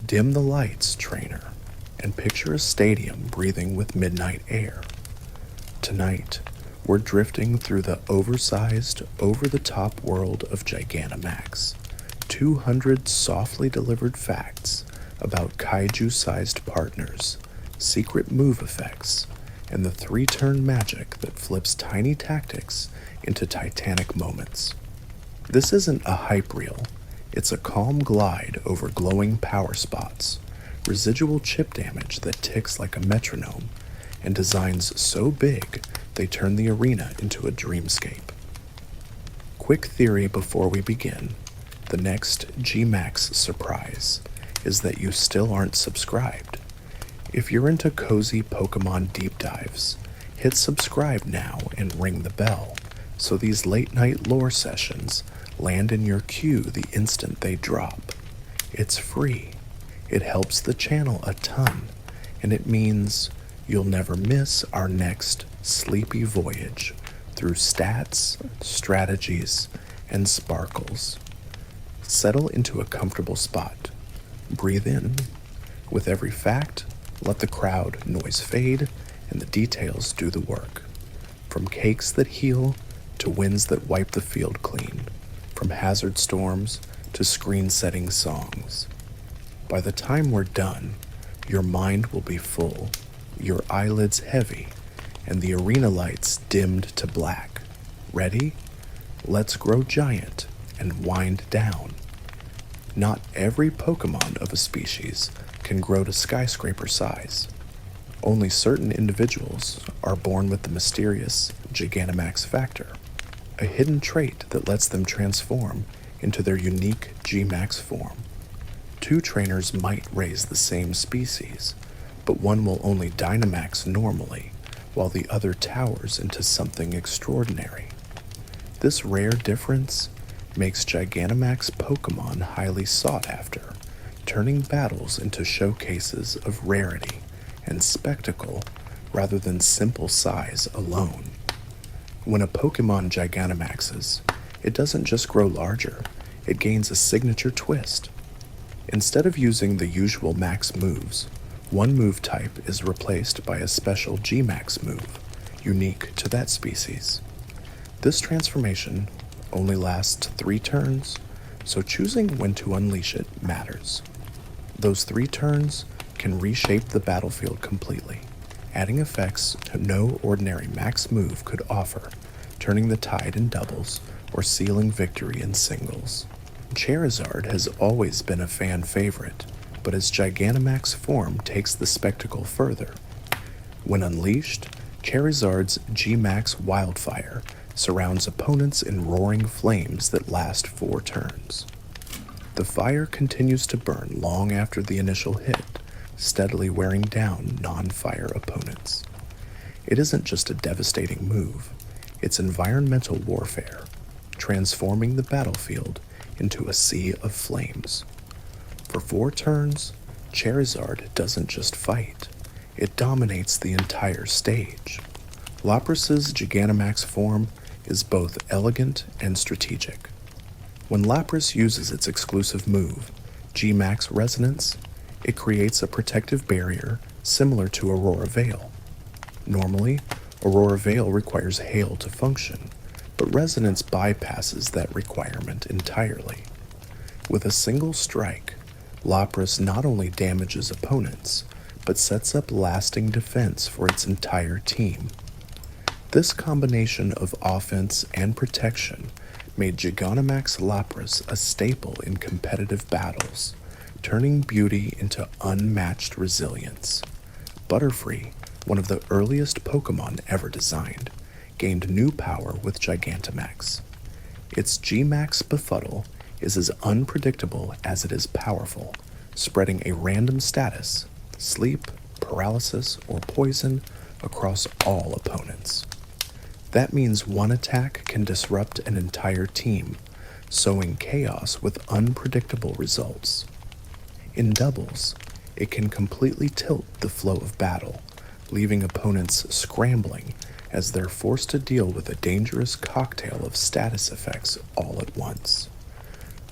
Dim the lights, trainer, and picture a stadium breathing with midnight air. Tonight, we're drifting through the oversized, over-the-top world of Gigantamax. 200 softly delivered facts about kaiju-sized partners, secret move effects, and the three-turn magic that flips tiny tactics into titanic moments. This isn't a hype reel, it's a calm glide over glowing power spots, residual chip damage that ticks like a metronome, and designs so big they turn the arena into a dreamscape. Quick theory before we begin: the next G-Max surprise is that you still aren't subscribed. If you're into cozy Pokemon deep dives, hit subscribe now and ring the bell so these late-night lore sessions land in your queue the instant they drop. It's free, it helps the channel a ton, and it means you'll never miss our next sleepy voyage through stats, strategies, and sparkles. Settle into a comfortable spot. Breathe in. With every fact, let the crowd noise fade and the details do the work. From cakes that heal to winds that wipe the field clean. From hazard storms to screen-setting songs. By the time we're done, your mind will be full, your eyelids heavy, and the arena lights dimmed to black. Ready? Let's grow giant and wind down. Not every Pokemon of a species can grow to skyscraper size. Only certain individuals are born with the mysterious Gigantamax factor, a hidden trait that lets them transform into their unique G-Max form. Two trainers might raise the same species, but one will only Dynamax normally, while the other towers into something extraordinary. This rare difference makes Gigantamax Pokémon highly sought after, turning battles into showcases of rarity and spectacle rather than simple size alone. When a Pokémon Gigantamaxes, it doesn't just grow larger, it gains a signature twist. Instead of using the usual max moves, one move type is replaced by a special G-Max move, unique to that species. This transformation only lasts 3 turns, so choosing when to unleash it matters. Those 3 turns can reshape the battlefield completely, adding effects no ordinary max move could offer, turning the tide in doubles or sealing victory in singles. Charizard has always been a fan favorite, but his Gigantamax form takes the spectacle further. When unleashed, Charizard's G-Max Wildfire surrounds opponents in roaring flames that last 4 turns. The fire continues to burn long after the initial hit, steadily wearing down non-fire opponents. It isn't just a devastating move, it's environmental warfare, transforming the battlefield into a sea of flames. For 4 turns, Charizard doesn't just fight, it dominates the entire stage. Lapras's Gigantamax form is both elegant and strategic. When Lapras uses its exclusive move, G-Max Resonance, it creates a protective barrier similar to Aurora Veil. Normally, Aurora Veil requires hail to function, but Resonance bypasses that requirement entirely. With a single strike, Lapras not only damages opponents, but sets up lasting defense for its entire team. This combination of offense and protection made Gigantamax Lapras a staple in competitive battles, turning beauty into unmatched resilience. Butterfree, one of the earliest Pokemon ever designed, gained new power with Gigantamax. Its G-Max Befuddle is as unpredictable as it is powerful, spreading a random status, sleep, paralysis, or poison across all opponents. That means one attack can disrupt an entire team, sowing chaos with unpredictable results. In doubles, it can completely tilt the flow of battle, leaving opponents scrambling as they're forced to deal with a dangerous cocktail of status effects all at once.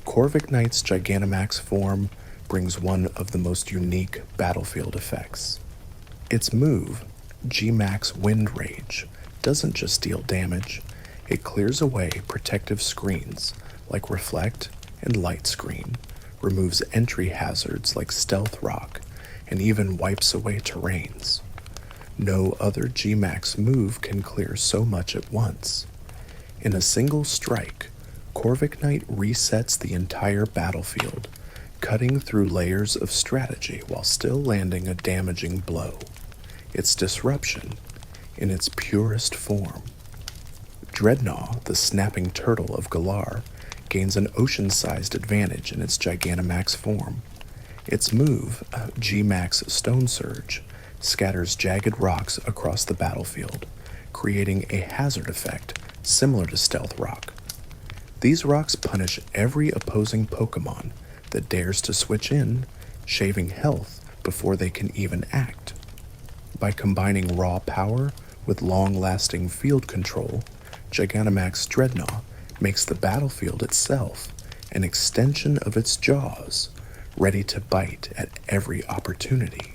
Corviknight's Gigantamax form brings one of the most unique battlefield effects. Its move, G-Max Wind Rage, doesn't just deal damage, it clears away protective screens like Reflect and Light Screen, removes entry hazards like Stealth Rock, and even wipes away terrains. No other G-Max move can clear so much at once. In a single strike, Corvic Knight resets the entire battlefield, cutting through layers of strategy while still landing a damaging blow. It's disruption in its purest form. Dreadnought, the snapping turtle of Galar, gains an ocean-sized advantage in its Gigantamax form. Its move, G-Max Stone Surge, scatters jagged rocks across the battlefield, creating a hazard effect similar to Stealth Rock. These rocks punish every opposing Pokémon that dares to switch in, shaving health before they can even act. By combining raw power with long-lasting field control, Gigantamax Dreadnought makes the battlefield itself an extension of its jaws, ready to bite at every opportunity.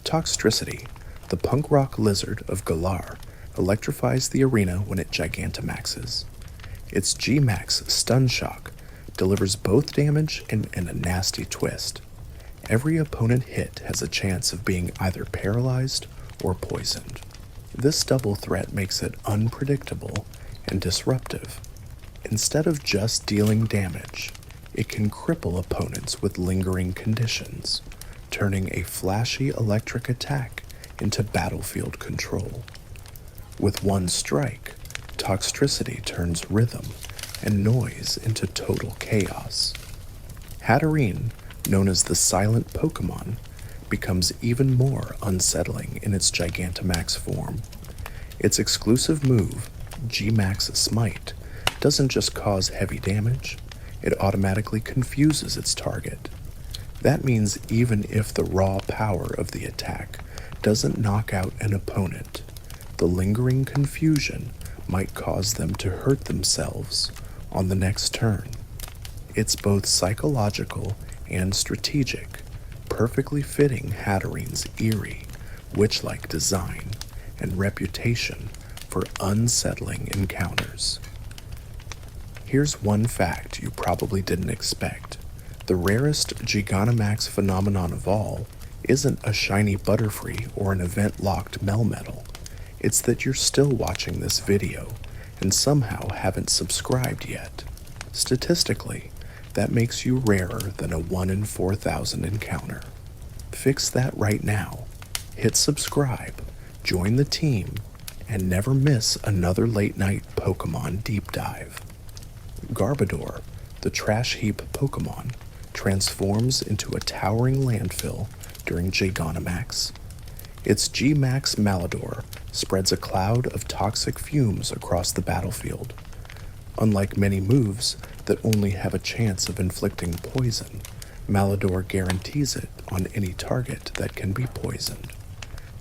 Toxtricity, the punk rock lizard of Galar, electrifies the arena when it Gigantamaxes. Its G-Max Stun Shock delivers both damage and a nasty twist. Every opponent hit has a chance of being either paralyzed or poisoned. This double threat makes it unpredictable and disruptive. Instead of just dealing damage, it can cripple opponents with lingering conditions, turning a flashy electric attack into battlefield control. With one strike, Toxtricity turns rhythm and noise into total chaos. Hatterene, known as the Silent Pokémon, becomes even more unsettling in its Gigantamax form. Its exclusive move, G-Max Smite, doesn't just cause heavy damage, it automatically confuses its target. That means even if the raw power of the attack doesn't knock out an opponent, the lingering confusion might cause them to hurt themselves on the next turn. It's both psychological and strategic, perfectly fitting Hatterene's eerie, witch-like design and reputation for unsettling encounters. Here's one fact you probably didn't expect. The rarest Gigantamax phenomenon of all isn't a shiny Butterfree or an event-locked Melmetal. It's that you're still watching this video and somehow haven't subscribed yet. Statistically, that makes you rarer than a 1 in 4,000 encounter. Fix that right now. Hit subscribe, join the team, and never miss another late-night Pokémon deep dive. Garbodor, the trash heap Pokémon, transforms into a towering landfill during Gigantamax. Its G-Max Malador spreads a cloud of toxic fumes across the battlefield. Unlike many moves that only have a chance of inflicting poison, Malador guarantees it on any target that can be poisoned.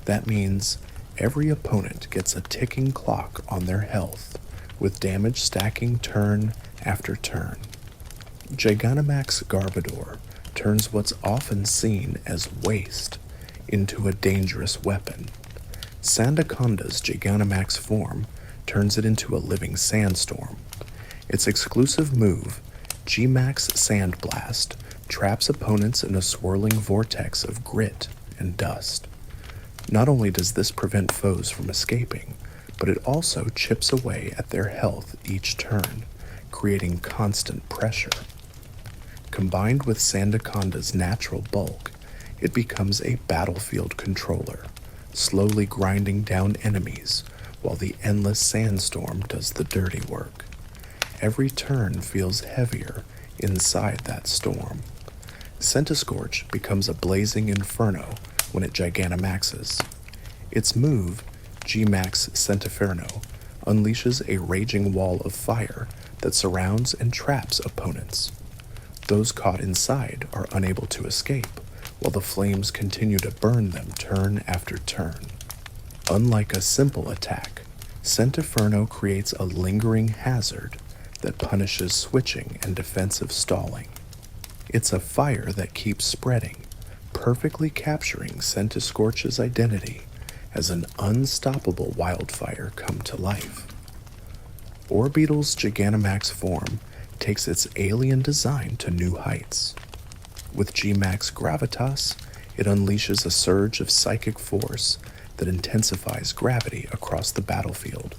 That means every opponent gets a ticking clock on their health, with damage stacking turn after turn. Gigantamax Garbodor turns what's often seen as waste into a dangerous weapon. Sandaconda's Gigantamax form turns it into a living sandstorm. Its exclusive move, G-Max Sandblast, traps opponents in a swirling vortex of grit and dust. Not only does this prevent foes from escaping, but it also chips away at their health each turn, creating constant pressure. Combined with Sandaconda's natural bulk, it becomes a battlefield controller, slowly grinding down enemies while the endless sandstorm does the dirty work. Every turn feels heavier inside that storm. Centiskorch becomes a blazing inferno when it Gigantamaxes. Its move, G-Max Centiferno, unleashes a raging wall of fire that surrounds and traps opponents. Those caught inside are unable to escape, while the flames continue to burn them turn after turn. Unlike a simple attack, Centiferno creates a lingering hazard that punishes switching and defensive stalling. It's a fire that keeps spreading, perfectly capturing Centiscorch's identity as an unstoppable wildfire come to life. Orbeetle's Gigantamax form takes its alien design to new heights. With Gmax Gravitas, it unleashes a surge of psychic force that intensifies gravity across the battlefield.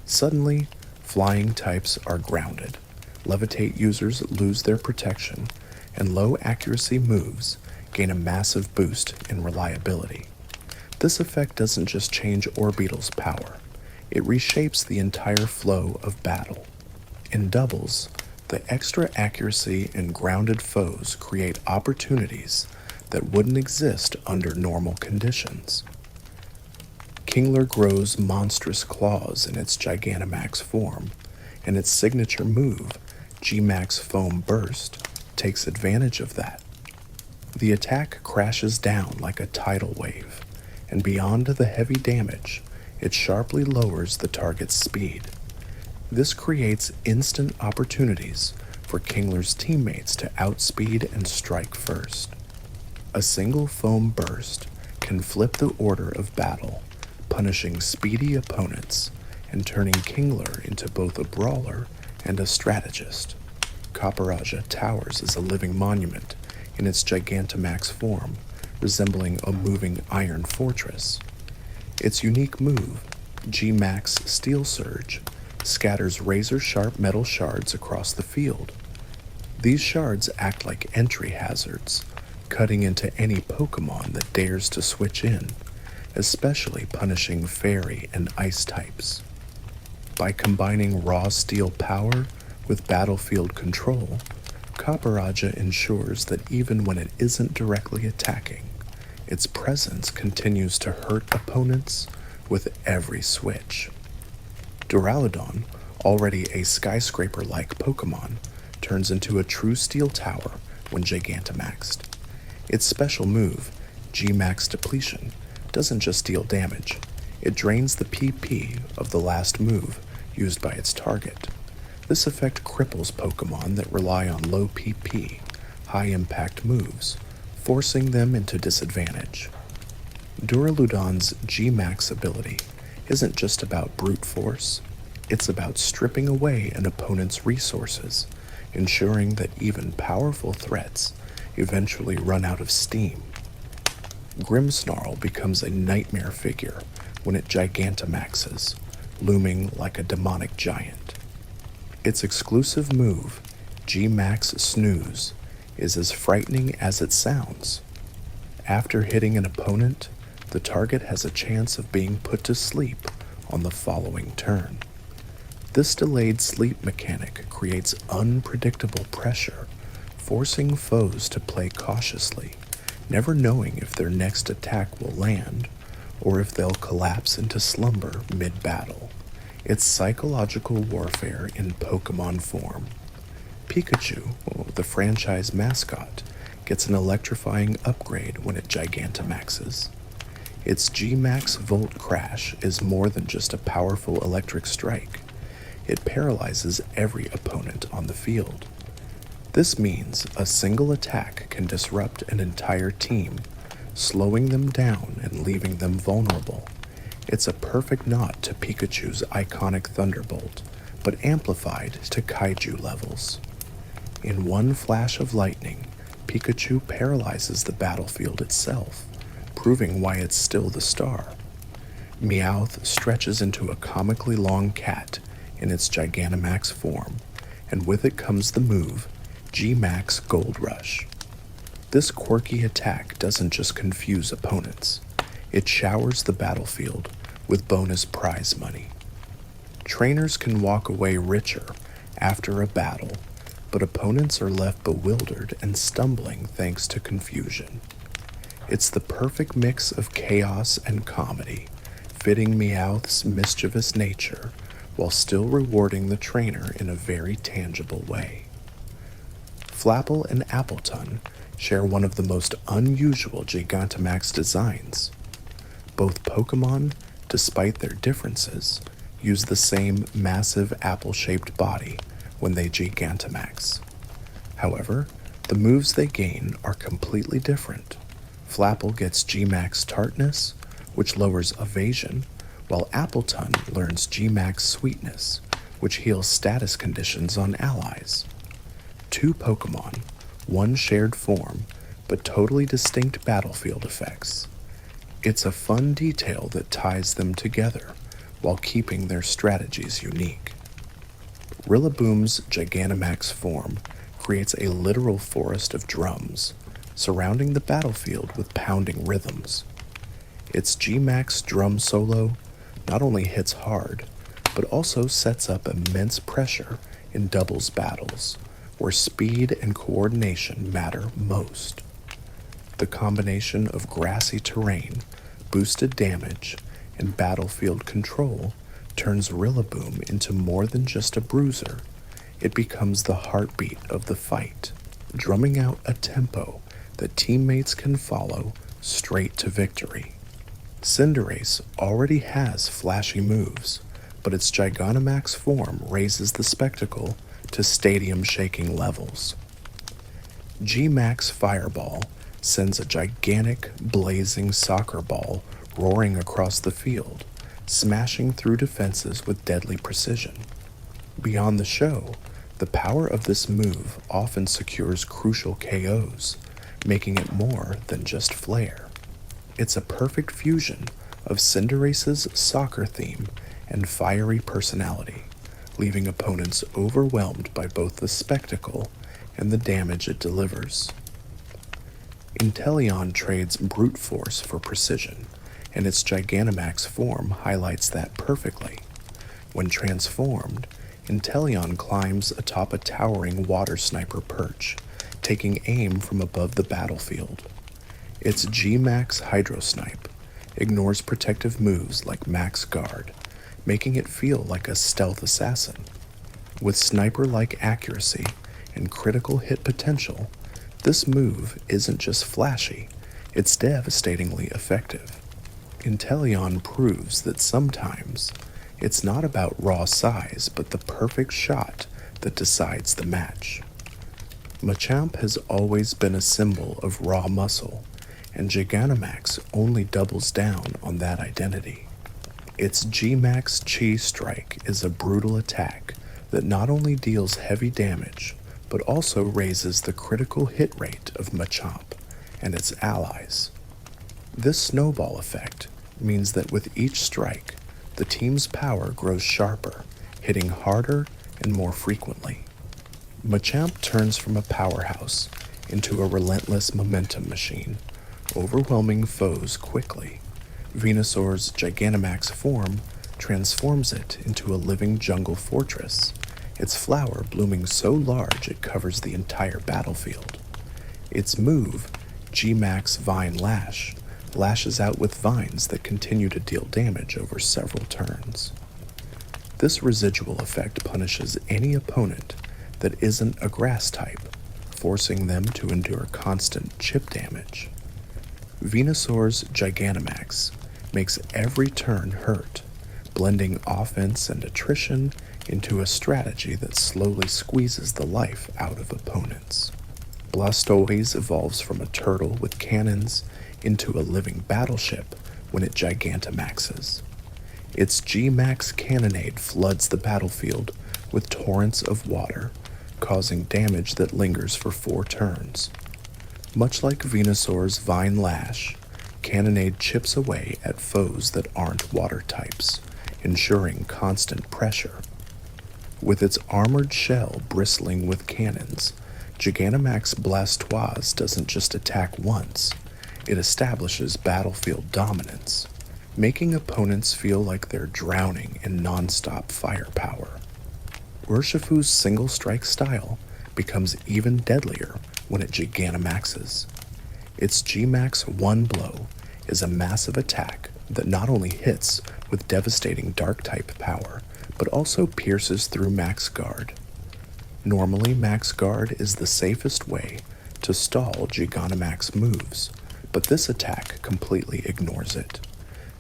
Suddenly, flying types are grounded, levitate users lose their protection, and low accuracy moves gain a massive boost in reliability. This effect doesn't just change Orbeetle's power, it reshapes the entire flow of battle. In doubles, the extra accuracy and grounded foes create opportunities that wouldn't exist under normal conditions. Kingler grows monstrous claws in its Gigantamax form, and its signature move, Gmax Foam Burst, takes advantage of that. The attack crashes down like a tidal wave, and beyond the heavy damage, it sharply lowers the target's speed. This creates instant opportunities for Kingler's teammates to outspeed and strike first. A single foam burst can flip the order of battle, punishing speedy opponents and turning Kingler into both a brawler and a strategist. Copperaja towers as a living monument in its Gigantamax form, resembling a moving iron fortress. Its unique move, Gmax Steel Surge, scatters razor-sharp metal shards across the field. These shards act like entry hazards, cutting into any Pokémon that dares to switch in, especially punishing fairy and ice types. By combining raw steel power with battlefield control, Copperaja ensures that even when it isn't directly attacking, its presence continues to hurt opponents with every switch. Duraludon, already a skyscraper-like Pokémon, turns into a true steel tower when Gigantamaxed. Its special move, Gmax Depletion, doesn't just deal damage, it drains the PP of the last move used by its target. This effect cripples Pokémon that rely on low PP, high-impact moves, forcing them into disadvantage. Duraludon's Gmax ability isn't just about brute force, it's about stripping away an opponent's resources, ensuring that even powerful threats eventually run out of steam. Grimmsnarl becomes a nightmare figure when it Gigantamaxes, looming like a demonic giant. Its exclusive move, Gmax Snooze, is as frightening as it sounds. After hitting an opponent, the target has a chance of being put to sleep on the following turn. This delayed sleep mechanic creates unpredictable pressure, forcing foes to play cautiously, never knowing if their next attack will land or if they'll collapse into slumber mid-battle. It's psychological warfare in Pokémon form. Pikachu, the franchise mascot, gets an electrifying upgrade when it Gigantamaxes. Its Gmax Volt Crash is more than just a powerful electric strike. It paralyzes every opponent on the field. This means a single attack can disrupt an entire team, slowing them down and leaving them vulnerable. It's a perfect nod to Pikachu's iconic Thunderbolt, but amplified to kaiju levels. In one flash of lightning, Pikachu paralyzes the battlefield itself, proving why it's still the star. Meowth stretches into a comically long cat in its Gigantamax form, and with it comes the move, Gmax Gold Rush. This quirky attack doesn't just confuse opponents, it showers the battlefield with bonus prize money. Trainers can walk away richer after a battle, but opponents are left bewildered and stumbling thanks to confusion. It's the perfect mix of chaos and comedy, fitting Meowth's mischievous nature while still rewarding the trainer in a very tangible way. Flapple and Appleton share one of the most unusual Gigantamax designs. Both Pokémon, despite their differences, use the same massive apple-shaped body when they Gigantamax. However, The moves they gain are completely different. Flapple gets G-Max Tartness, which lowers evasion, while Appleton learns G-Max Sweetness, which heals status conditions on allies. Two Pokemon, one shared form, but totally distinct battlefield effects. It's a fun detail that ties them together while keeping their strategies unique. Rillaboom's Gigantamax form creates a literal forest of drums, surrounding the battlefield with pounding rhythms. Its G-Max drum solo not only hits hard, but also sets up immense pressure in doubles battles, where speed and coordination matter most. The combination of grassy terrain, boosted damage, and battlefield control turns Rillaboom into more than just a bruiser. It becomes the heartbeat of the fight, drumming out a tempo that teammates can follow straight to victory. Cinderace already has flashy moves, but its Gigantamax form raises the spectacle to stadium-shaking levels. G-Max Fireball sends a gigantic, blazing soccer ball roaring across the field, smashing through defenses with deadly precision. Beyond the show, the power of this move often secures crucial KOs, making it more than just flair. It's a perfect fusion of Cinderace's soccer theme and fiery personality, leaving opponents overwhelmed by both the spectacle and the damage it delivers. Inteleon trades brute force for precision, and its Gigantamax form highlights that perfectly. When transformed, Inteleon climbs atop a towering water sniper perch, taking aim from above the battlefield. Its G-Max Hydrosnipe ignores protective moves like Max Guard, making it feel like a stealth assassin. With sniper-like accuracy and critical hit potential, this move isn't just flashy, it's devastatingly effective. Inteleon proves that sometimes it's not about raw size, but the perfect shot that decides the match. Machamp has always been a symbol of raw muscle, and Gigantamax only doubles down on that identity. Its G-Max Chi Strike is a brutal attack that not only deals heavy damage, but also raises the critical hit rate of Machamp and its allies. This snowball effect means that with each strike, the team's power grows sharper, hitting harder and more frequently. Machamp turns from a powerhouse into a relentless momentum machine, overwhelming foes quickly. Venusaur's Gigantamax form transforms it into a living jungle fortress, its flower blooming so large it covers the entire battlefield. Its move, G-Max Vine Lash, lashes out with vines that continue to deal damage over several turns. This residual effect punishes any opponent that isn't a grass type, forcing them to endure constant chip damage. Venusaur's Gigantamax makes every turn hurt, blending offense and attrition into a strategy that slowly squeezes the life out of opponents. Blastoise evolves from a turtle with cannons into a living battleship when it Gigantamaxes. Its G-Max Cannonade floods the battlefield with torrents of water, causing damage that lingers for 4 turns. Much like Venusaur's Vine Lash, Cannonade chips away at foes that aren't water types, ensuring constant pressure. With its armored shell bristling with cannons, Gigantamax Blastoise doesn't just attack once, it establishes battlefield dominance, making opponents feel like they're drowning in non-stop firepower. Urshifu's single-strike style becomes even deadlier when it Gigantamaxes. Its G-Max One Blow is a massive attack that not only hits with devastating Dark-type power, but also pierces through Max Guard. Normally, Max Guard is the safest way to stall Gigantamax moves, but this attack completely ignores it.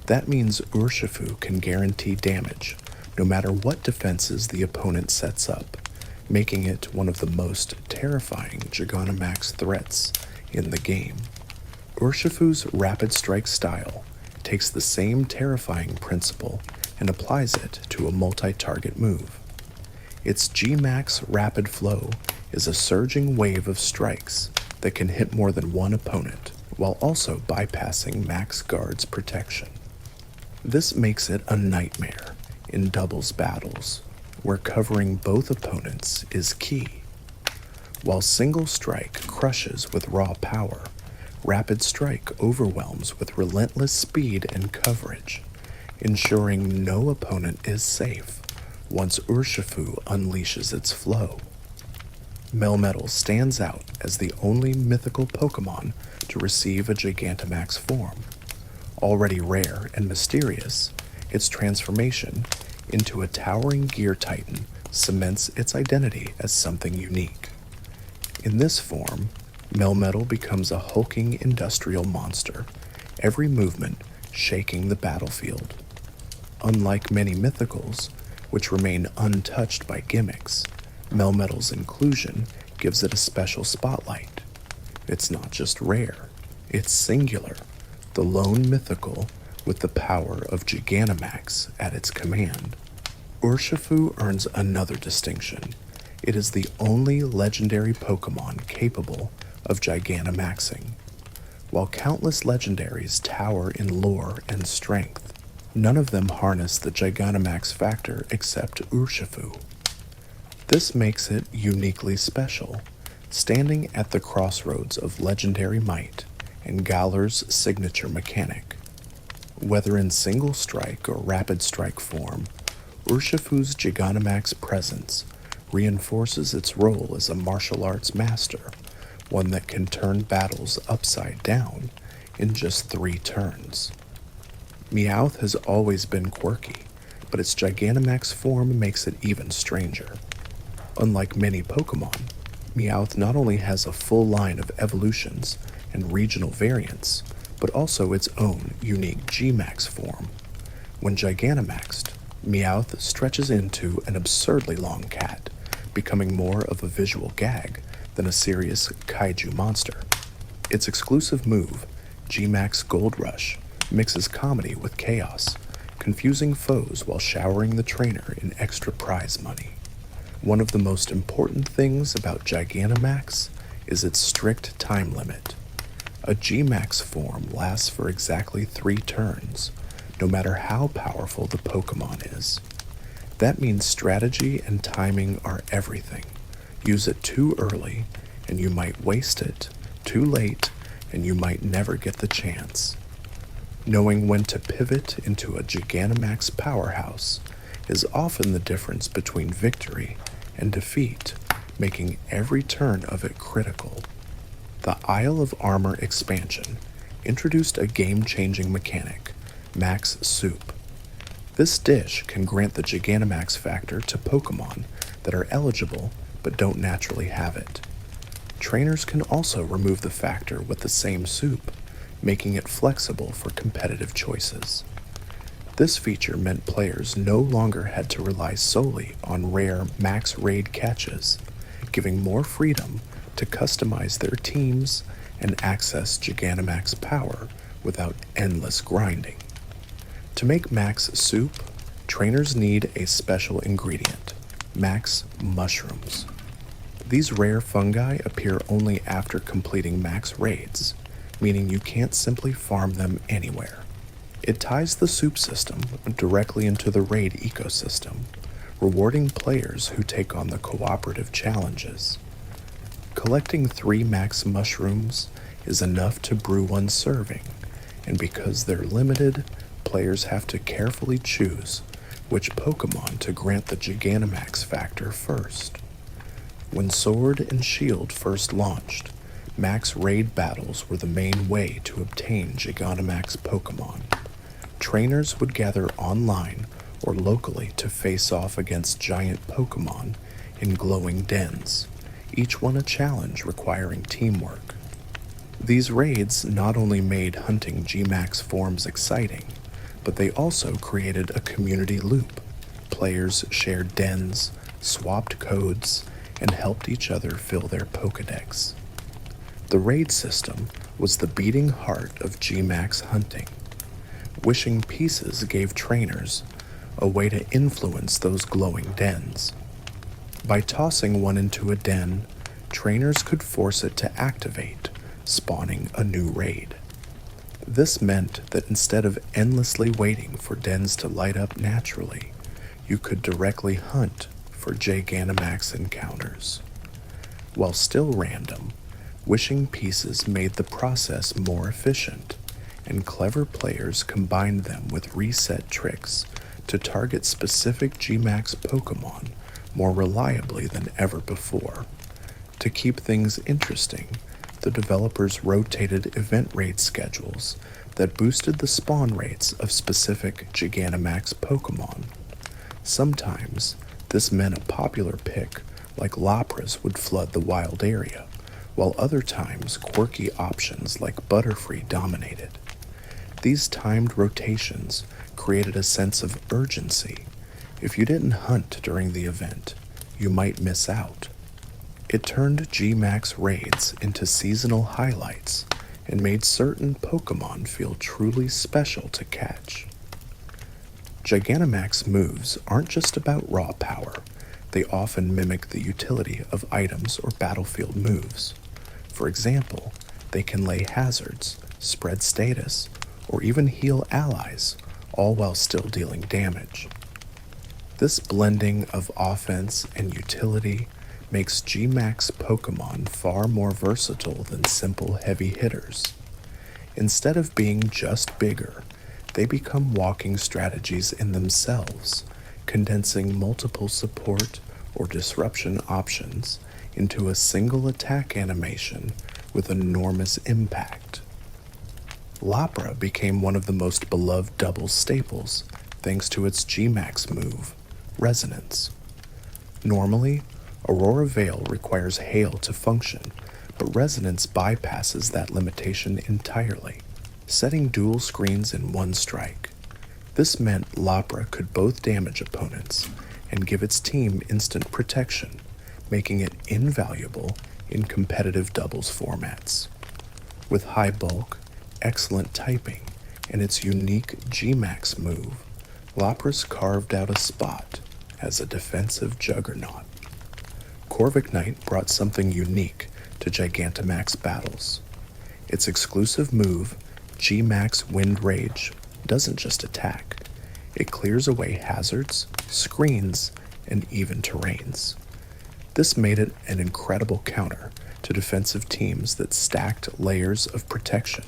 That means Urshifu can guarantee damage, no matter what defenses the opponent sets up, making it one of the most terrifying Gigantamax threats in the game. Urshifu's Rapid Strike style takes the same terrifying principle and applies it to a multi-target move. Its G-Max Rapid Flow is a surging wave of strikes that can hit more than one opponent, while also bypassing Max Guard's protection. This makes it a nightmare in doubles battles, where covering both opponents is key. While Single Strike crushes with raw power, Rapid Strike overwhelms with relentless speed and coverage, ensuring no opponent is safe once Urshifu unleashes its flow. Melmetal stands out as the only mythical Pokémon to receive a Gigantamax form. Already rare and mysterious, its transformation into a towering Gear Titan cements its identity as something unique. In this form, Melmetal becomes a hulking industrial monster, every movement shaking the battlefield. Unlike many mythicals, which remain untouched by gimmicks, Melmetal's inclusion gives it a special spotlight. It's not just rare, it's singular, the lone mythical with the power of Gigantamax at its command. Urshifu earns another distinction. It is the only legendary Pokémon capable of Gigantamaxing. While countless legendaries tower in lore and strength, none of them harness the Gigantamax factor except Urshifu. This makes it uniquely special, standing at the crossroads of legendary might and Galar's signature mechanic. Whether in Single Strike or Rapid Strike form, Urshifu's Gigantamax presence reinforces its role as a martial arts master, one that can turn battles upside down in just 3 turns. Meowth has always been quirky, but its Gigantamax form makes it even stranger. Unlike many Pokémon, Meowth not only has a full line of evolutions and regional variants, but also its own unique G-Max form. When Gigantamaxed, Meowth stretches into an absurdly long cat, becoming more of a visual gag than a serious kaiju monster. Its exclusive move, G-Max Gold Rush, mixes comedy with chaos, confusing foes while showering the trainer in extra prize money. One of the most important things about Gigantamax is its strict time limit. A G-Max form lasts for exactly 3 turns, no matter how powerful the Pokémon is. That means strategy and timing are everything. Use it too early, and you might waste it. Too late, and you might never get the chance. Knowing when to pivot into a Gigantamax powerhouse is often the difference between victory and defeat, making every turn of it critical. The Isle of Armor expansion introduced a game-changing mechanic, Max Soup. This dish can grant the Gigantamax factor to Pokémon that are eligible but don't naturally have it. Trainers can also remove the factor with the same soup, making it flexible for competitive choices. This feature meant players no longer had to rely solely on rare max raid catches, giving more freedom to customize their teams and access Gigantamax power without endless grinding. To make Max Soup, trainers need a special ingredient, Max Mushrooms. These rare fungi appear only after completing max raids, meaning you can't simply farm them anywhere. It ties the soup system directly into the raid ecosystem, rewarding players who take on the cooperative challenges. Collecting 3 max mushrooms is enough to brew 1 serving, and because they're limited, players have to carefully choose which Pokémon to grant the Gigantamax factor first. When Sword and Shield first launched, max raid battles were the main way to obtain Gigantamax Pokémon. Trainers would gather online or locally to face off against giant Pokémon in glowing dens, each one a challenge requiring teamwork. These raids not only made hunting G-Max forms exciting, but they also created a community loop. Players shared dens, swapped codes, and helped each other fill their Pokedex. The raid system was the beating heart of Gmax hunting. Wishing pieces gave trainers a way to influence those glowing dens. By tossing one into a den, trainers could force it to activate, spawning a new raid. This meant that instead of endlessly waiting for dens to light up naturally, you could directly hunt for Gigantamax encounters. While still random, wishing pieces made the process more efficient, and clever players combined them with reset tricks to target specific Gmax Pokémon more reliably than ever before. To keep things interesting, the developers rotated event raid schedules that boosted the spawn rates of specific Gigantamax Pokémon. Sometimes, this meant a popular pick like Lapras would flood the wild area, while other times quirky options like Butterfree dominated. These timed rotations created a sense of urgency. If you didn't hunt during the event, you might miss out. It turned Gmax raids into seasonal highlights and made certain Pokémon feel truly special to catch. Gigantamax moves aren't just about raw power, they often mimic the utility of items or battlefield moves. For example, they can lay hazards, spread status, or even heal allies, all while still dealing damage. This blending of offense and utility makes Gmax Pokémon far more versatile than simple heavy hitters. Instead of being just bigger, they become walking strategies in themselves, condensing multiple support or disruption options into a single attack animation with enormous impact. Lapra became one of the most beloved double staples thanks to its Gmax move, Resonance. Normally, Aurora Veil requires hail to function, but Resonance bypasses that limitation entirely, setting dual screens in one strike. This meant Lapra could both damage opponents and give its team instant protection, making it invaluable in competitive doubles formats. With high bulk, excellent typing, and its unique Gmax move, Lapra's carved out a spot as a defensive juggernaut. Corviknight brought something unique to Gigantamax battles. Its exclusive move, Gmax Wind Rage, doesn't just attack. It clears away hazards, screens, and even terrains. This made it an incredible counter to defensive teams that stacked layers of protection.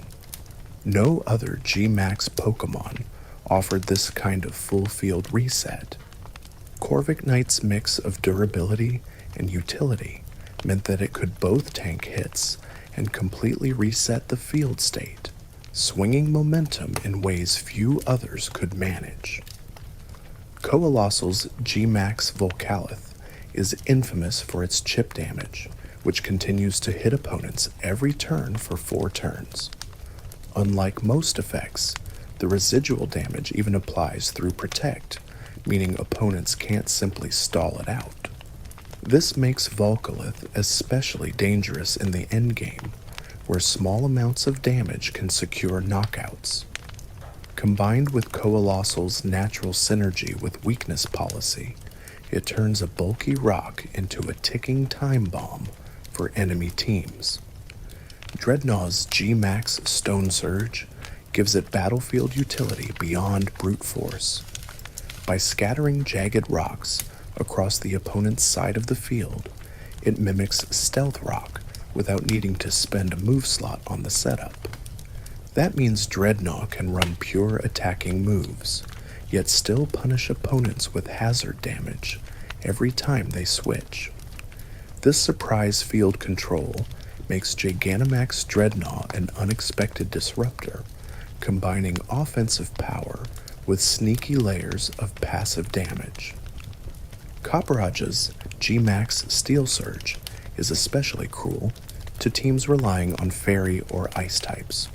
No other Gmax Pokémon offered this kind of full field reset. Corviknight's mix of durability and utility meant that it could both tank hits and completely reset the field state, swinging momentum in ways few others could manage. Colossal's Gmax Volcalith is infamous for its chip damage, which continues to hit opponents every turn for 4 turns. Unlike most effects, the residual damage even applies through Protect, meaning opponents can't simply stall it out. This makes Volcalith especially dangerous in the endgame, where small amounts of damage can secure knockouts. Combined with Colossal's natural synergy with weakness policy, it turns a bulky rock into a ticking time bomb for enemy teams. Dreadnaught's Gmax Stone Surge gives it battlefield utility beyond brute force. By scattering jagged rocks across the opponent's side of the field, it mimics Stealth Rock without needing to spend a move slot on the setup. That means Dreadnought can run pure attacking moves, yet still punish opponents with hazard damage every time they switch. This surprise field control makes Gigantamax Dreadnought an unexpected disruptor, combining offensive power with sneaky layers of passive damage. Copperage's Gmax Steel Surge is especially cruel to teams relying on fairy or ice types.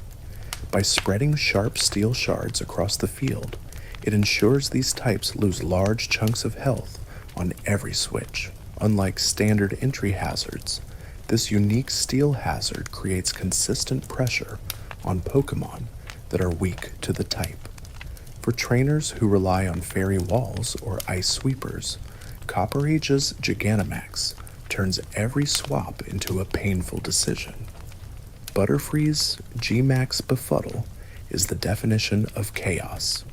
By spreading sharp steel shards across the field, it ensures these types lose large chunks of health on every switch. Unlike standard entry hazards, this unique steel hazard creates consistent pressure on Pokémon that are weak to the type. For trainers who rely on fairy walls or ice sweepers, Copper Age's Gigantamax turns every swap into a painful decision. Butterfree's G-Max Befuddle is the definition of chaos.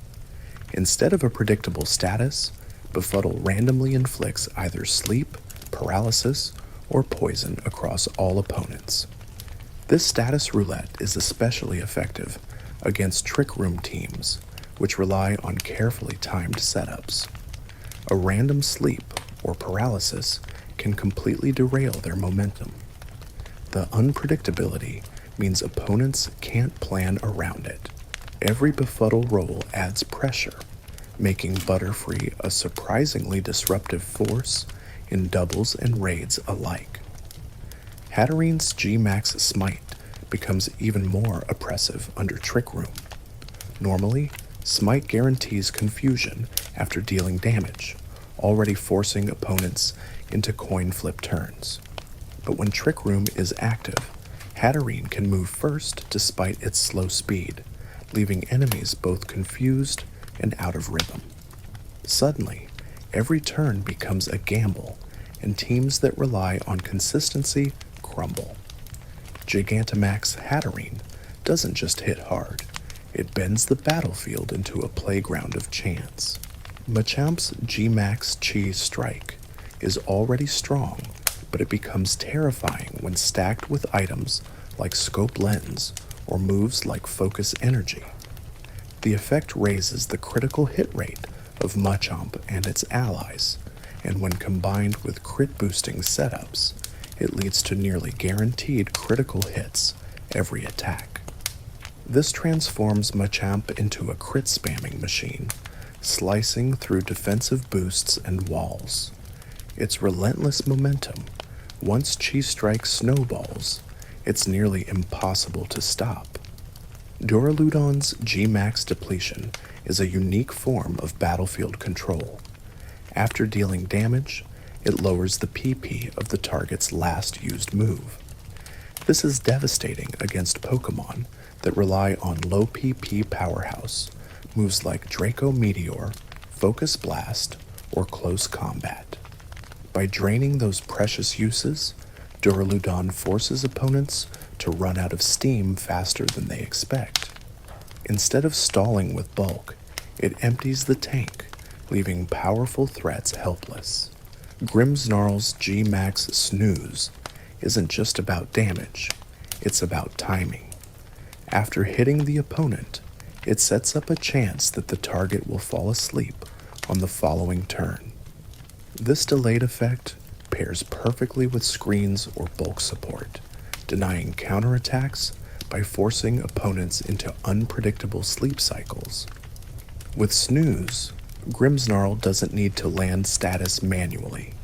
Instead of a predictable status, Befuddle randomly inflicts either sleep, paralysis, or poison across all opponents. This status roulette is especially effective against Trick Room teams, which rely on carefully timed setups. A random sleep or paralysis can completely derail their momentum. The unpredictability means opponents can't plan around it. Every Befuddle roll adds pressure, making Butterfree a surprisingly disruptive force in doubles and raids alike. Hatterene's G-Max Smite becomes even more oppressive under Trick Room. Normally, Smite guarantees confusion after dealing damage, already forcing opponents into coin flip turns. But when Trick Room is active, Hatterene can move first despite its slow speed, leaving enemies both confused and out of rhythm. Suddenly, every turn becomes a gamble, and teams that rely on consistency crumble. Gigantamax Hatterene doesn't just hit hard, it bends the battlefield into a playground of chance. Machamp's G-Max Cheese Strike is already strong, but it becomes terrifying when stacked with items like Scope Lens or moves like Focus Energy. The effect raises the critical hit rate of Machamp and its allies, and when combined with crit-boosting setups, it leads to nearly guaranteed critical hits every attack. This transforms Machamp into a crit-spamming machine, slicing through defensive boosts and walls. Its relentless momentum, once Cheese Strike snowballs, it's nearly impossible to stop. Duraludon's G-Max Depletion is a unique form of battlefield control. After dealing damage, it lowers the PP of the target's last used move. This is devastating against Pokémon that rely on low PP powerhouse, moves like Draco Meteor, Focus Blast, or Close Combat. By draining those precious uses, Duraludon forces opponents to run out of steam faster than they expect. Instead of stalling with bulk, it empties the tank, leaving powerful threats helpless. Grimmsnarl's G-Max Snooze isn't just about damage, it's about timing. After hitting the opponent, it sets up a chance that the target will fall asleep on the following turn. This delayed effect pairs perfectly with screens or bulk support, denying counterattacks by forcing opponents into unpredictable sleep cycles. With Snooze, Grimmsnarl doesn't need to land status manually.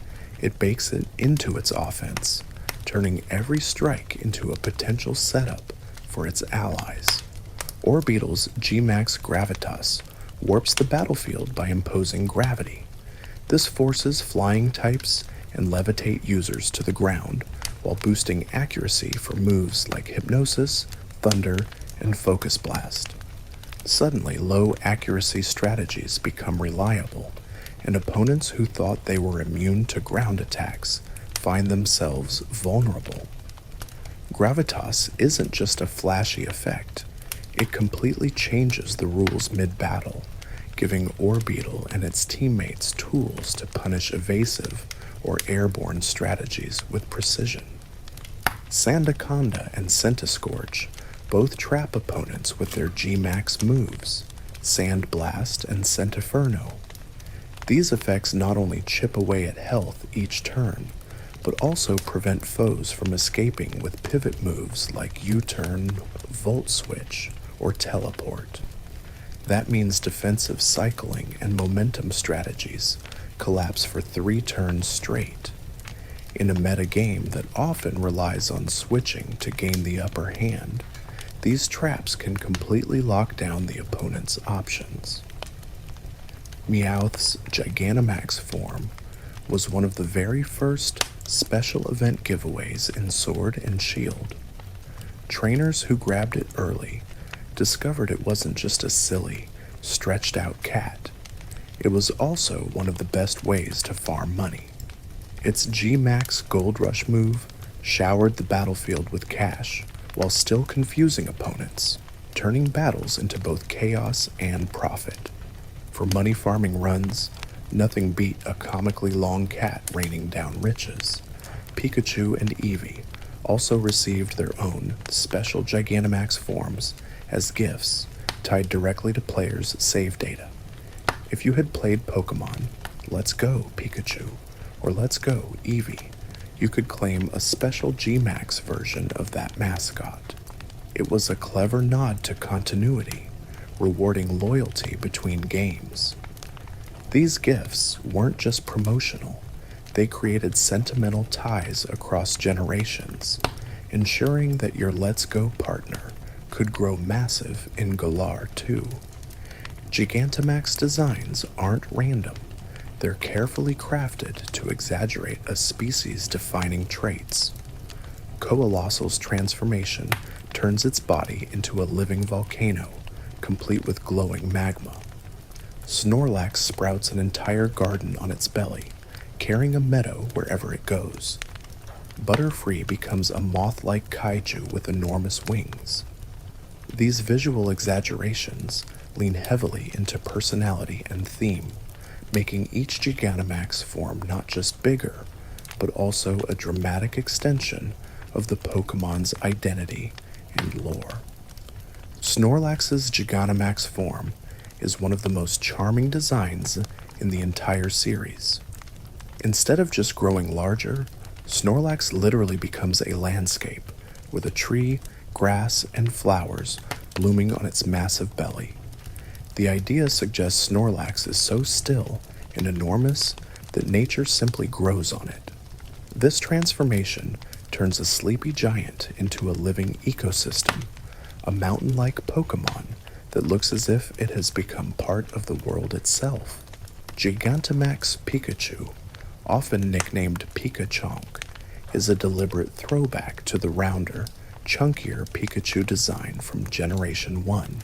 It bakes it into its offense, turning every strike into a potential setup for its allies. Orbeetle's G-Max Gravitas warps the battlefield by imposing gravity. This forces flying types and levitate users to the ground, while boosting accuracy for moves like Hypnosis, Thunder, and Focus Blast. Suddenly, low accuracy strategies become reliable, and opponents who thought they were immune to ground attacks find themselves vulnerable. Gravitas isn't just a flashy effect, it completely changes the rules mid-battle, giving Orbeetle and its teammates tools to punish evasive or airborne strategies with precision. Sandaconda and Centiskorch both trap opponents with their G-Max moves, Sand Blast and Centiferno. These effects not only chip away at health each turn, but also prevent foes from escaping with pivot moves like U-turn, Volt Switch, or Teleport. That means defensive cycling and momentum strategies collapse for 3 turns straight. In a meta game that often relies on switching to gain the upper hand, these traps can completely lock down the opponent's options. Meowth's Gigantamax form was one of the very first special event giveaways in Sword and Shield. Trainers who grabbed it early discovered it wasn't just a silly, stretched out cat. It was also one of the best ways to farm money. Its G-Max Gold Rush move showered the battlefield with cash while still confusing opponents, turning battles into both chaos and profit. For money farming runs, nothing beat a comically long cat raining down riches. Pikachu and Eevee also received their own special Gigantamax forms as gifts tied directly to players' save data. If you had played Pokemon Let's Go Pikachu or Let's Go Eevee, you could claim a special G-Max version of that mascot. It was a clever nod to continuity, rewarding loyalty between games. These gifts weren't just promotional, they created sentimental ties across generations, ensuring that your Let's Go partner could grow massive in Galar too. Gigantamax designs aren't random. They're carefully crafted to exaggerate a species-defining traits. Colossal's transformation turns its body into a living volcano, complete with glowing magma. Snorlax sprouts an entire garden on its belly, carrying a meadow wherever it goes. Butterfree becomes a moth-like kaiju with enormous wings. These visual exaggerations lean heavily into personality and theme, making each Gigantamax form not just bigger, but also a dramatic extension of the Pokemon's identity and lore. Snorlax's Gigantamax form is one of the most charming designs in the entire series. Instead of just growing larger, Snorlax literally becomes a landscape, with a tree, grass, and flowers blooming on its massive belly. The idea suggests Snorlax is so still and enormous that nature simply grows on it. This transformation turns a sleepy giant into a living ecosystem, a mountain-like Pokemon that looks as if it has become part of the world itself. Gigantamax Pikachu, often nicknamed Pika-Chonk, is a deliberate throwback to the rounder, chunkier Pikachu design from Generation 1.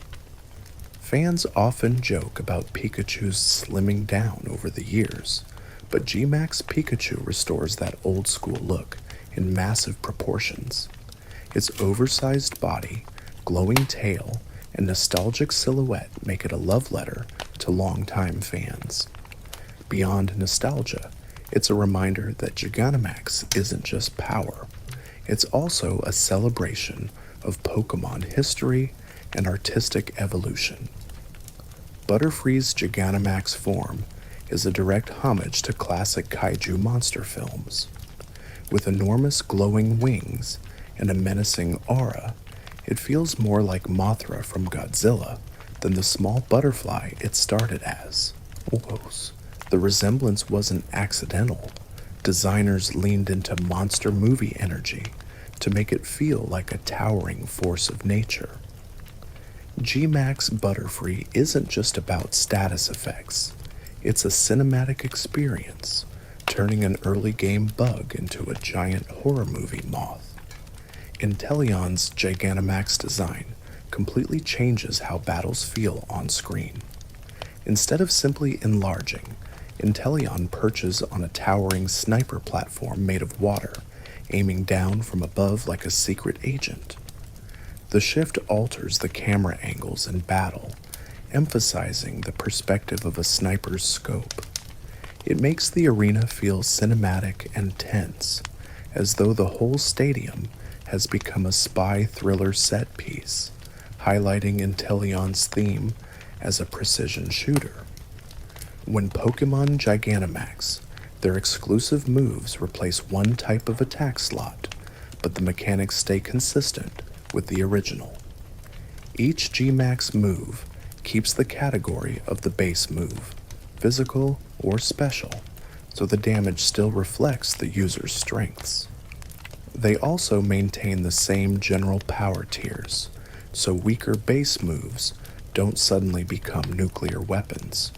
Fans often joke about Pikachu's slimming down over the years, but G-Max Pikachu restores that old-school look in massive proportions. Its oversized body, glowing tail, and nostalgic silhouette make it a love letter to longtime fans. Beyond nostalgia, it's a reminder that Gigantamax isn't just power. It's also a celebration of Pokemon history and artistic evolution. Butterfree's Gigantamax form is a direct homage to classic kaiju monster films. With enormous glowing wings and a menacing aura, it feels more like Mothra from Godzilla than the small butterfly it started as. Almost. The resemblance wasn't accidental. Designers leaned into monster movie energy to make it feel like a towering force of nature. G-Max Butterfree isn't just about status effects. It's a cinematic experience, turning an early game bug into a giant horror movie moth. Inteleon's Gigantamax design completely changes how battles feel on screen. Instead of simply enlarging, Inteleon perches on a towering sniper platform made of water, aiming down from above like a secret agent. The shift alters the camera angles in battle, emphasizing the perspective of a sniper's scope. It makes the arena feel cinematic and tense, as though the whole stadium has become a spy thriller set piece, highlighting Inteleon's theme as a precision shooter. When Pokemon Gigantamax, their exclusive moves replace one type of attack slot, but the mechanics stay consistent with the original. Each G-Max move keeps the category of the base move, physical or special, so the damage still reflects the user's strengths. They also maintain the same general power tiers, so weaker base moves don't suddenly become nuclear weapons.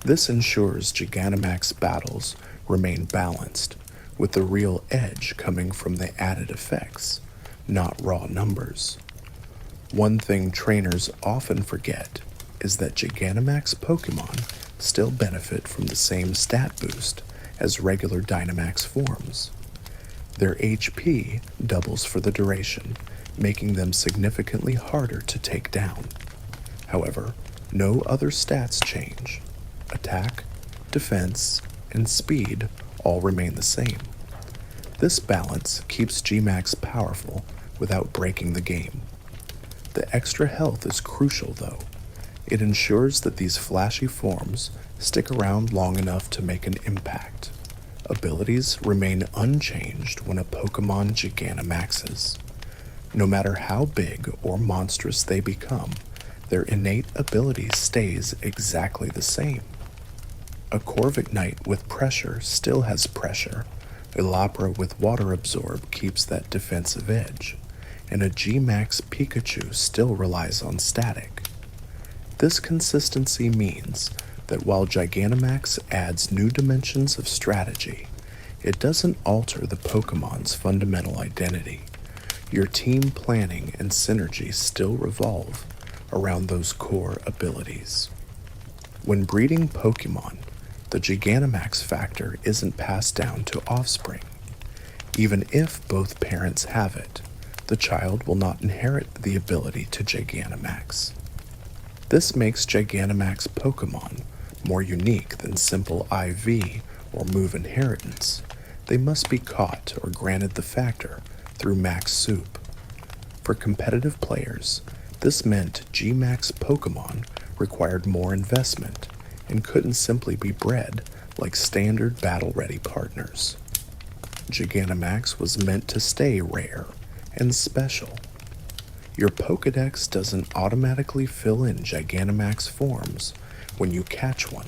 This ensures Gigantamax battles remain balanced, with the real edge coming from the added effects, not raw numbers. One thing trainers often forget is that Gigantamax Pokémon still benefit from the same stat boost as regular Dynamax forms. Their HP doubles for the duration, making them significantly harder to take down. However, no other stats change. Attack, defense, and speed all remain the same. This balance keeps Gmax powerful without breaking the game. The extra health is crucial though. It ensures that these flashy forms stick around long enough to make an impact. Abilities remain unchanged when a Pokémon Gigantamaxes. No matter how big or monstrous they become, their innate ability stays exactly the same. A Corviknight with pressure still has pressure, a Lapra with water absorb keeps that defensive edge, and a Gmax Pikachu still relies on static. This consistency means that while Gigantamax adds new dimensions of strategy, it doesn't alter the Pokemon's fundamental identity. Your team planning and synergy still revolve around those core abilities. When breeding Pokemon, the Gigantamax factor isn't passed down to offspring. Even if both parents have it, the child will not inherit the ability to Gigantamax. This makes Gigantamax Pokémon more unique than simple IV or move inheritance. They must be caught or granted the factor through Max Soup. For competitive players, this meant Gmax Pokémon required more investment and couldn't simply be bred like standard battle-ready partners. Gigantamax was meant to stay rare and special. Your Pokédex doesn't automatically fill in Gigantamax forms when you catch one.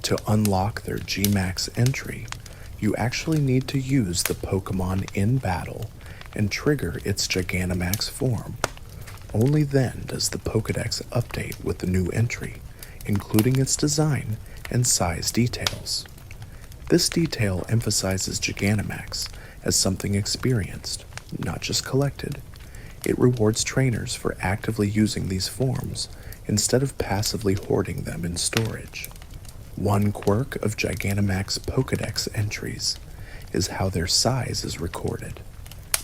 To unlock their Gmax entry, you actually need to use the Pokémon in battle and trigger its Gigantamax form. Only then does the Pokédex update with the new entry, including its design and size details. This detail emphasizes Gigantamax as something experienced, not just collected. It rewards trainers for actively using these forms instead of passively hoarding them in storage. One quirk of Gigantamax Pokédex entries is how their size is recorded.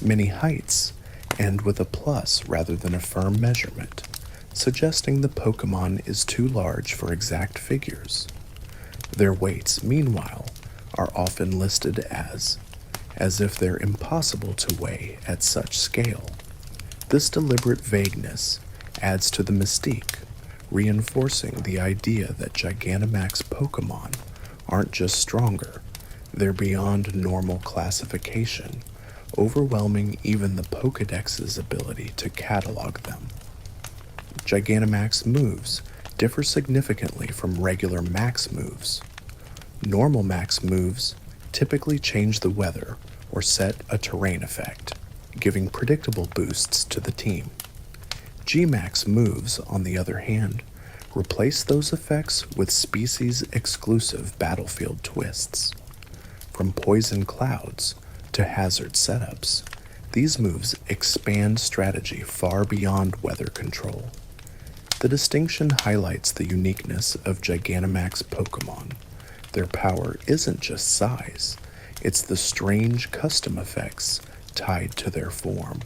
Many heights end with a plus rather than a firm measurement, suggesting the Pokémon is too large for exact figures. Their weights, meanwhile, are often listed as if they're impossible to weigh at such scale. This deliberate vagueness adds to the mystique, reinforcing the idea that Gigantamax Pokémon aren't just stronger, they're beyond normal classification, overwhelming even the Pokédex's ability to catalog them. Gigantamax moves differ significantly from regular max moves. Normal max moves typically change the weather or set a terrain effect, giving predictable boosts to the team. Gmax moves, on the other hand, replace those effects with species-exclusive battlefield twists. From poison clouds to hazard setups, these moves expand strategy far beyond weather control. The distinction highlights the uniqueness of Gigantamax Pokémon. Their power isn't just size, it's the strange custom effects tied to their form.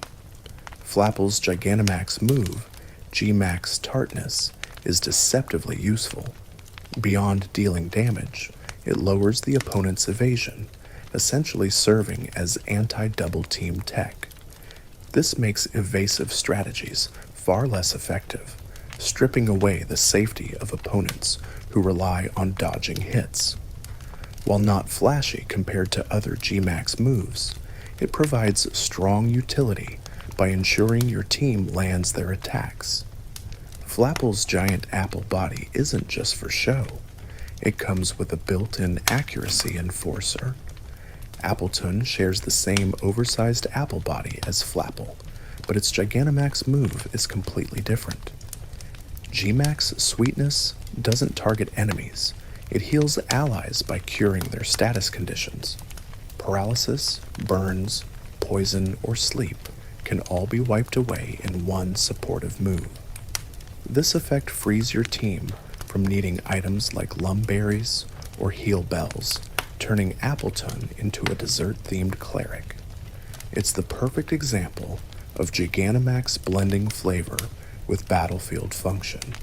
Flapple's Gigantamax move, Gmax Tartness, is deceptively useful. Beyond dealing damage, it lowers the opponent's evasion, essentially serving as anti-double team tech. This makes evasive strategies far less effective, stripping away the safety of opponents who rely on dodging hits. While not flashy compared to other Gmax moves, it provides strong utility by ensuring your team lands their attacks. Flapple's giant apple body isn't just for show. It comes with a built-in accuracy enforcer. Appleton shares the same oversized apple body as Flapple, but its Gigantamax move is completely different. Gmax Sweetness doesn't target enemies, It heals allies by curing their status conditions. Paralysis, burns, poison, or sleep can all be wiped away in one supportive move. This effect frees your team from needing items like lumberries or heal bells, turning Appleton into a dessert-themed cleric. It's the perfect example of Gigantamax blending flavor with battlefield function.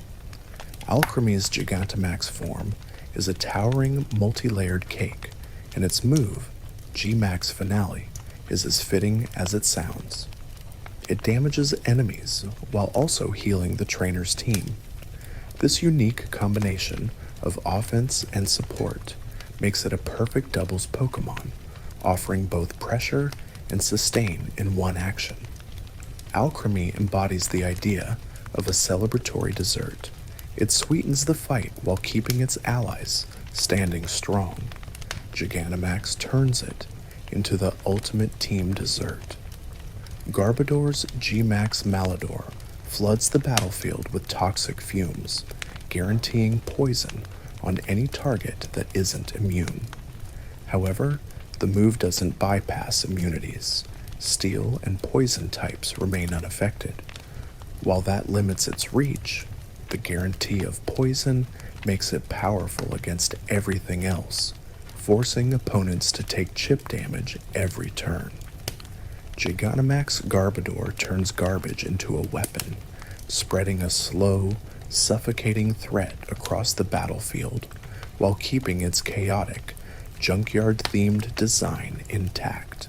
Alchemy's Gigantamax form is a towering, multi-layered cake, and its move, G-Max Finale, is as fitting as it sounds. It damages enemies while also healing the trainer's team. This unique combination of offense and support makes it a perfect doubles Pokémon, offering both pressure and sustain in one action. Alchemy embodies the idea of a celebratory dessert. It sweetens the fight while keeping its allies standing strong. Gigantamax turns it into the ultimate team dessert. Garbodor's G-Max Malador floods the battlefield with toxic fumes, guaranteeing poison on any target that isn't immune. However, the move doesn't bypass immunities. Steel and poison types remain unaffected. While that limits its reach, the guarantee of poison makes it powerful against everything else, forcing opponents to take chip damage every turn. Gigantamax Garbodor turns garbage into a weapon, spreading a slow, suffocating threat across the battlefield while keeping its chaotic, junkyard-themed design intact.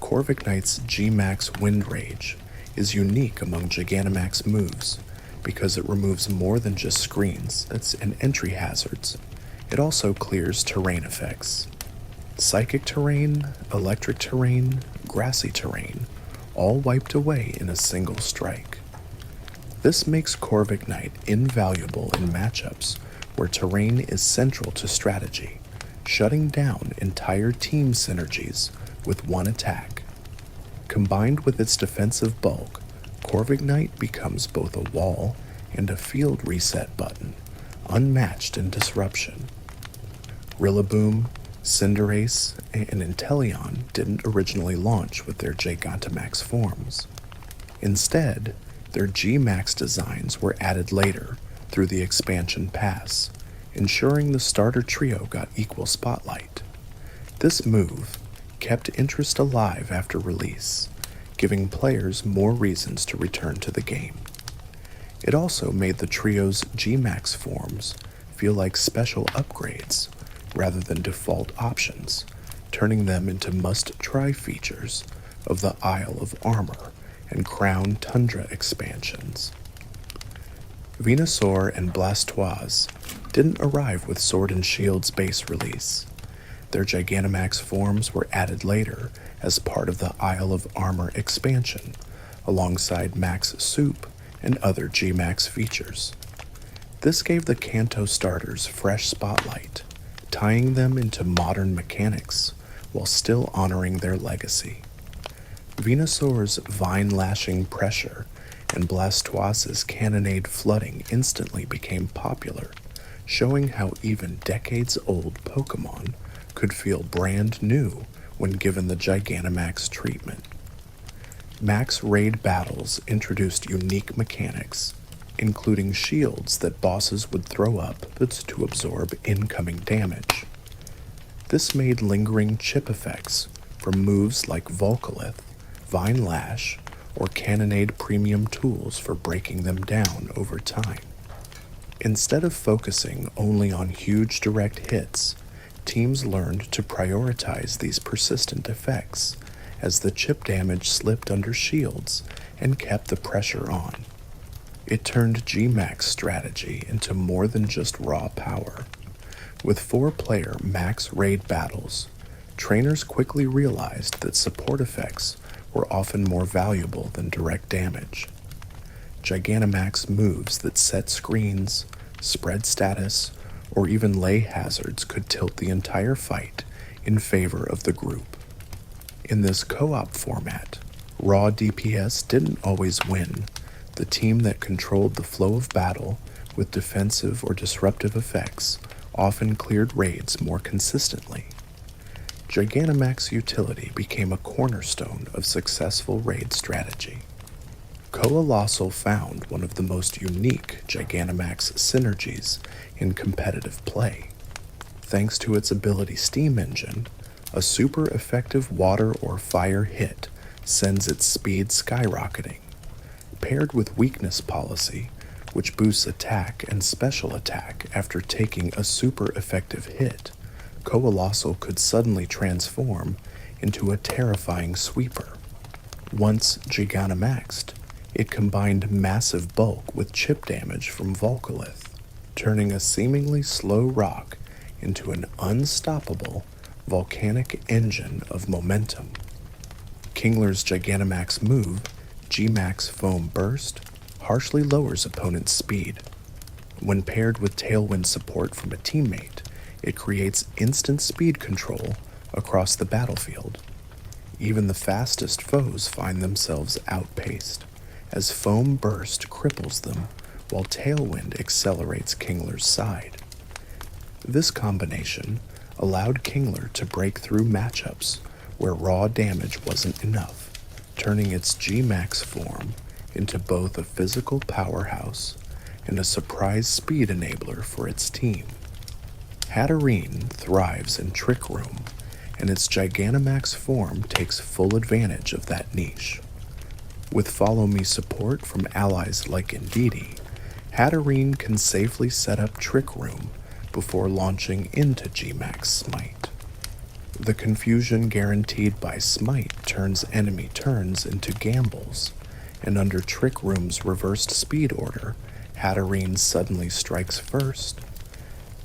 Corviknight's G-Max Windrage is unique among Gigantamax moves because it removes more than just screens and entry hazards. It also clears terrain effects. Psychic terrain, electric terrain, grassy terrain, all wiped away in a single strike. This makes Corviknight invaluable in matchups where terrain is central to strategy, shutting down entire team synergies with one attack. Combined with its defensive bulk, Corviknight becomes both a wall and a field reset button, unmatched in disruption. Rillaboom, Cinderace, and Inteleon didn't originally launch with their Gigantamax forms. Instead, their G-Max designs were added later through the expansion pass, ensuring the starter trio got equal spotlight. This move kept interest alive after release, giving players more reasons to return to the game. It also made the trio's G-Max forms feel like special upgrades rather than default options, turning them into must-try features of the Isle of Armor and Crown Tundra expansions. Venusaur and Blastoise didn't arrive with Sword and Shield's base release. Their Gigantamax forms were added later as part of the Isle of Armor expansion, alongside Max Soup and other G-Max features. This gave the Kanto starters fresh spotlight, tying them into modern mechanics while still honoring their legacy. Venusaur's vine-lashing pressure and Blastoise's cannonade flooding instantly became popular, showing how even decades-old Pokémon could feel brand new when given the Gigantamax treatment. Max Raid battles introduced unique mechanics, including shields that bosses would throw up to absorb incoming damage. This made lingering chip effects from moves like Volcalith, Vine Lash, or Cannonade premium tools for breaking them down over time. Instead of focusing only on huge direct hits, teams learned to prioritize these persistent effects as the chip damage slipped under shields and kept the pressure on. It turned G-Max strategy into more than just raw power. With 4-player max raid battles, trainers quickly realized that support effects were often more valuable than direct damage. Gigantamax moves that set screens, spread status, or even lay hazards could tilt the entire fight in favor of the group. In this co-op format, raw DPS didn't always win. The team that controlled the flow of battle with defensive or disruptive effects often cleared raids more consistently. Gigantamax utility became a cornerstone of successful raid strategy. Colossal found one of the most unique Gigantamax synergies in competitive play. Thanks to its ability steam engine, a super effective water or fire hit sends its speed skyrocketing. Paired with weakness policy, which boosts attack and special attack after taking a super effective hit, Colossal could suddenly transform into a terrifying sweeper. Once Gigantamaxed, it combined massive bulk with chip damage from Volcalith, turning a seemingly slow rock into an unstoppable volcanic engine of momentum. Kingler's Gigantamax move, G-Max Foam Burst, harshly lowers opponent's speed. When paired with Tailwind support from a teammate, it creates instant speed control across the battlefield. Even the fastest foes find themselves outpaced, as Foam Burst cripples them while Tailwind accelerates Kingler's side. This combination allowed Kingler to break through matchups where raw damage wasn't enough, turning its G-Max form into both a physical powerhouse and a surprise speed enabler for its team. Hatterene thrives in Trick Room, and its Gigantamax form takes full advantage of that niche. With Follow Me support from allies like Indeedee, Hatterene can safely set up Trick Room before launching into G-Max Smite. The confusion guaranteed by Smite turns enemy turns into gambles, and under Trick Room's reversed speed order, Hatterene suddenly strikes first.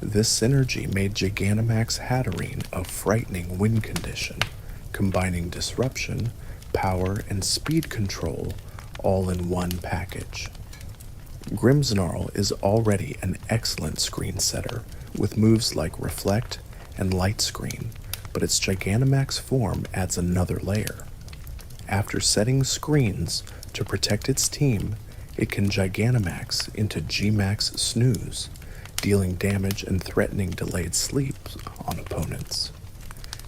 This synergy made Gigantamax Hatterene a frightening win condition, combining disruption, power, and speed control all in one package. Grimmsnarl is already an excellent screen setter with moves like Reflect and Light Screen, but its Gigantamax form adds another layer. After setting screens to protect its team, it can Gigantamax into G-Max Snooze, dealing damage and threatening delayed sleep on opponents.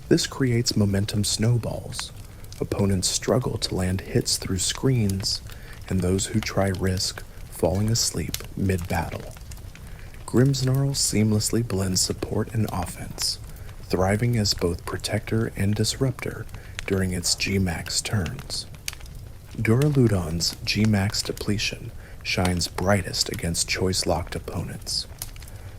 This creates momentum snowballs. Opponents struggle to land hits through screens, and those who try risk falling asleep mid-battle. Grimmsnarl seamlessly blends support and offense, thriving as both protector and disruptor during its G-Max turns. Duraludon's G-Max depletion shines brightest against choice-locked opponents.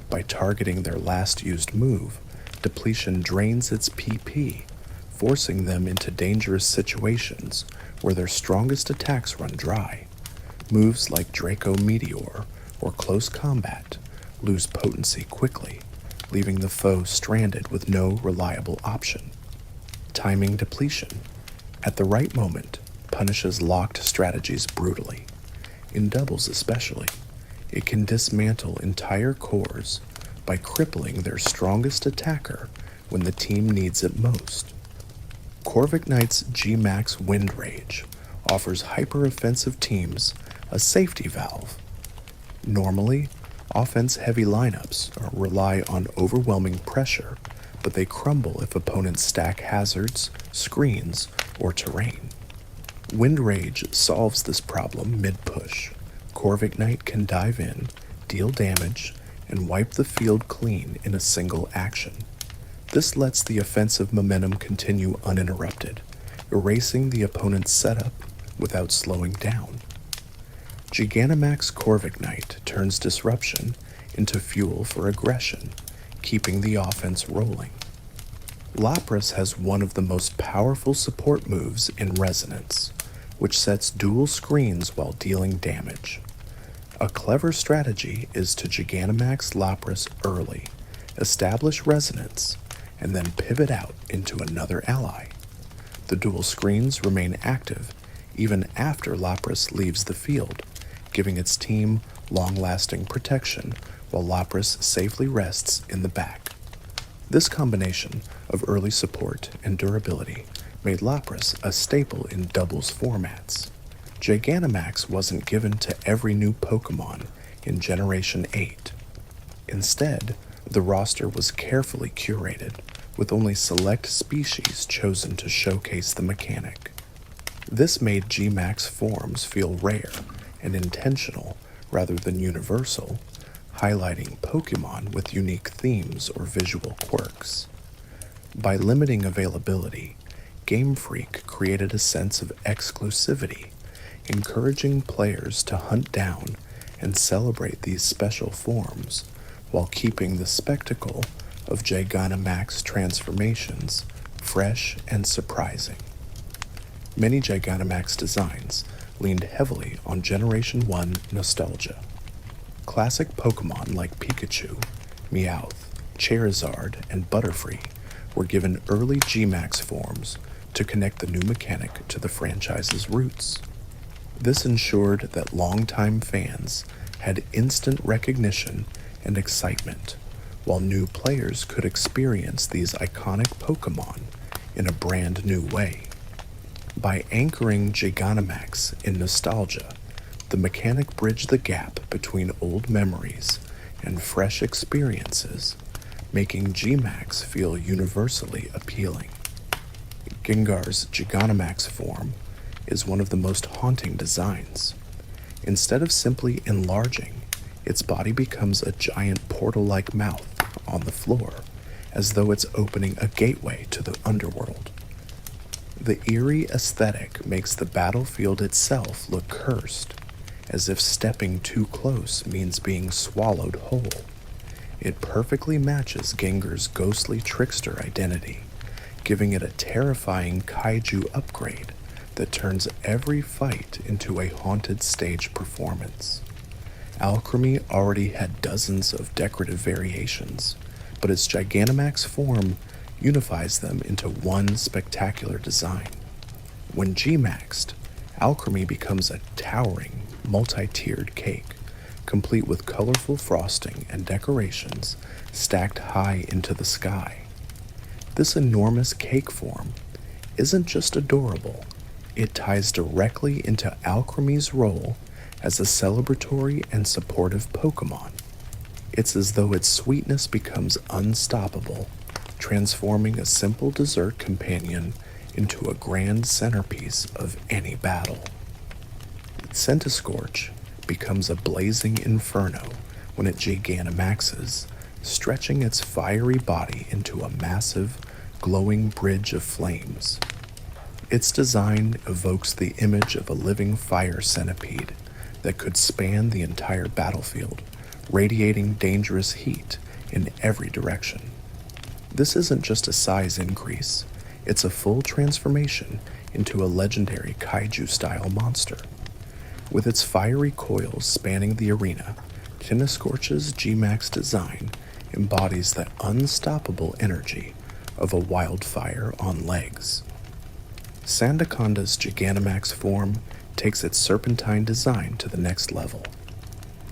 By targeting their last used move, depletion drains its PP, forcing them into dangerous situations where their strongest attacks run dry. Moves like Draco Meteor or Close Combat lose potency quickly, leaving the foe stranded with no reliable option. Timing depletion, at the right moment, punishes locked strategies brutally. In doubles especially, it can dismantle entire cores by crippling their strongest attacker when the team needs it most. Corvic Knight's G-Max Wind Rage offers hyper-offensive teams a safety valve. Normally, offense-heavy lineups rely on overwhelming pressure, but they crumble if opponents stack hazards, screens, or terrain. Wind Rage solves this problem mid-push. Corvic Knight can dive in, deal damage, and wipe the field clean in a single action. This lets the offensive momentum continue uninterrupted, erasing the opponent's setup without slowing down. Gigantamax Corvic Knight turns disruption into fuel for aggression, keeping the offense rolling. Lapras has one of the most powerful support moves in Resonance, which sets dual screens while dealing damage. A clever strategy is to Gigantamax Lapras early, establish Resonance, and then pivot out into another ally. The dual screens remain active even after Lapras leaves the field, giving its team long-lasting protection while Lapras safely rests in the back. This combination of early support and durability made Lapras a staple in doubles formats. Gigantamax wasn't given to every new Pokémon in Generation 8. Instead, The roster was carefully curated, with only select species chosen to showcase the mechanic. This made Gmax forms feel rare and intentional rather than universal, highlighting Pokemon with unique themes or visual quirks. By limiting availability, Game Freak created a sense of exclusivity, encouraging players to hunt down and celebrate these special forms while keeping the spectacle of Gigantamax transformations fresh and surprising. Many Gigantamax designs leaned heavily on Generation 1 nostalgia. Classic Pokemon like Pikachu, Meowth, Charizard, and Butterfree were given early Gmax forms to connect the new mechanic to the franchise's roots. This ensured that longtime fans had instant recognition and excitement, while new players could experience these iconic Pokemon in a brand new way. By anchoring Gigantamax in nostalgia, the mechanic bridged the gap between old memories and fresh experiences, making Gmax feel universally appealing. Gengar's Gigantamax form is one of the most haunting designs. Instead of simply enlarging, its body becomes a giant portal-like mouth on the floor, as though it's opening a gateway to the underworld. The eerie aesthetic makes the battlefield itself look cursed, as if stepping too close means being swallowed whole. It perfectly matches Gengar's ghostly trickster identity, giving it a terrifying kaiju upgrade that turns every fight into a haunted stage performance. Alchemy already had dozens of decorative variations, but its Gigantamax form unifies them into one spectacular design. When Gmaxed, Alchemy becomes a towering, multi-tiered cake, complete with colorful frosting and decorations stacked high into the sky. This enormous cake form isn't just adorable, it ties directly into Alchemy's role as a celebratory and supportive Pokemon. It's as though its sweetness becomes unstoppable, transforming a simple dessert companion into a grand centerpiece of any battle. Centiskorch becomes a blazing inferno when it Gigantamaxes, stretching its fiery body into a massive, glowing bridge of flames. Its design evokes the image of a living fire centipede that could span the entire battlefield, radiating dangerous heat in every direction. This isn't just a size increase, it's a full transformation into a legendary kaiju-style monster. With its fiery coils spanning the arena, Centiskorch's Gmax design embodies the unstoppable energy of a wildfire on legs. Sandaconda's Gigantamax form takes its serpentine design to the next level.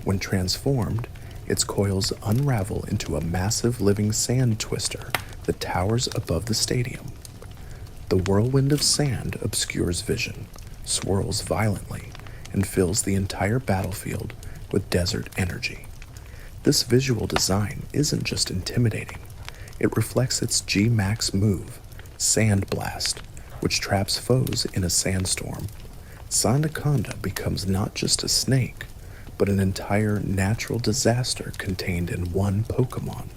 When transformed, its coils unravel into a massive living sand twister that towers above the stadium. The whirlwind of sand obscures vision, swirls violently, and fills the entire battlefield with desert energy. This visual design isn't just intimidating, it reflects its G-Max move, Sand Blast, which traps foes in a sandstorm. Sandaconda becomes not just a snake, but an entire natural disaster contained in one Pokemon.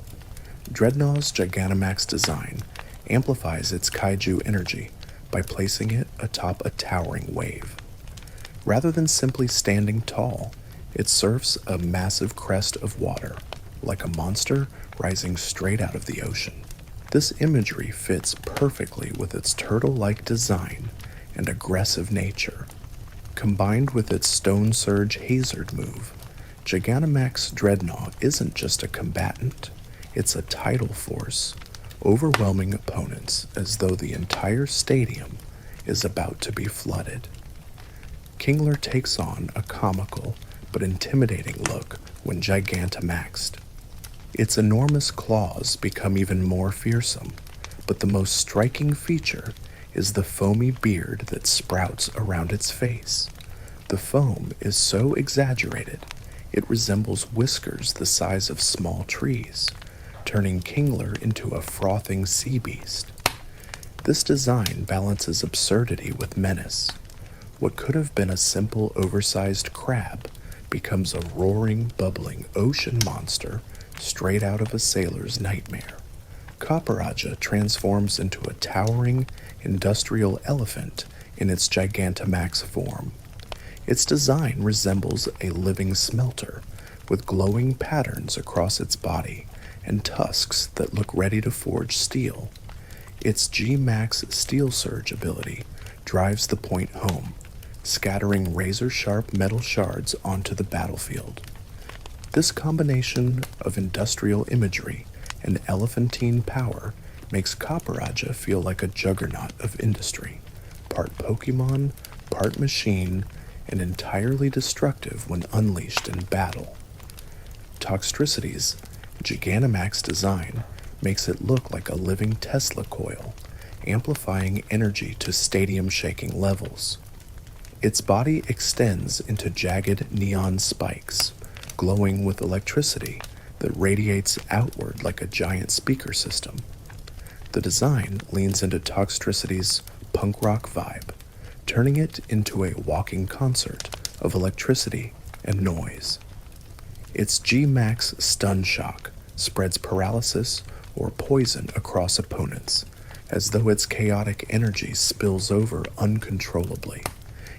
Dreadnaught's Gigantamax design amplifies its kaiju energy by placing it atop a towering wave. Rather than simply standing tall, it surfs a massive crest of water, like a monster rising straight out of the ocean. This imagery fits perfectly with its turtle-like design and aggressive nature. Combined with its Stone Surge Hazard move, Gigantamax Dreadnought isn't just a combatant, it's a tidal force, overwhelming opponents as though the entire stadium is about to be flooded. Kingler takes on a comical but intimidating look when Gigantamaxed. Its enormous claws become even more fearsome, but the most striking feature is the foamy beard that sprouts around its face. The foam is so exaggerated, it resembles whiskers the size of small trees, turning Kingler into a frothing sea beast. This design balances absurdity with menace. What could have been a simple, oversized crab becomes a roaring, bubbling ocean monster straight out of a sailor's nightmare. Copperaja transforms into a towering, industrial elephant in its Gigantamax form. Its design resembles a living smelter, with glowing patterns across its body and tusks that look ready to forge steel. Its G-Max Steel Surge ability drives the point home, scattering razor-sharp metal shards onto the battlefield. This combination of industrial imagery and elephantine power makes Copperaja feel like a juggernaut of industry, part Pokemon, part machine, and entirely destructive when unleashed in battle. Toxtricity's Gigantamax design makes it look like a living Tesla coil, amplifying energy to stadium-shaking levels. Its body extends into jagged neon spikes, glowing with electricity that radiates outward like a giant speaker system. The design leans into Toxtricity's punk rock vibe, turning it into a walking concert of electricity and noise. Its G-Max Stun Shock spreads paralysis or poison across opponents, as though its chaotic energy spills over uncontrollably,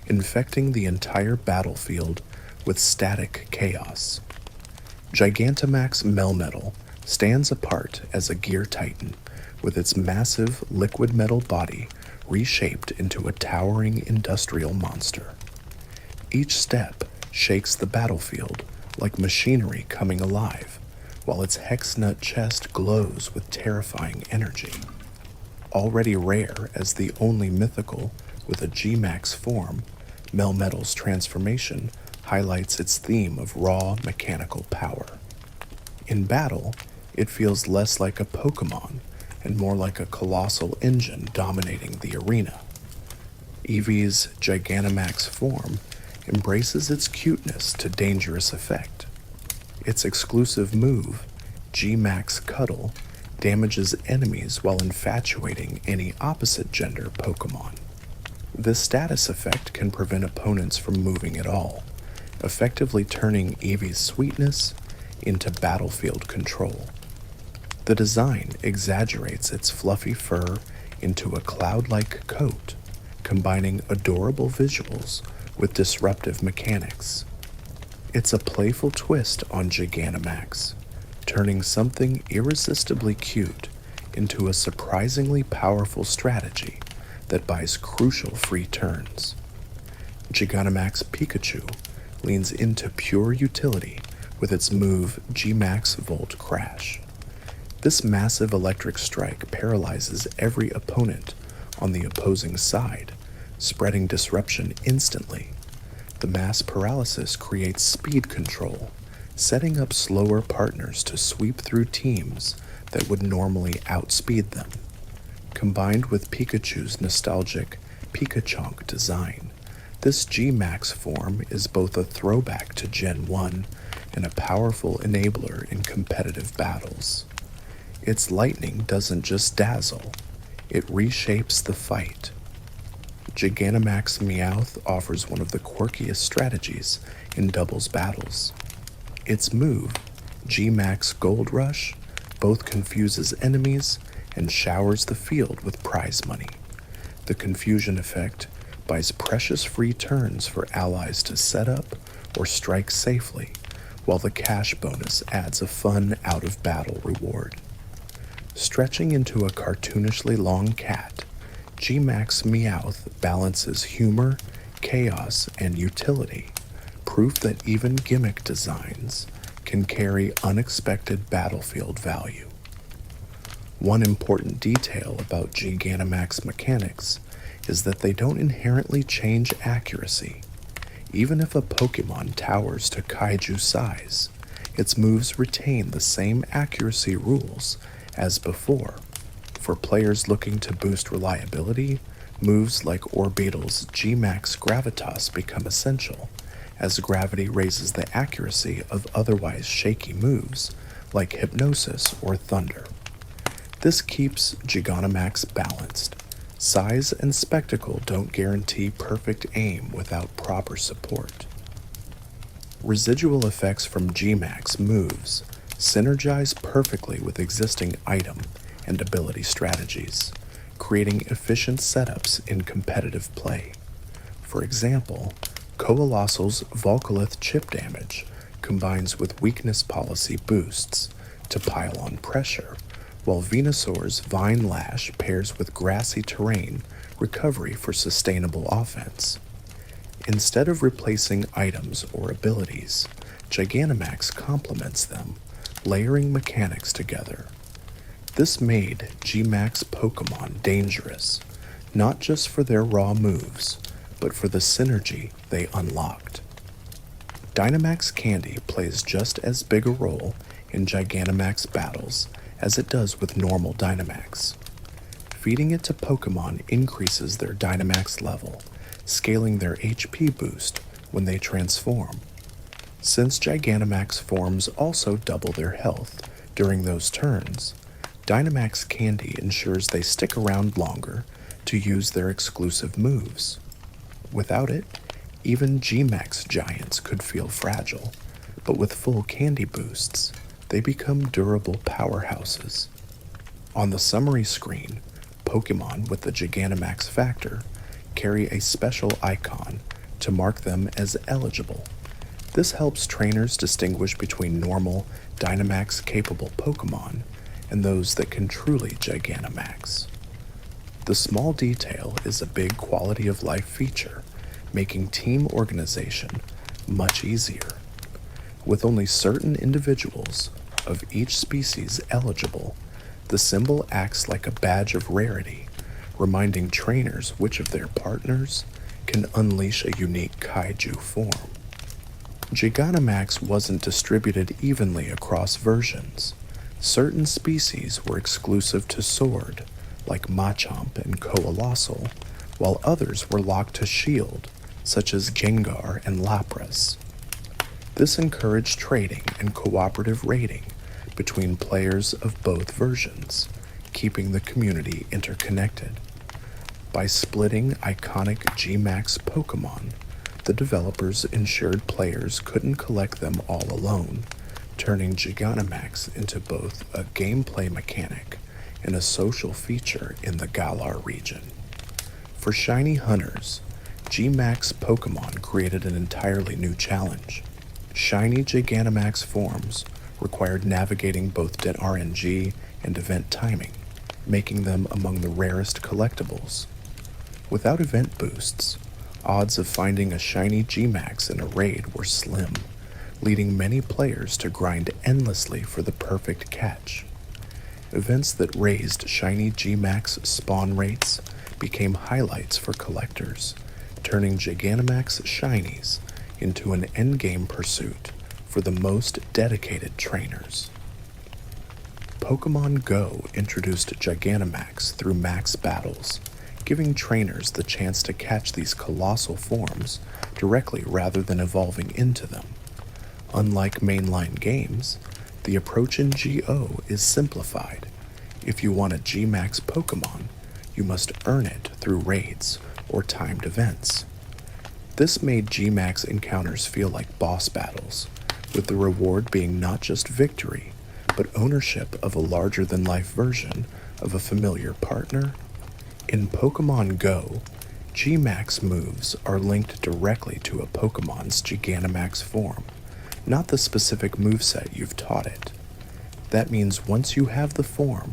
infecting the entire battlefield with static chaos. Gigantamax Melmetal stands apart as a gear titan, with its massive liquid metal body reshaped into a towering industrial monster. Each step shakes the battlefield like machinery coming alive, while its hex-nut chest glows with terrifying energy. Already rare as the only mythical with a G-Max form, Melmetal's transformation highlights its theme of raw mechanical power. In battle, it feels less like a Pokemon and more like a colossal engine dominating the arena. Eevee's Gigantamax form embraces its cuteness to dangerous effect. Its exclusive move, G-Max Cuddle, damages enemies while infatuating any opposite-gender Pokemon. This status effect can prevent opponents from moving at all, effectively turning Eevee's sweetness into battlefield control. The design exaggerates its fluffy fur into a cloud-like coat, combining adorable visuals with disruptive mechanics. It's a playful twist on Gigantamax, turning something irresistibly cute into a surprisingly powerful strategy that buys crucial free turns. Gigantamax Pikachu leans into pure utility with its move G-Max Volt Crash. This massive electric strike paralyzes every opponent on the opposing side, spreading disruption instantly. The mass paralysis creates speed control, setting up slower partners to sweep through teams that would normally outspeed them. Combined with Pikachu's nostalgic Pikachonk design, this G-Max form is both a throwback to Gen 1 and a powerful enabler in competitive battles. Its lightning doesn't just dazzle, it reshapes the fight. Gigantamax Meowth offers one of the quirkiest strategies in doubles battles. Its move, G-Max Gold Rush, both confuses enemies and showers the field with prize money. The confusion effect buys precious free turns for allies to set up or strike safely, while the cash bonus adds a fun out-of-battle reward. Stretching into a cartoonishly long cat, G-Max Meowth balances humor, chaos, and utility, proof that even gimmick designs can carry unexpected battlefield value. One important detail about Gigantamax mechanics is that they don't inherently change accuracy. Even if a Pokemon towers to kaiju size, its moves retain the same accuracy rules as before. For players looking to boost reliability, moves like Orbeetle's G-Max Gravitas become essential, as gravity raises the accuracy of otherwise shaky moves like hypnosis or thunder. This keeps Gigantamax balanced. Size and spectacle don't guarantee perfect aim without proper support. Residual effects from Gmax moves synergize perfectly with existing item and ability strategies, creating efficient setups in competitive play. For example, Colossal's Volcalith chip damage combines with weakness policy boosts to pile on pressure, while Venusaur's Vine Lash pairs with grassy terrain recovery for sustainable offense. Instead of replacing items or abilities, Gigantamax complements them, layering mechanics together. This made Gmax Pokémon dangerous, not just for their raw moves, but for the synergy they unlocked. Dynamax Candy plays just as big a role in Gigantamax battles as it does with normal Dynamax. Feeding it to Pokémon increases their Dynamax level, scaling their HP boost when they transform. Since Gigantamax forms also double their health during those turns, Dynamax Candy ensures they stick around longer to use their exclusive moves. Without it, even Gmax giants could feel fragile, but with full candy boosts, they become durable powerhouses. On the summary screen, Pokémon with the Gigantamax factor carry a special icon to mark them as eligible. This helps trainers distinguish between normal, Dynamax-capable Pokémon and those that can truly Gigantamax. The small detail is a big quality-of-life feature, making team organization much easier. With only certain individuals of each species eligible, the symbol acts like a badge of rarity, reminding trainers which of their partners can unleash a unique kaiju form. Gigantamax wasn't distributed evenly across versions. Certain species were exclusive to Sword, like Machamp and Colossal, while others were locked to Shield, such as Gengar and Lapras. This encouraged trading and cooperative raiding between players of both versions, keeping the community interconnected. By splitting iconic Gmax Pokémon, the developers ensured players couldn't collect them all alone, turning Gigantamax into both a gameplay mechanic and a social feature in the Galar region. For shiny hunters, Gmax Pokémon created an entirely new challenge. Shiny Gigantamax forms required navigating both RNG and event timing, making them among the rarest collectibles. Without event boosts, odds of finding a shiny Gmax in a raid were slim, leading many players to grind endlessly for the perfect catch. Events that raised shiny Gmax spawn rates became highlights for collectors, turning Gigantamax shinies into an endgame pursuit for the most dedicated trainers. Pokémon Go introduced Gigantamax through max battles, giving trainers the chance to catch these colossal forms directly rather than evolving into them. Unlike mainline games, the approach in GO is simplified. If you want a Gmax Pokémon, you must earn it through raids or timed events. This made Gmax encounters feel like boss battles, with the reward being not just victory, but ownership of a larger-than-life version of a familiar partner. In Pokémon Go, Gmax moves are linked directly to a Pokémon's Gigantamax form, not the specific moveset you've taught it. That means once you have the form,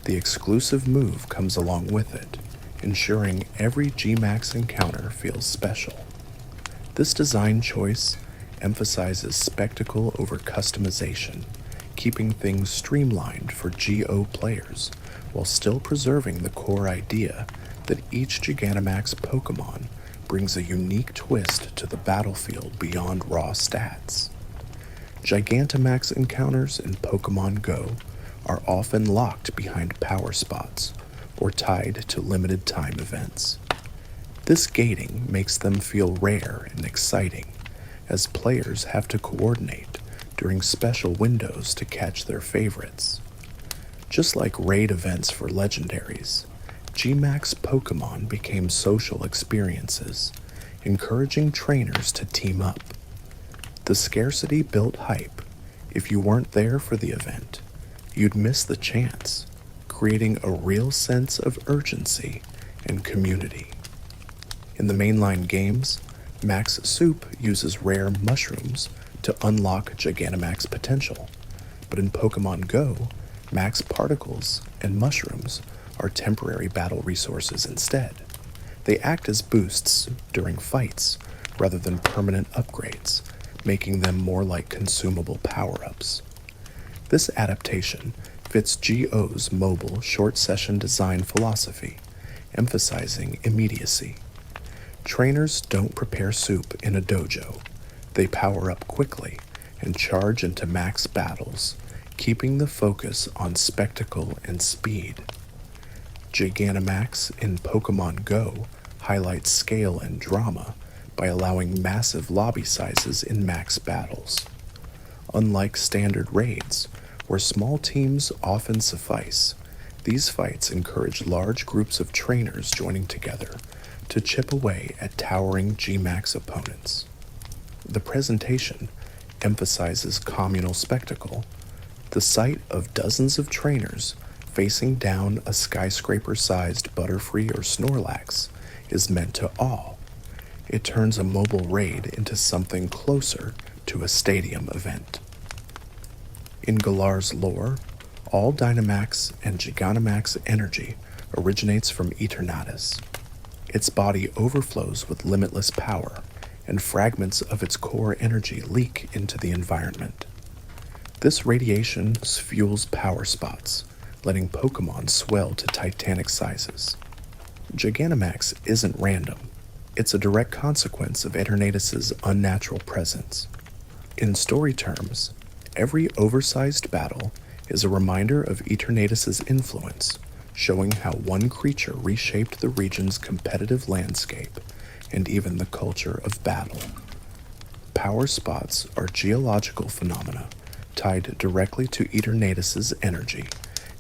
the exclusive move comes along with it, ensuring every Gmax encounter feels special. This design choice emphasizes spectacle over customization, keeping things streamlined for GO players while still preserving the core idea that each Gigantamax Pokémon brings a unique twist to the battlefield beyond raw stats. Gigantamax encounters in Pokémon Go are often locked behind power spots or tied to limited time events. This gating makes them feel rare and exciting, as players have to coordinate during special windows to catch their favorites. Just like raid events for legendaries, Gmax Pokémon became social experiences, encouraging trainers to team up. The scarcity built hype. If you weren't there for the event, you'd miss the chance, creating a real sense of urgency and community. In the mainline games, Max Soup uses rare mushrooms to unlock Gigantamax potential, but in Pokemon Go, Max Particles and mushrooms are temporary battle resources instead. They act as boosts during fights rather than permanent upgrades, making them more like consumable power-ups. This adaptation fits GO's mobile short-session design philosophy, emphasizing immediacy. Trainers don't prepare soup in a dojo. They power up quickly and charge into max battles, keeping the focus on spectacle and speed. Gigantamax in Pokemon Go highlights scale and drama by allowing massive lobby sizes in max battles. Unlike standard raids, where small teams often suffice, these fights encourage large groups of trainers joining together to chip away at towering Gmax opponents. The presentation emphasizes communal spectacle. The sight of dozens of trainers facing down a skyscraper-sized Butterfree or Snorlax is meant to awe. It turns a mobile raid into something closer to a stadium event. In Galar's lore, all Dynamax and Gigantamax energy originates from Eternatus. Its body overflows with limitless power, and fragments of its core energy leak into the environment. This radiation fuels power spots, letting Pokemon swell to titanic sizes. Gigantamax isn't random. It's a direct consequence of Eternatus' unnatural presence. In story terms, every oversized battle is a reminder of Eternatus' influence, showing how one creature reshaped the region's competitive landscape and even the culture of battle. Power spots are geological phenomena tied directly to Eternatus' energy,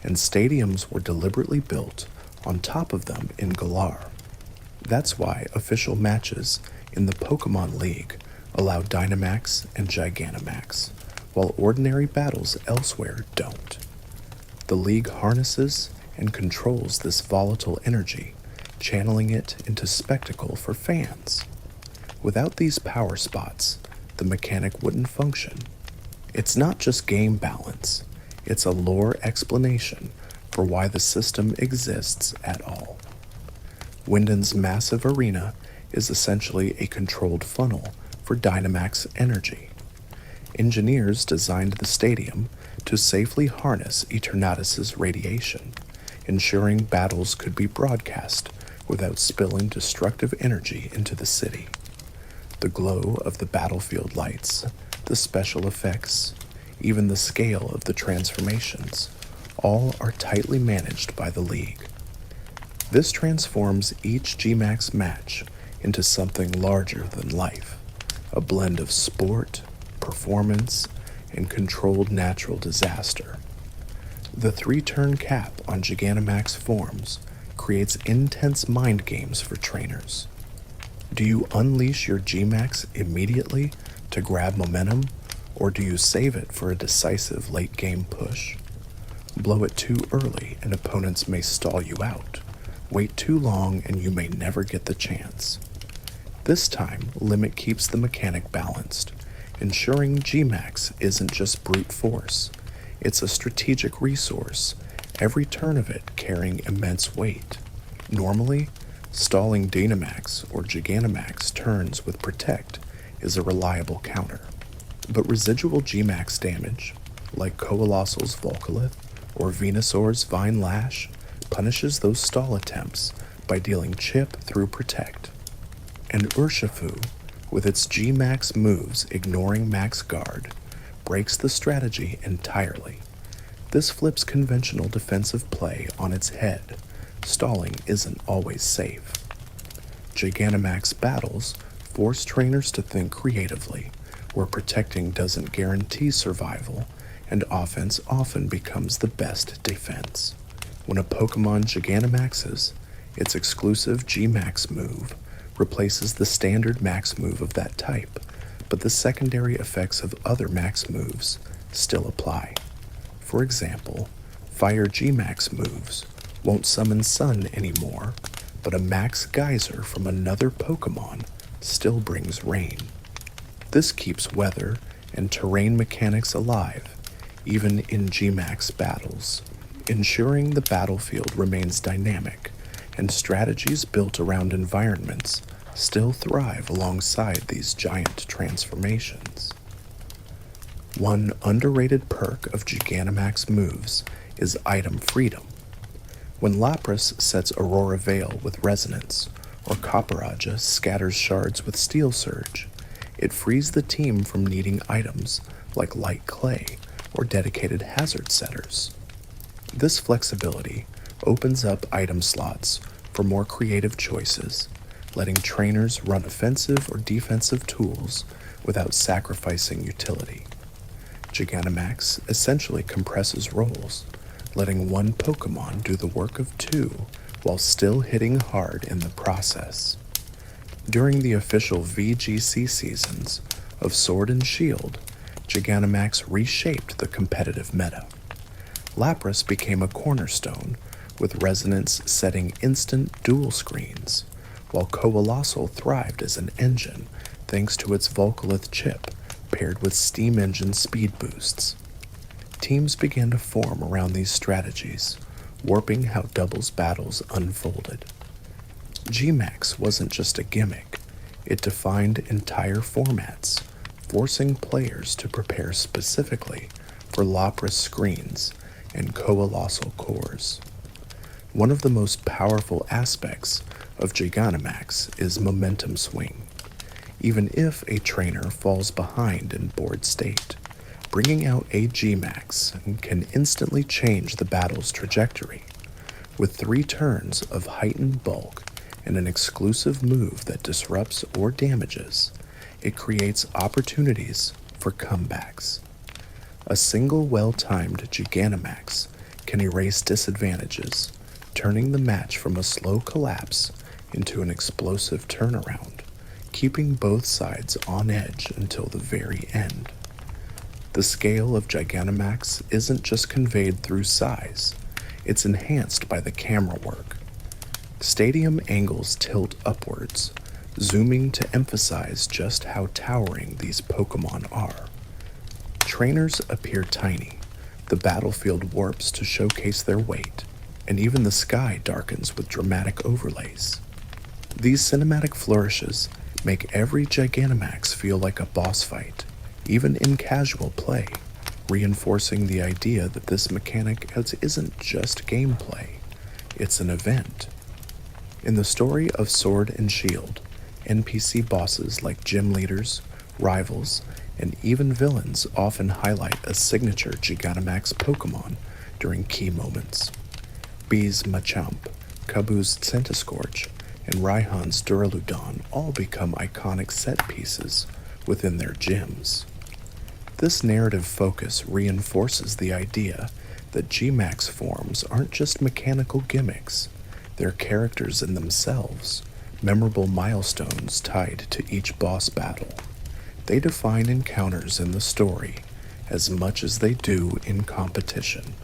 and stadiums were deliberately built on top of them in Galar. That's why official matches in the Pokemon League allow Dynamax and Gigantamax, while ordinary battles elsewhere don't. The League harnesses and controls this volatile energy, channeling it into spectacle for fans. Without these power spots, the mechanic wouldn't function. It's not just game balance, it's a lore explanation for why the system exists at all. Wyndon's massive arena is essentially a controlled funnel for Dynamax energy. Engineers designed the stadium to safely harness Eternatus' radiation, ensuring battles could be broadcast without spilling destructive energy into the city. The glow of the battlefield lights, the special effects, even the scale of the transformations, all are tightly managed by the League. This transforms each Gmax match into something larger than life, a blend of sport, performance, and controlled natural disaster. The 3-turn cap on Gigantamax forms creates intense mind games for trainers. Do you unleash your Gmax immediately to grab momentum, or do you save it for a decisive late-game push? Blow it too early and opponents may stall you out. Wait too long and you may never get the chance. This time, Limit keeps the mechanic balanced, ensuring Gmax isn't just brute force. It's a strategic resource, every turn of it carrying immense weight. Normally, stalling Dynamax or Gigantamax turns with Protect is a reliable counter. But residual Gmax damage, like Colossal's Volcalith or Venusaur's Vine Lash, punishes those stall attempts by dealing chip through Protect. And Urshifu, with its Gmax moves ignoring Max Guard, breaks the strategy entirely. This flips conventional defensive play on its head. Stalling isn't always safe. Gigantamax battles force trainers to think creatively, where protecting doesn't guarantee survival and offense often becomes the best defense. When a Pokemon Gigantamaxes, its exclusive G-Max move replaces the standard max move of that type, but the secondary effects of other max moves still apply. For example, Fire G-Max moves won't summon Sun anymore, but a Max Geyser from another Pokemon still brings rain. This keeps weather and terrain mechanics alive, even in G-Max battles, ensuring the battlefield remains dynamic and strategies built around environments still thrive alongside these giant transformations. One underrated perk of Gigantamax moves is item freedom. When Lapras sets Aurora Veil with Resonance, or Copperajah scatters shards with Steel Surge, it frees the team from needing items like Light Clay or dedicated hazard setters. This flexibility opens up item slots for more creative choices, letting trainers run offensive or defensive tools without sacrificing utility. Gigantamax essentially compresses roles, letting one Pokemon do the work of two while still hitting hard in the process. During the official VGC seasons of Sword and Shield, Gigantamax reshaped the competitive meta. Lapras became a cornerstone, with Resonance setting instant dual screens, while Colossal thrived as an engine thanks to its Volcalith chip paired with steam engine speed boosts. Teams began to form around these strategies, warping how doubles battles unfolded. G-Max wasn't just a gimmick, it defined entire formats, forcing players to prepare specifically for Lapras screens and Colossal cores. One of the most powerful aspects of Gigantamax is momentum swing. Even if a trainer falls behind in board state, bringing out a G-Max can instantly change the battle's trajectory. With 3 turns of heightened bulk and an exclusive move that disrupts or damages, it creates opportunities for comebacks. A single well-timed Gigantamax can erase disadvantages, turning the match from a slow collapse into an explosive turnaround, keeping both sides on edge until the very end. The scale of Gigantamax isn't just conveyed through size, it's enhanced by the camera work. Stadium angles tilt upwards, zooming to emphasize just how towering these Pokemon are. Trainers appear tiny, the battlefield warps to showcase their weight, and even the sky darkens with dramatic overlays. These cinematic flourishes make every Gigantamax feel like a boss fight, even in casual play, reinforcing the idea that this mechanic isn't just gameplay, it's an event. In the story of Sword and Shield, NPC bosses like gym leaders, rivals, and even villains often highlight a signature Gigantamax Pokémon during key moments. Bee's Machamp, Kabu's Centiskorch, and Raihan's Duraludon all become iconic set pieces within their gyms. This narrative focus reinforces the idea that G-Max forms aren't just mechanical gimmicks, they're characters in themselves, memorable milestones tied to each boss battle. They define encounters in the story as much as they do in competition.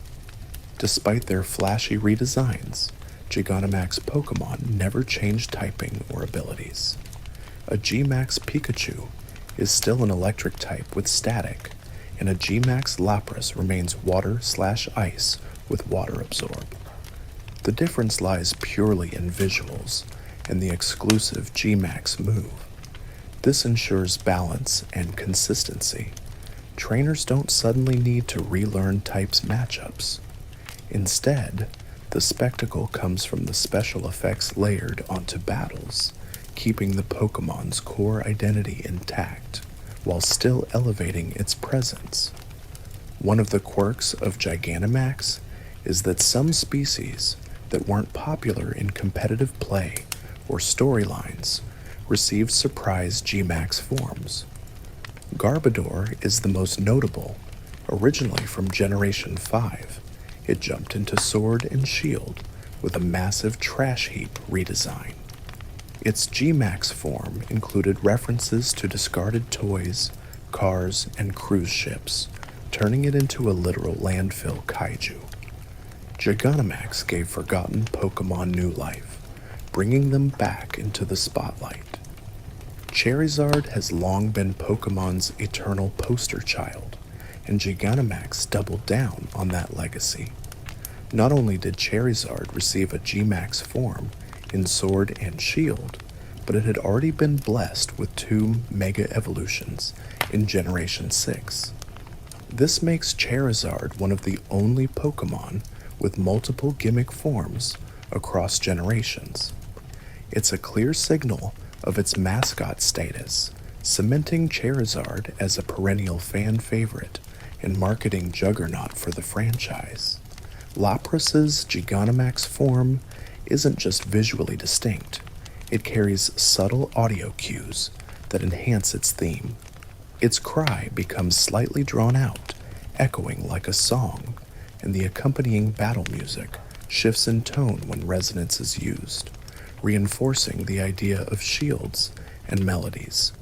Despite their flashy redesigns, Gigantamax Pokémon never changed typing or abilities. A G-Max Pikachu is still an electric type with static, and a G-Max Lapras remains water/ice with water absorb. The difference lies purely in visuals and the exclusive G-Max move. This ensures balance and consistency. Trainers don't suddenly need to relearn types matchups. Instead, the spectacle comes from the special effects layered onto battles, keeping the Pokemon's core identity intact, while still elevating its presence. One of the quirks of Gigantamax is that some species that weren't popular in competitive play or storylines received surprise G-Max forms. Garbodor is the most notable. Originally from Generation 5, it jumped into Sword and Shield with a massive trash heap redesign. Its G-Max form included references to discarded toys, cars, and cruise ships, turning it into a literal landfill kaiju. Gigantamax gave forgotten Pokémon new life, bringing them back into the spotlight. Charizard has long been Pokémon's eternal poster child, and Gigantamax doubled down on that legacy. Not only did Charizard receive a G-Max form in Sword and Shield, but it had already been blessed with 2 Mega Evolutions in Generation 6. This makes Charizard one of the only Pokémon with multiple gimmick forms across generations. It's a clear signal of its mascot status, cementing Charizard as a perennial fan favorite and marketing juggernaut for the franchise. Lapras's Gigantamax form isn't just visually distinct, it carries subtle audio cues that enhance its theme. Its cry becomes slightly drawn out, echoing like a song, and the accompanying battle music shifts in tone when resonance is used, reinforcing the idea of shields and melodies.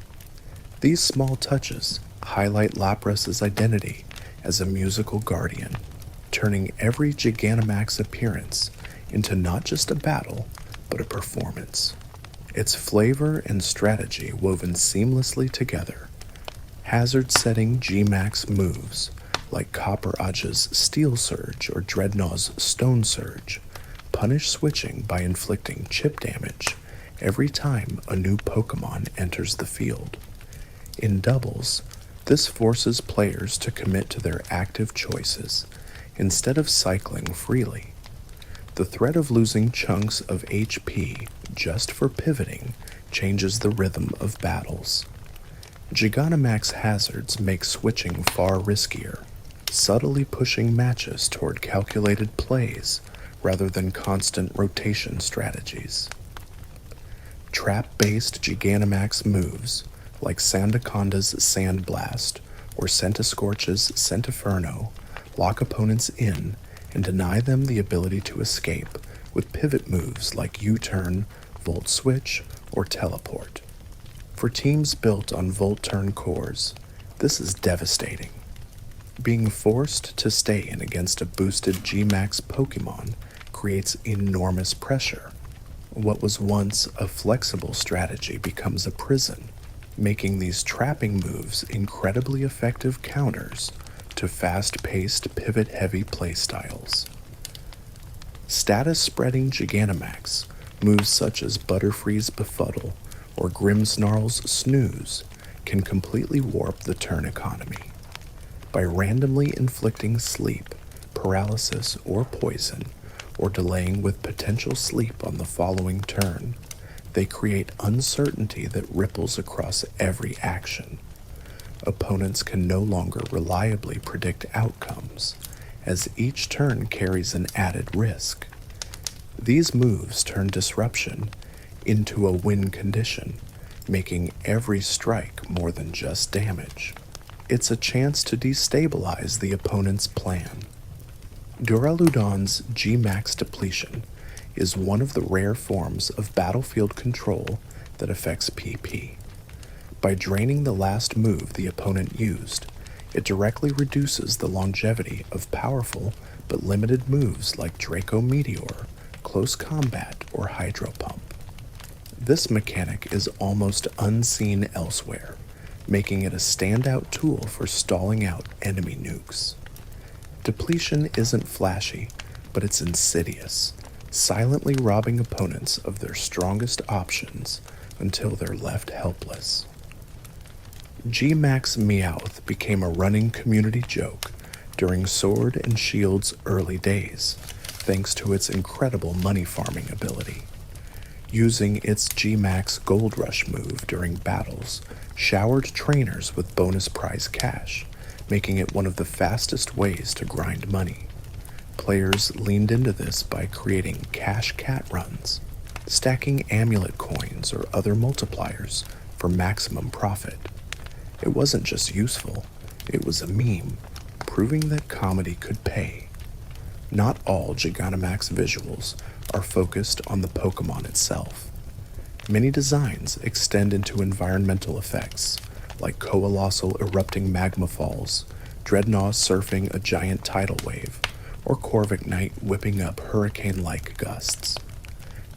These small touches highlight Lapras's identity as a musical guardian, turning every Gigantamax appearance into not just a battle, but a performance. Its flavor and strategy woven seamlessly together. Hazard-setting G-Max moves, like Copper Aja's Steel Surge or Dreadnaught's Stone Surge, punish switching by inflicting chip damage every time a new Pokémon enters the field. In doubles, this forces players to commit to their active choices instead of cycling freely. The threat of losing chunks of HP just for pivoting changes the rhythm of battles. Gigantamax hazards make switching far riskier, subtly pushing matches toward calculated plays rather than constant rotation strategies. Trap-based Gigantamax moves, like Sandaconda's Sandblast or Centiskorch's Centiferno, lock opponents in and deny them the ability to escape with pivot moves like U-turn, Volt Switch, or Teleport. For teams built on Volt-turn cores, this is devastating. Being forced to stay in against a boosted G-Max Pokémon creates enormous pressure. What was once a flexible strategy becomes a prison, making these trapping moves incredibly effective counters to fast-paced, pivot-heavy playstyles. Status-spreading Gigantamax moves such as Butterfree's Befuddle or Grimmsnarl's Snooze can completely warp the turn economy. By randomly inflicting sleep, paralysis, or poison, or delaying with potential sleep on the following turn, they create uncertainty that ripples across every action. Opponents can no longer reliably predict outcomes, as each turn carries an added risk. These moves turn disruption into a win condition, making every strike more than just damage. It's a chance to destabilize the opponent's plan. Duraludon's G-Max depletion is one of the rare forms of battlefield control that affects PP. By draining the last move the opponent used, it directly reduces the longevity of powerful but limited moves like Draco Meteor, Close Combat, or Hydro Pump. This mechanic is almost unseen elsewhere, making it a standout tool for stalling out enemy nukes. Depletion isn't flashy, but it's insidious, silently robbing opponents of their strongest options until they're left helpless. G-Max Meowth became a running community joke during Sword and Shield's early days, thanks to its incredible money farming ability. Using its G-Max Gold Rush move during battles showered trainers with bonus prize cash, making it one of the fastest ways to grind money. Players leaned into this by creating cash cat runs, stacking amulet coins or other multipliers for maximum profit. It wasn't just useful, it was a meme, proving that comedy could pay. Not all Gigantamax visuals are focused on the Pokemon itself. Many designs extend into environmental effects, like colossal erupting magma falls, Dreadnought surfing a giant tidal wave, or Corviknight whipping up hurricane-like gusts.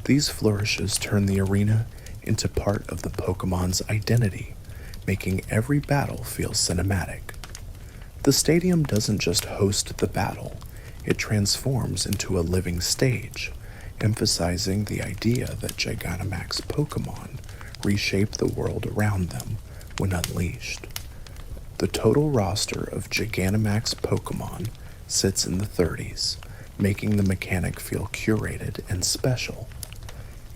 These flourishes turn the arena into part of the Pokemon's identity, making every battle feel cinematic. The stadium doesn't just host the battle, it transforms into a living stage, emphasizing the idea that Gigantamax Pokémon reshape the world around them when unleashed. The total roster of Gigantamax Pokémon sits in the 30s, making the mechanic feel curated and special.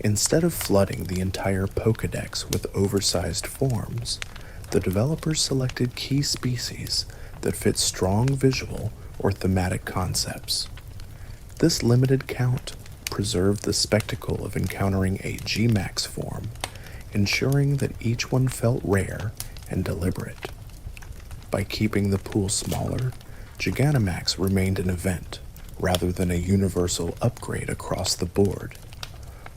Instead of flooding the entire Pokédex with oversized forms, the developers selected key species that fit strong visual or thematic concepts. This limited count preserved the spectacle of encountering a G-Max form, ensuring that each one felt rare and deliberate. By keeping the pool smaller, Gigantamax remained an event rather than a universal upgrade across the board.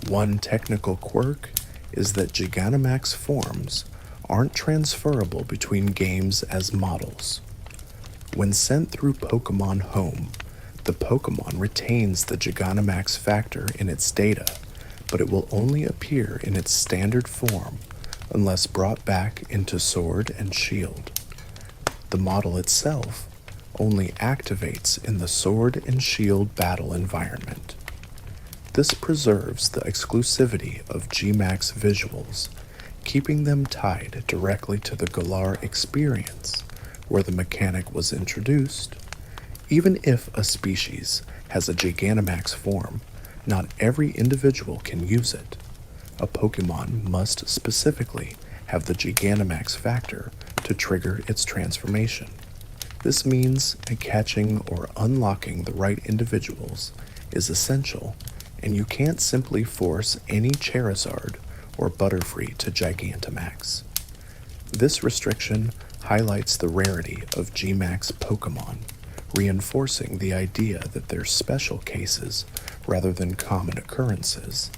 One technical quirk is that Gigantamax forms aren't transferable between games as models. When sent through Pokemon Home, the Pokemon retains the Gigantamax factor in its data, but it will only appear in its standard form unless brought back into Sword and Shield. The model itself only activates in the Sword and Shield battle environment. This preserves the exclusivity of G-Max visuals, keeping them tied directly to the Galar experience, where the mechanic was introduced. Even if a species has a Gigantamax form, not every individual can use it. A Pokemon must specifically have the Gigantamax factor to trigger its transformation. This means catching or unlocking the right individuals is essential, and you can't simply force any Charizard or Butterfree to Gigantamax. This restriction highlights the rarity of G-Max Pokemon, reinforcing the idea that they're special cases rather than common occurrences,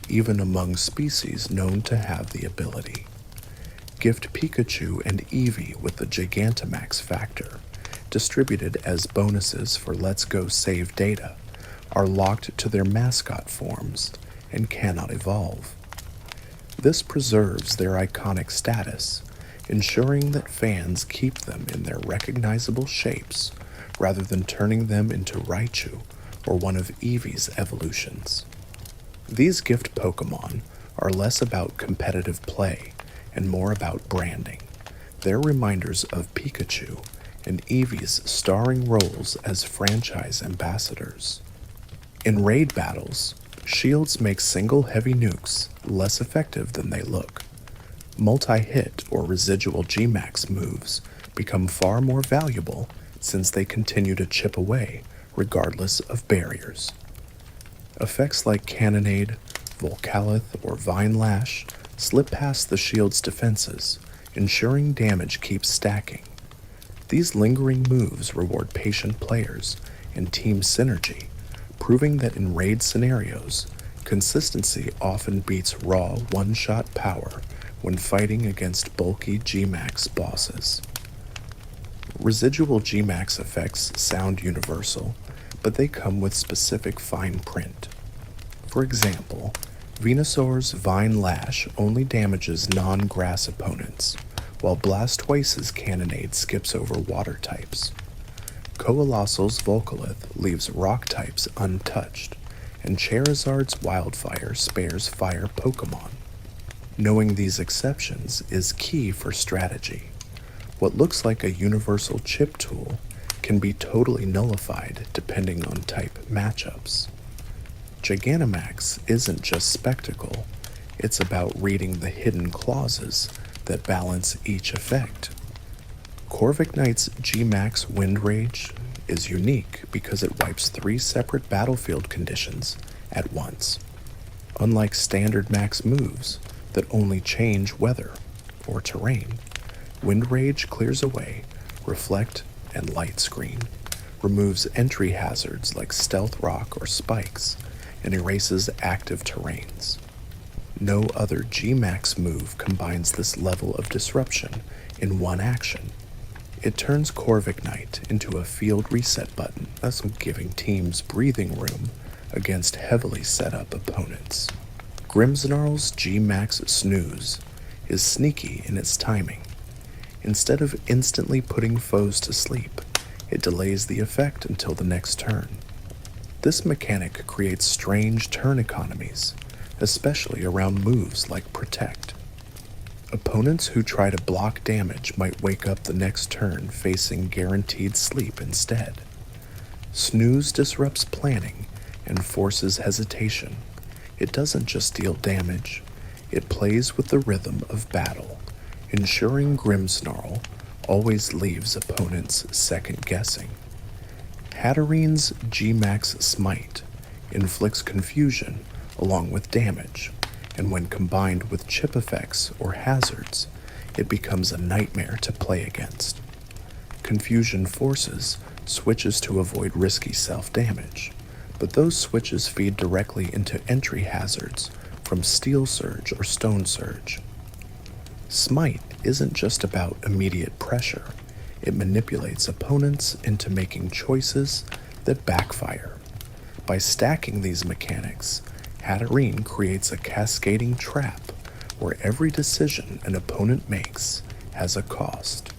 even among species known to have the ability. Gift Pikachu and Eevee with the Gigantamax factor, distributed as bonuses for Let's Go save data, are locked to their mascot forms and cannot evolve. This preserves their iconic status, ensuring that fans keep them in their recognizable shapes rather than turning them into Raichu or one of Eevee's evolutions. These gift Pokemon are less about competitive play and more about branding. They're reminders of Pikachu and Eevee's starring roles as franchise ambassadors. In raid battles, shields make single heavy nukes less effective than they look. Multi-hit or residual G-Max moves become far more valuable since they continue to chip away regardless of barriers. Effects like Cannonade, Volcalith, or Vine Lash slip past the shield's defenses, ensuring damage keeps stacking. These lingering moves reward patient players and team synergy, proving that in raid scenarios, consistency often beats raw one-shot power when fighting against bulky G-Max bosses. Residual G-Max effects sound universal, but they come with specific fine print. For example, Venusaur's Vine Lash only damages non-grass opponents, while Blastoise's Cannonade skips over water types. Colossal's Volcalith leaves rock types untouched, and Charizard's Wildfire spares fire Pokemon. Knowing these exceptions is key for strategy. What looks like a universal chip tool can be totally nullified depending on type matchups. Gigantamax isn't just spectacle, it's about reading the hidden clauses that balance each effect. Corviknight's G-Max Wind Rage is unique because it wipes 3 separate battlefield conditions at once, unlike standard max moves that only change weather or terrain. Wind Rage clears away Reflect and Light Screen, removes entry hazards like Stealth Rock or spikes, and erases active terrains. No other G-Max move combines this level of disruption in one action. It turns Corvignite into a field reset button, thus giving teams breathing room against heavily set up opponents. Grimmsnarl's G-Max Snooze is sneaky in its timing. Instead of instantly putting foes to sleep, it delays the effect until the next turn. This mechanic creates strange turn economies, especially around moves like Protect. Opponents who try to block damage might wake up the next turn facing guaranteed sleep instead. Snooze disrupts planning and forces hesitation. It doesn't just deal damage, it plays with the rhythm of battle, ensuring Grimmsnarl always leaves opponents second-guessing. Hatterene's G-Max Smite inflicts confusion along with damage, and when combined with chip effects or hazards, it becomes a nightmare to play against. Confusion forces switches to avoid risky self-damage, but those switches feed directly into entry hazards from Steel Surge or Stone Surge. Smite isn't just about immediate pressure, it manipulates opponents into making choices that backfire. By stacking these mechanics, Hatterene creates a cascading trap where every decision an opponent makes has a cost.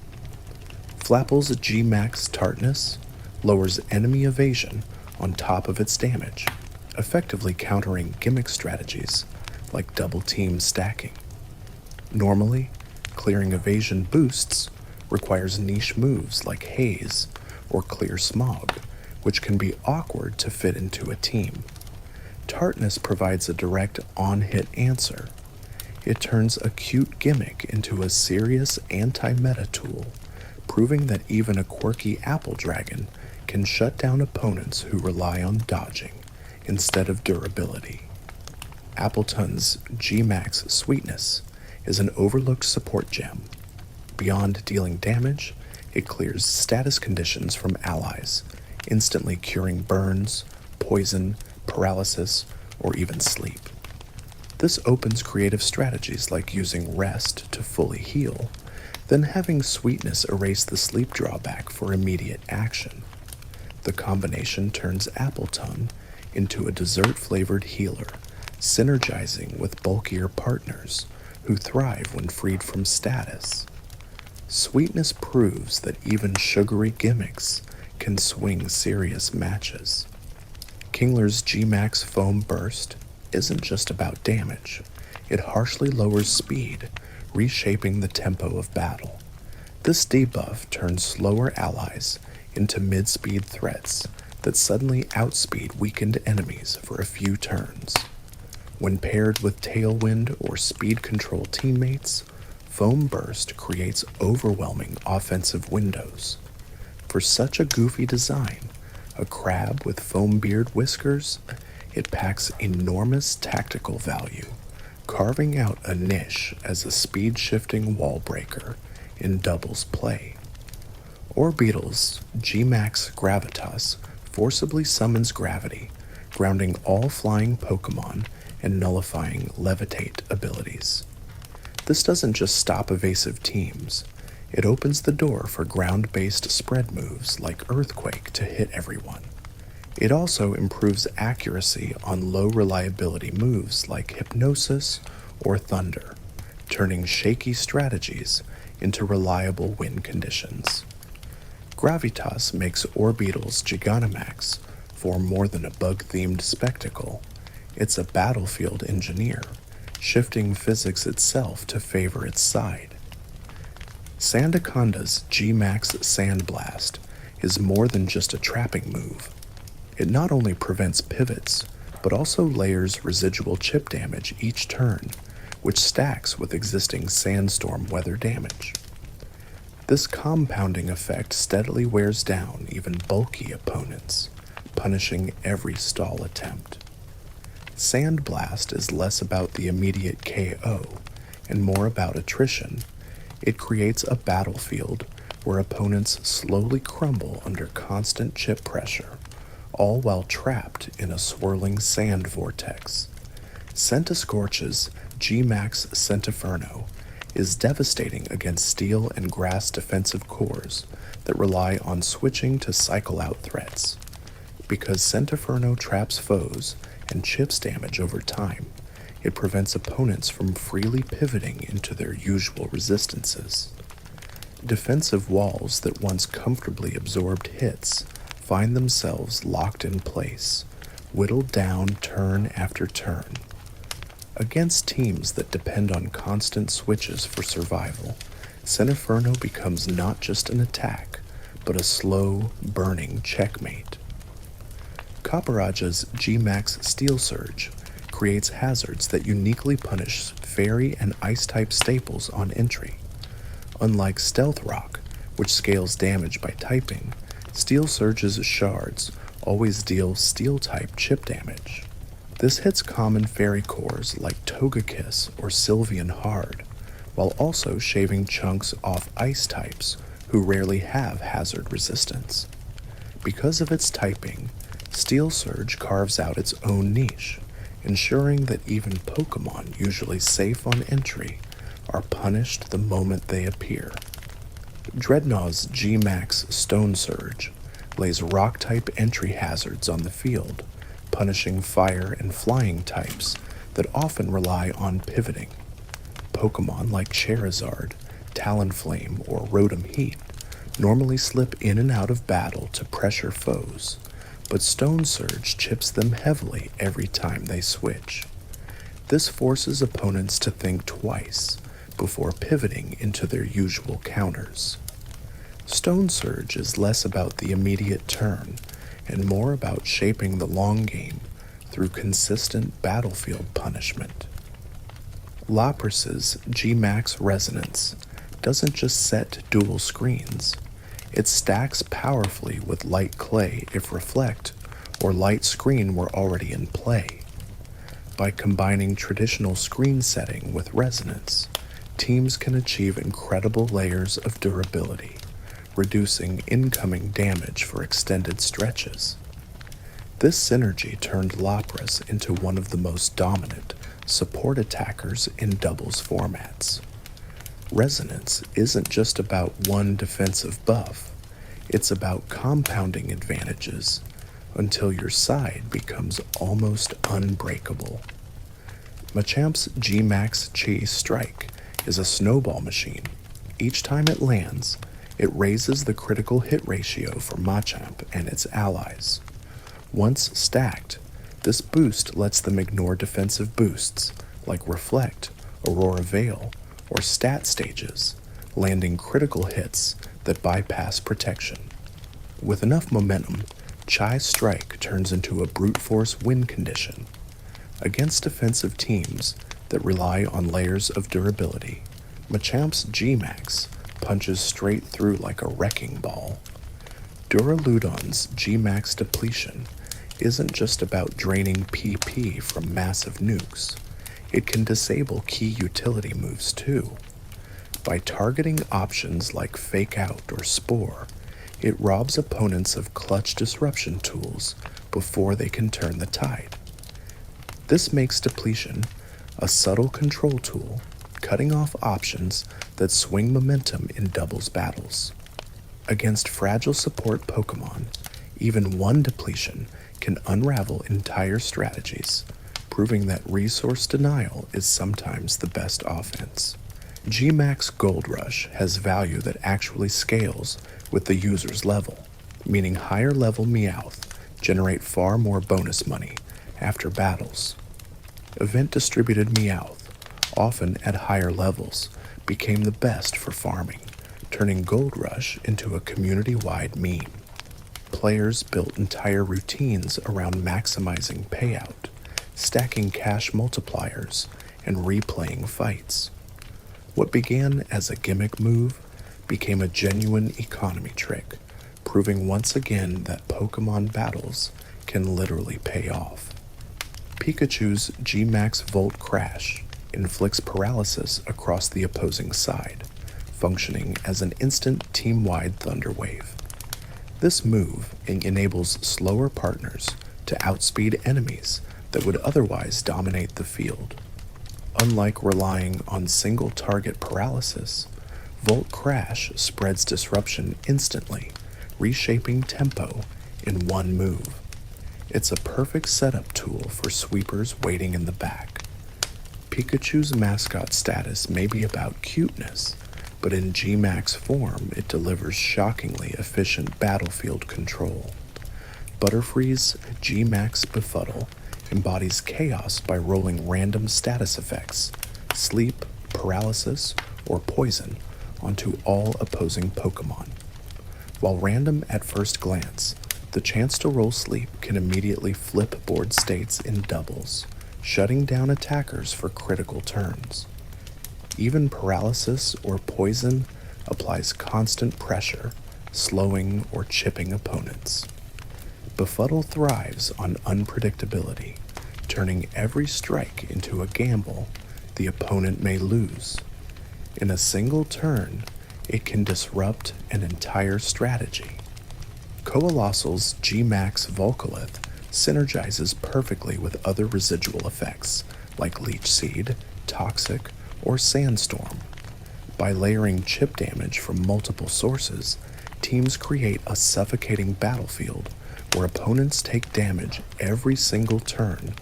Flapple's G-Max Tartness lowers enemy evasion on top of its damage, effectively countering gimmick strategies like double team stacking. Normally, clearing evasion boosts requires niche moves like Haze or Clear Smog, which can be awkward to fit into a team. Tartness provides a direct on-hit answer. It turns a cute gimmick into a serious anti-meta tool, proving that even a quirky Apple Dragon can shut down opponents who rely on dodging instead of durability. Appleton's G-Max Sweetness is an overlooked support gem. Beyond dealing damage, it clears status conditions from allies, instantly curing burns, poison, paralysis, or even sleep. This opens creative strategies like using rest to fully heal, then having Sweetness erase the sleep drawback for immediate action. The combination turns Appleton into a dessert-flavored healer, synergizing with bulkier partners who thrive when freed from status. Sweetness proves that even sugary gimmicks can swing serious matches. Kingler's G-Max Foam Burst isn't just about damage. It harshly lowers speed, reshaping the tempo of battle. This debuff turns slower allies into mid-speed threats that suddenly outspeed weakened enemies for a few turns. When paired with Tailwind or Speed Control teammates, Foam Burst creates overwhelming offensive windows. For such a goofy design, a crab with foam beard whiskers, it packs enormous tactical value, carving out a niche as a speed-shifting wall breaker in doubles play. Orbeetle's G-Max Gravitas forcibly summons gravity, grounding all flying Pokémon and nullifying Levitate abilities. This doesn't just stop evasive teams, it opens the door for ground-based spread moves like Earthquake to hit everyone. It also improves accuracy on low-reliability moves like Hypnosis or Thunder, turning shaky strategies into reliable win conditions. Gravitas makes Orbeetle's Gigantamax for more than a bug-themed spectacle. It's a battlefield engineer, shifting physics itself to favor its side. Sandaconda's G-Max Sandblast is more than just a trapping move. It not only prevents pivots, but also layers residual chip damage each turn, which stacks with existing sandstorm weather damage. This compounding effect steadily wears down even bulky opponents, punishing every stall attempt. Sandblast is less about the immediate KO and more about attrition. It creates a battlefield where opponents slowly crumble under constant chip pressure, all while trapped in a swirling sand vortex. Centiskorch's G-Max Centiferno is devastating against steel and grass defensive cores that rely on switching to cycle out threats. Because Centiferno traps foes and chips damage over time, it prevents opponents from freely pivoting into their usual resistances. Defensive walls that once comfortably absorbed hits find themselves locked in place, whittled down turn after turn. Against teams that depend on constant switches for survival, Centiferno becomes not just an attack, but a slow, burning checkmate. Copperaj's G-Max Steel Surge creates hazards that uniquely punish fairy and ice-type staples on entry. Unlike Stealth Rock, which scales damage by typing, Steel Surge's shards always deal Steel-type chip damage. This hits common fairy cores like Togekiss or Sylveon hard, while also shaving chunks off ice types who rarely have hazard resistance. Because of its typing, Steel Surge carves out its own niche, ensuring that even Pokémon usually safe on entry are punished the moment they appear. Dreadnaught's G-Max Stone Surge lays rock-type entry hazards on the field, punishing fire and flying types that often rely on pivoting. Pokémon like Charizard, Talonflame, or Rotom Heat normally slip in and out of battle to pressure foes, but Stone Surge chips them heavily every time they switch. This forces opponents to think twice before pivoting into their usual counters. Stone Surge is less about the immediate turn and more about shaping the long game through consistent battlefield punishment. Lapras's G-Max Resonance doesn't just set dual screens, it stacks powerfully with Light Clay if Reflect or Light Screen were already in play. By combining traditional screen setting with Resonance, teams can achieve incredible layers of durability, reducing incoming damage for extended stretches. This synergy turned Lapras into one of the most dominant support attackers in doubles formats. Resonance isn't just about one defensive buff, it's about compounding advantages until your side becomes almost unbreakable. Machamp's G-Max Chase Strike is a snowball machine. Each time it lands, it raises the critical hit ratio for Machamp and its allies. Once stacked, this boost lets them ignore defensive boosts like Reflect, Aurora Veil, or stat stages, landing critical hits that bypass protection. With enough momentum, Chai's Strike turns into a brute force win condition. Against defensive teams that rely on layers of durability, Machamp's G-Max punches straight through like a wrecking ball. Duraludon's G-Max Depletion isn't just about draining PP from massive nukes. It can disable key utility moves too. By targeting options like Fake Out or Spore, it robs opponents of clutch disruption tools before they can turn the tide. This makes Depletion a subtle control tool, cutting off options that swing momentum in doubles battles. Against fragile support Pokémon, even one depletion can unravel entire strategies, proving that resource denial is sometimes the best offense. G-Max Gold Rush has value that actually scales with the user's level, meaning higher level Meowth generate far more bonus money after battles. Event-distributed Meowth, often at higher levels, became the best for farming, turning Gold Rush into a community-wide meme. Players built entire routines around maximizing payout, stacking cash multipliers, and replaying fights. What began as a gimmick move became a genuine economy trick, proving once again that Pokémon battles can literally pay off. Pikachu's G-Max Volt Crash inflicts paralysis across the opposing side, functioning as an instant team-wide thunder wave. This move enables slower partners to outspeed enemies that would otherwise dominate the field. Unlike relying on single target paralysis, Volt Crash spreads disruption instantly, reshaping tempo in one move. It's a perfect setup tool for sweepers waiting in the back. Pikachu's mascot status may be about cuteness, but in G-Max form it delivers shockingly efficient battlefield control. Butterfree's G-Max Befuddle embodies chaos by rolling random status effects, sleep, paralysis, or poison onto all opposing Pokémon. While random at first glance, the chance to roll sleep can immediately flip board states in doubles, shutting down attackers for critical turns. Even paralysis or poison applies constant pressure, slowing or chipping opponents. Befuddle thrives on unpredictability, turning every strike into a gamble the opponent may lose. In a single turn, it can disrupt an entire strategy. Colossal's G-Max Volcolith synergizes perfectly with other residual effects like Leech Seed, Toxic, or Sandstorm. By layering chip damage from multiple sources, teams create a suffocating battlefield where opponents take damage every single turn,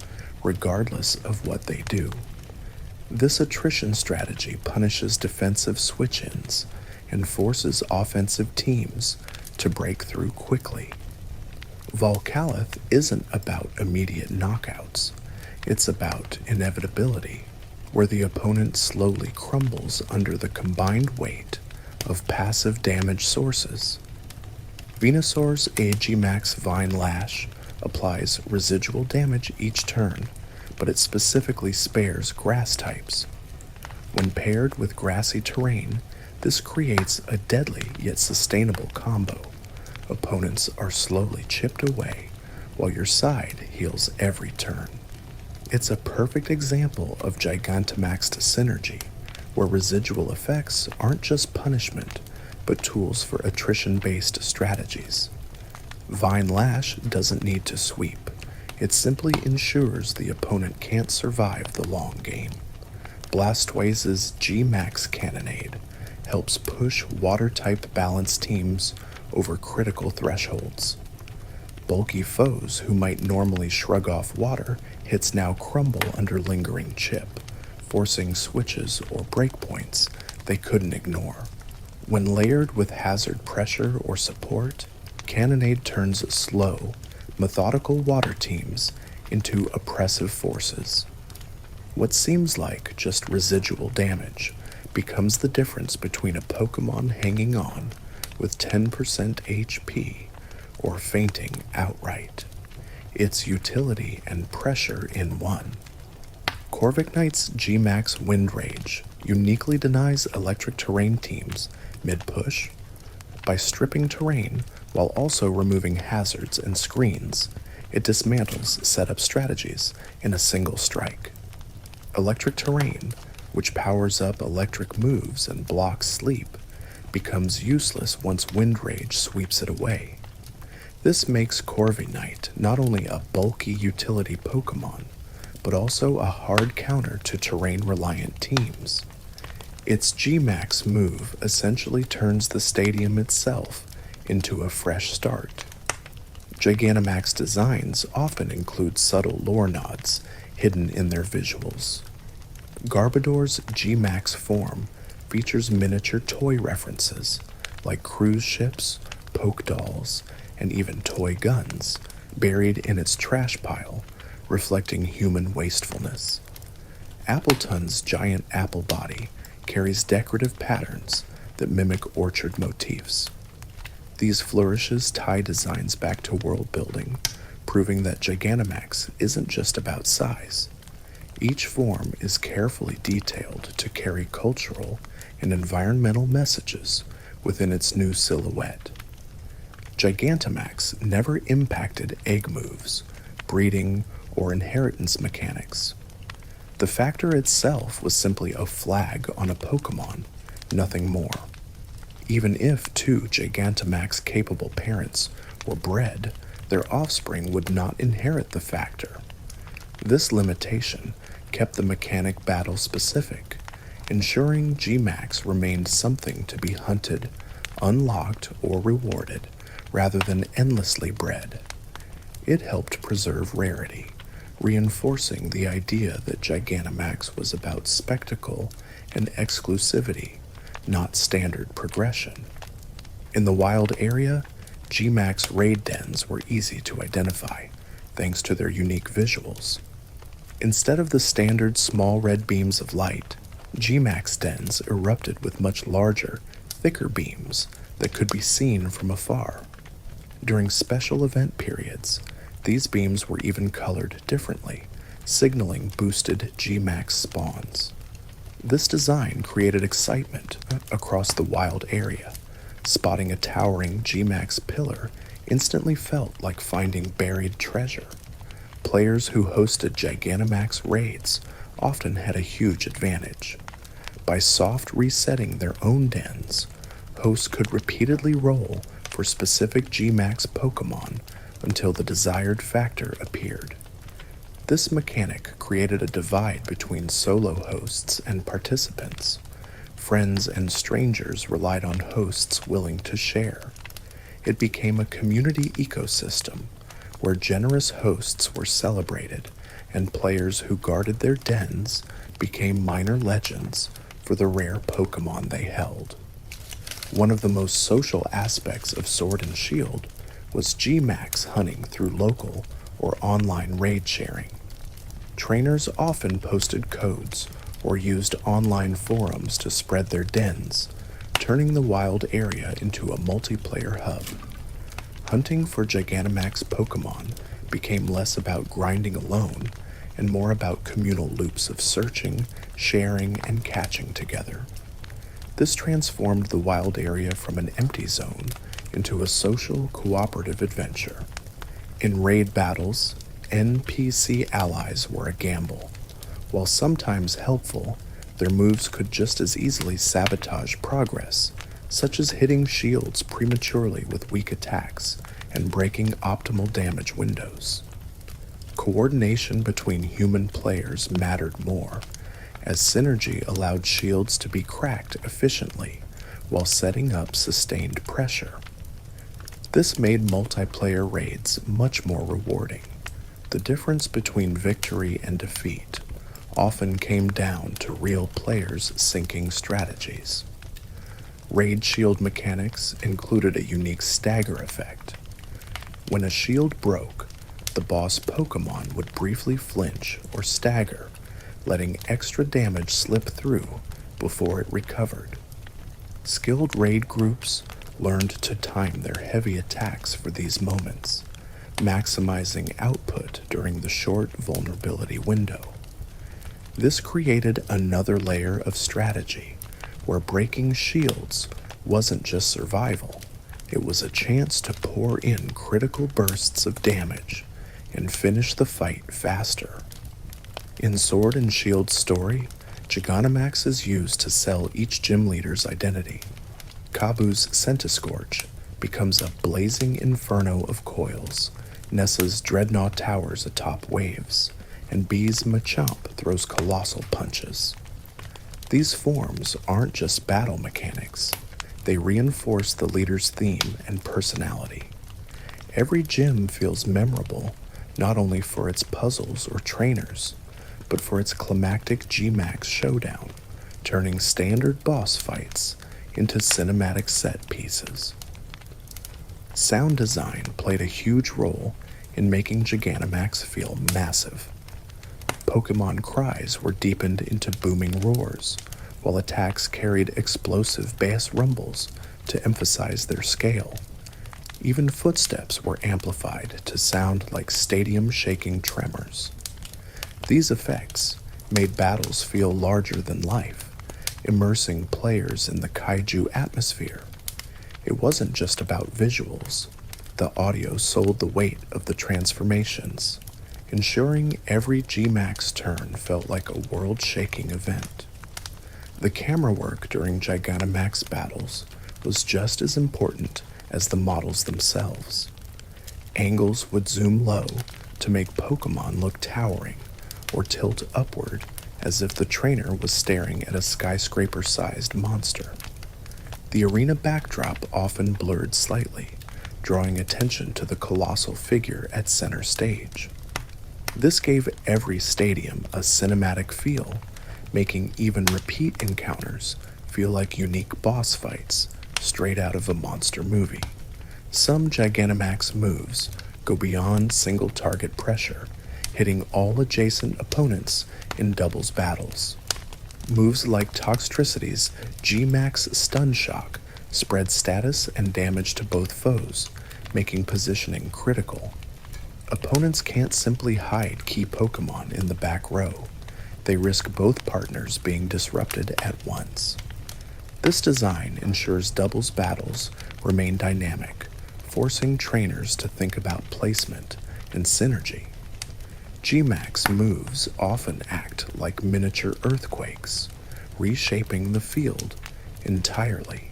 regardless of what they do. This attrition strategy punishes defensive switch-ins and forces offensive teams to break through quickly. Volcalith isn't about immediate knockouts, it's about inevitability, where the opponent slowly crumbles under the combined weight of passive damage sources. Venusaur's Ag-Max Vine Lash applies residual damage each turn, but it specifically spares grass types. When paired with grassy terrain, this creates a deadly yet sustainable combo. Opponents are slowly chipped away, while your side heals every turn. It's a perfect example of Gigantamax synergy, where residual effects aren't just punishment, but tools for attrition-based strategies. Vine Lash doesn't need to sweep. It simply ensures the opponent can't survive the long game. Blastoise's G-Max Cannonade helps push water-type balanced teams over critical thresholds. Bulky foes who might normally shrug off water hits now crumble under lingering chip, forcing switches or breakpoints they couldn't ignore. When layered with hazard pressure or support, Cannonade turns slow, methodical water teams into oppressive forces. What seems like just residual damage becomes the difference between a Pokémon hanging on with 10% HP or fainting outright. It's utility and pressure in one. Corviknight's G-Max Wind Rage uniquely denies electric terrain teams mid-push. By stripping terrain while also removing hazards and screens, it dismantles setup strategies in a single strike. Electric terrain, which powers up electric moves and blocks sleep, becomes useless once Wind Rage sweeps it away. This makes Corviknight not only a bulky utility Pokémon, but also a hard counter to terrain-reliant teams. Its G-Max move essentially turns the stadium itself into a fresh start. Gigantamax designs often include subtle lore nods hidden in their visuals. Garbodor's G-Max form features miniature toy references like cruise ships, poke dolls, and even toy guns buried in its trash pile, reflecting human wastefulness. Appleton's giant apple body carries decorative patterns that mimic orchard motifs. These flourishes tie designs back to world building, proving that Gigantamax isn't just about size. Each form is carefully detailed to carry cultural and environmental messages within its new silhouette. Gigantamax never impacted egg moves, breeding, or inheritance mechanics. The factor itself was simply a flag on a Pokémon, nothing more. Even if two Gigantamax-capable parents were bred, their offspring would not inherit the factor. This limitation kept the mechanic battle specific, ensuring Gmax remained something to be hunted, unlocked, or rewarded, rather than endlessly bred. It helped preserve rarity, reinforcing the idea that Gigantamax was about spectacle and exclusivity, not standard progression. In the wild area, Gmax raid dens were easy to identify, thanks to their unique visuals. Instead of the standard small red beams of light, Gmax dens erupted with much larger, thicker beams that could be seen from afar. During special event periods, these beams were even colored differently, signaling boosted Gmax spawns. This design created excitement across the wild area. Spotting a towering Gmax pillar instantly felt like finding buried treasure. Players who hosted Gigantamax raids often had a huge advantage. By soft resetting their own dens, hosts could repeatedly roll for specific Gmax Pokémon until the desired factor appeared. This mechanic created a divide between solo hosts and participants. Friends and strangers relied on hosts willing to share. It became a community ecosystem where generous hosts were celebrated and players who guarded their dens became minor legends for the rare Pokémon they held. One of the most social aspects of Sword and Shield was Gmax hunting through local or online raid sharing. Trainers often posted codes or used online forums to spread their dens, turning the wild area into a multiplayer hub. Hunting for Gigantamax Pokémon became less about grinding alone and more about communal loops of searching, sharing, and catching together. This transformed the wild area from an empty zone into a social, cooperative adventure. In raid battles, NPC allies were a gamble. While sometimes helpful, their moves could just as easily sabotage progress, such as hitting shields prematurely with weak attacks and breaking optimal damage windows. Coordination between human players mattered more, as synergy allowed shields to be cracked efficiently while setting up sustained pressure. This made multiplayer raids much more rewarding. The difference between victory and defeat often came down to real players syncing strategies. Raid shield mechanics included a unique stagger effect. When a shield broke, the boss Pokémon would briefly flinch or stagger, letting extra damage slip through before it recovered. Skilled raid groups learned to time their heavy attacks for these moments, maximizing output during the short vulnerability window. This created another layer of strategy, where breaking shields wasn't just survival, it was a chance to pour in critical bursts of damage and finish the fight faster. In Sword and Shield's story, Gigantamax is used to sell each gym leader's identity. Kabu's Centiscorch becomes a blazing inferno of coils, Nessa's Dreadnought towers atop waves, and B's Machamp throws colossal punches. These forms aren't just battle mechanics, they reinforce the leader's theme and personality. Every gym feels memorable, not only for its puzzles or trainers, but for its climactic Gmax showdown, turning standard boss fights into cinematic set pieces. Sound design played a huge role in making Gigantamax feel massive. Pokémon cries were deepened into booming roars, while attacks carried explosive bass rumbles to emphasize their scale. Even footsteps were amplified to sound like stadium-shaking tremors. These effects made battles feel larger than life, immersing players in the kaiju atmosphere. It wasn't just about visuals. The audio sold the weight of the transformations, ensuring every Gmax turn felt like a world-shaking event. The camera work during Gigantamax battles was just as important as the models themselves. Angles would zoom low to make Pokémon look towering, or tilt upward as if the trainer was staring at a skyscraper-sized monster. The arena backdrop often blurred slightly, drawing attention to the colossal figure at center stage. This gave every stadium a cinematic feel, making even repeat encounters feel like unique boss fights straight out of a monster movie. Some Gigantamax moves go beyond single target pressure, hitting all adjacent opponents in doubles battles. Moves like Toxtricity's G-Max Stun Shock spread status and damage to both foes, making positioning critical. Opponents can't simply hide key Pokémon in the back row. They risk both partners being disrupted at once. This design ensures doubles battles remain dynamic, forcing trainers to think about placement and synergy. G-Max moves often act like miniature earthquakes, reshaping the field entirely.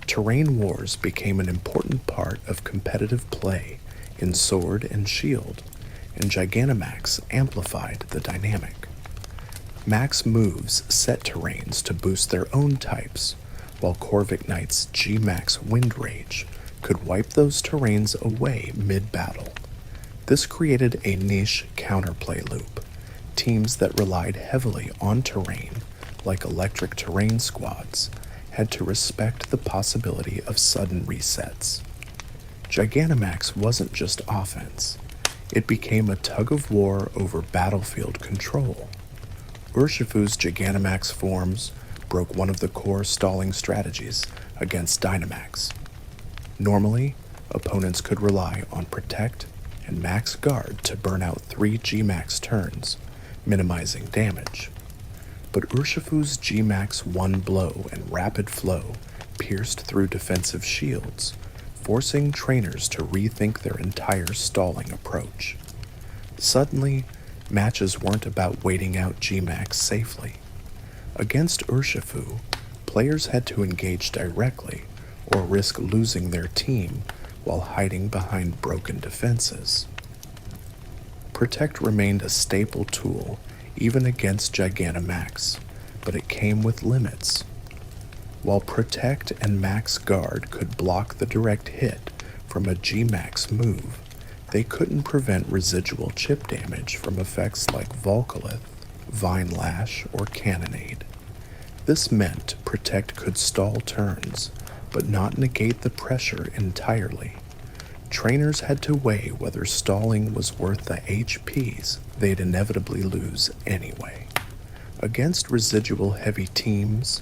Terrain wars became an important part of competitive play in Sword and Shield, and Gigantamax amplified the dynamic. Max moves set terrains to boost their own types, while Corviknight's G-Max Wind Rage could wipe those terrains away mid-battle. This created a niche counterplay loop. Teams that relied heavily on terrain, like electric terrain squads, had to respect the possibility of sudden resets. Gigantamax wasn't just offense. It became a tug-of-war over battlefield control. Urshifu's Gigantamax forms broke one of the core stalling strategies against Dynamax. Normally, opponents could rely on Protect and Max Guard to burn out 3 G-Max turns, minimizing damage. But Urshifu's G-Max One Blow and Rapid Flow pierced through defensive shields, forcing trainers to rethink their entire stalling approach. Suddenly, matches weren't about waiting out G-Max safely. Against Urshifu, players had to engage directly or risk losing their team while hiding behind broken defenses. Protect remained a staple tool even against Gigantamax, but it came with limits. While Protect and Max Guard could block the direct hit from a G-Max move, they couldn't prevent residual chip damage from effects like Volcalith, Vine Lash, or Cannonade. This meant Protect could stall turns, but not negate the pressure entirely. Trainers had to weigh whether stalling was worth the HPs they'd inevitably lose anyway. Against residual heavy teams,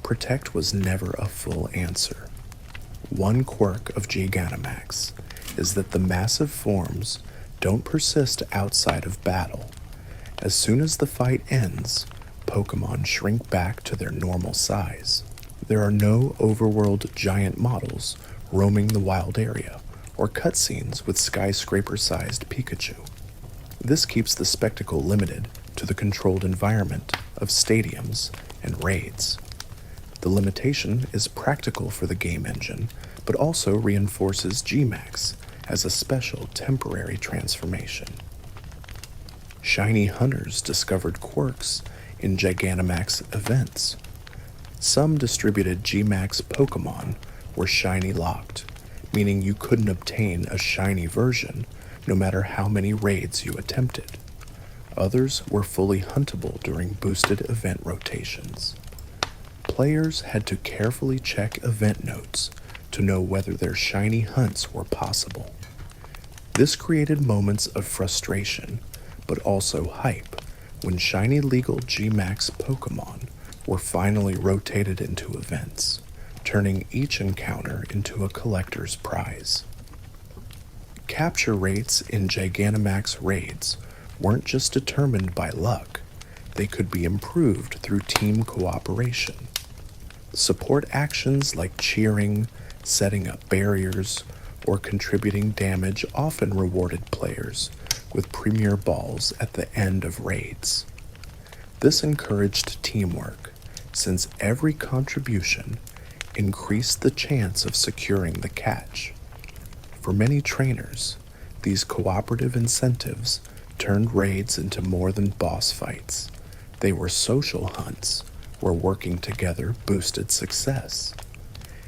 Protect was never a full answer. One quirk of Gigantamax is that the massive forms don't persist outside of battle. As soon as the fight ends, Pokémon shrink back to their normal size. There are no overworld giant models roaming the wild area, or cutscenes with skyscraper-sized Pikachu. This keeps the spectacle limited to the controlled environment of stadiums and raids. The limitation is practical for the game engine, but also reinforces G-Max as a special temporary transformation. Shiny hunters discovered quirks in Gigantamax events. Some distributed G-Max Pokémon were shiny locked, meaning you couldn't obtain a shiny version no matter how many raids you attempted. Others were fully huntable during boosted event rotations. Players had to carefully check event notes to know whether their shiny hunts were possible. This created moments of frustration, but also hype, when shiny legal G-Max Pokémon were finally rotated into events, turning each encounter into a collector's prize. Capture rates in Gigantamax raids weren't just determined by luck, they could be improved through team cooperation. Support actions like cheering, setting up barriers, or contributing damage often rewarded players with premier balls at the end of raids. This encouraged teamwork, since every contribution increased the chance of securing the catch. For many trainers, these cooperative incentives turned raids into more than boss fights. They were social hunts where working together boosted success.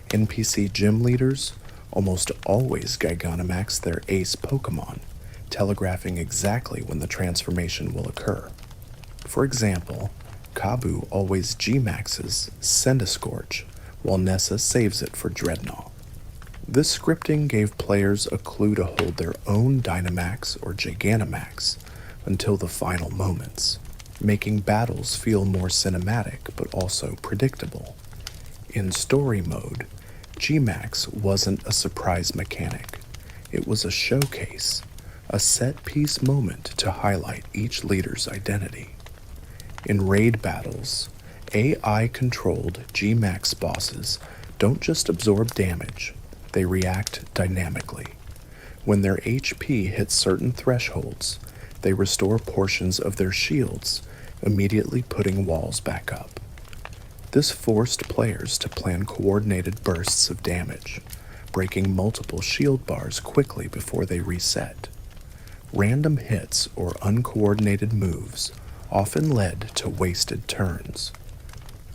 NPC gym leaders almost always Gigantamax their ace Pokémon, telegraphing exactly when the transformation will occur. For example, Kabu always G-maxes Send-a-Scorch, while Nessa saves it for Dreadnought. This scripting gave players a clue to hold their own Dynamax or Gigantamax until the final moments, making battles feel more cinematic but also predictable. In story mode, G-Max wasn't a surprise mechanic. It was a showcase, a set-piece moment to highlight each leader's identity. In raid battles, AI-controlled G-Max bosses don't just absorb damage, they react dynamically. When their HP hits certain thresholds, they restore portions of their shields, immediately putting walls back up. This forced players to plan coordinated bursts of damage, breaking multiple shield bars quickly before they reset. Random hits or uncoordinated moves often led to wasted turns.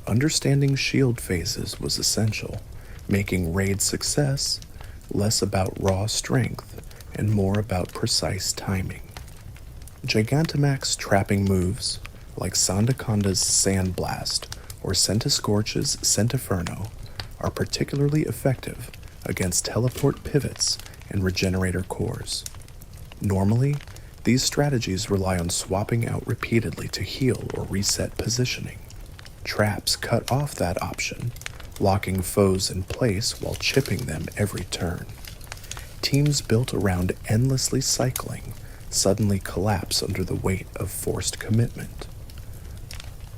Understanding shield phases was essential, making raid success less about raw strength and more about precise timing. Gigantamax trapping moves, like Sandaconda's Sand Blast or Send-a-Scorch's Sentiferno, are particularly effective against teleport pivots and regenerator cores. Normally, these strategies rely on swapping out repeatedly to heal or reset positioning. Traps cut off that option, locking foes in place while chipping them every turn. Teams built around endlessly cycling suddenly collapse under the weight of forced commitment.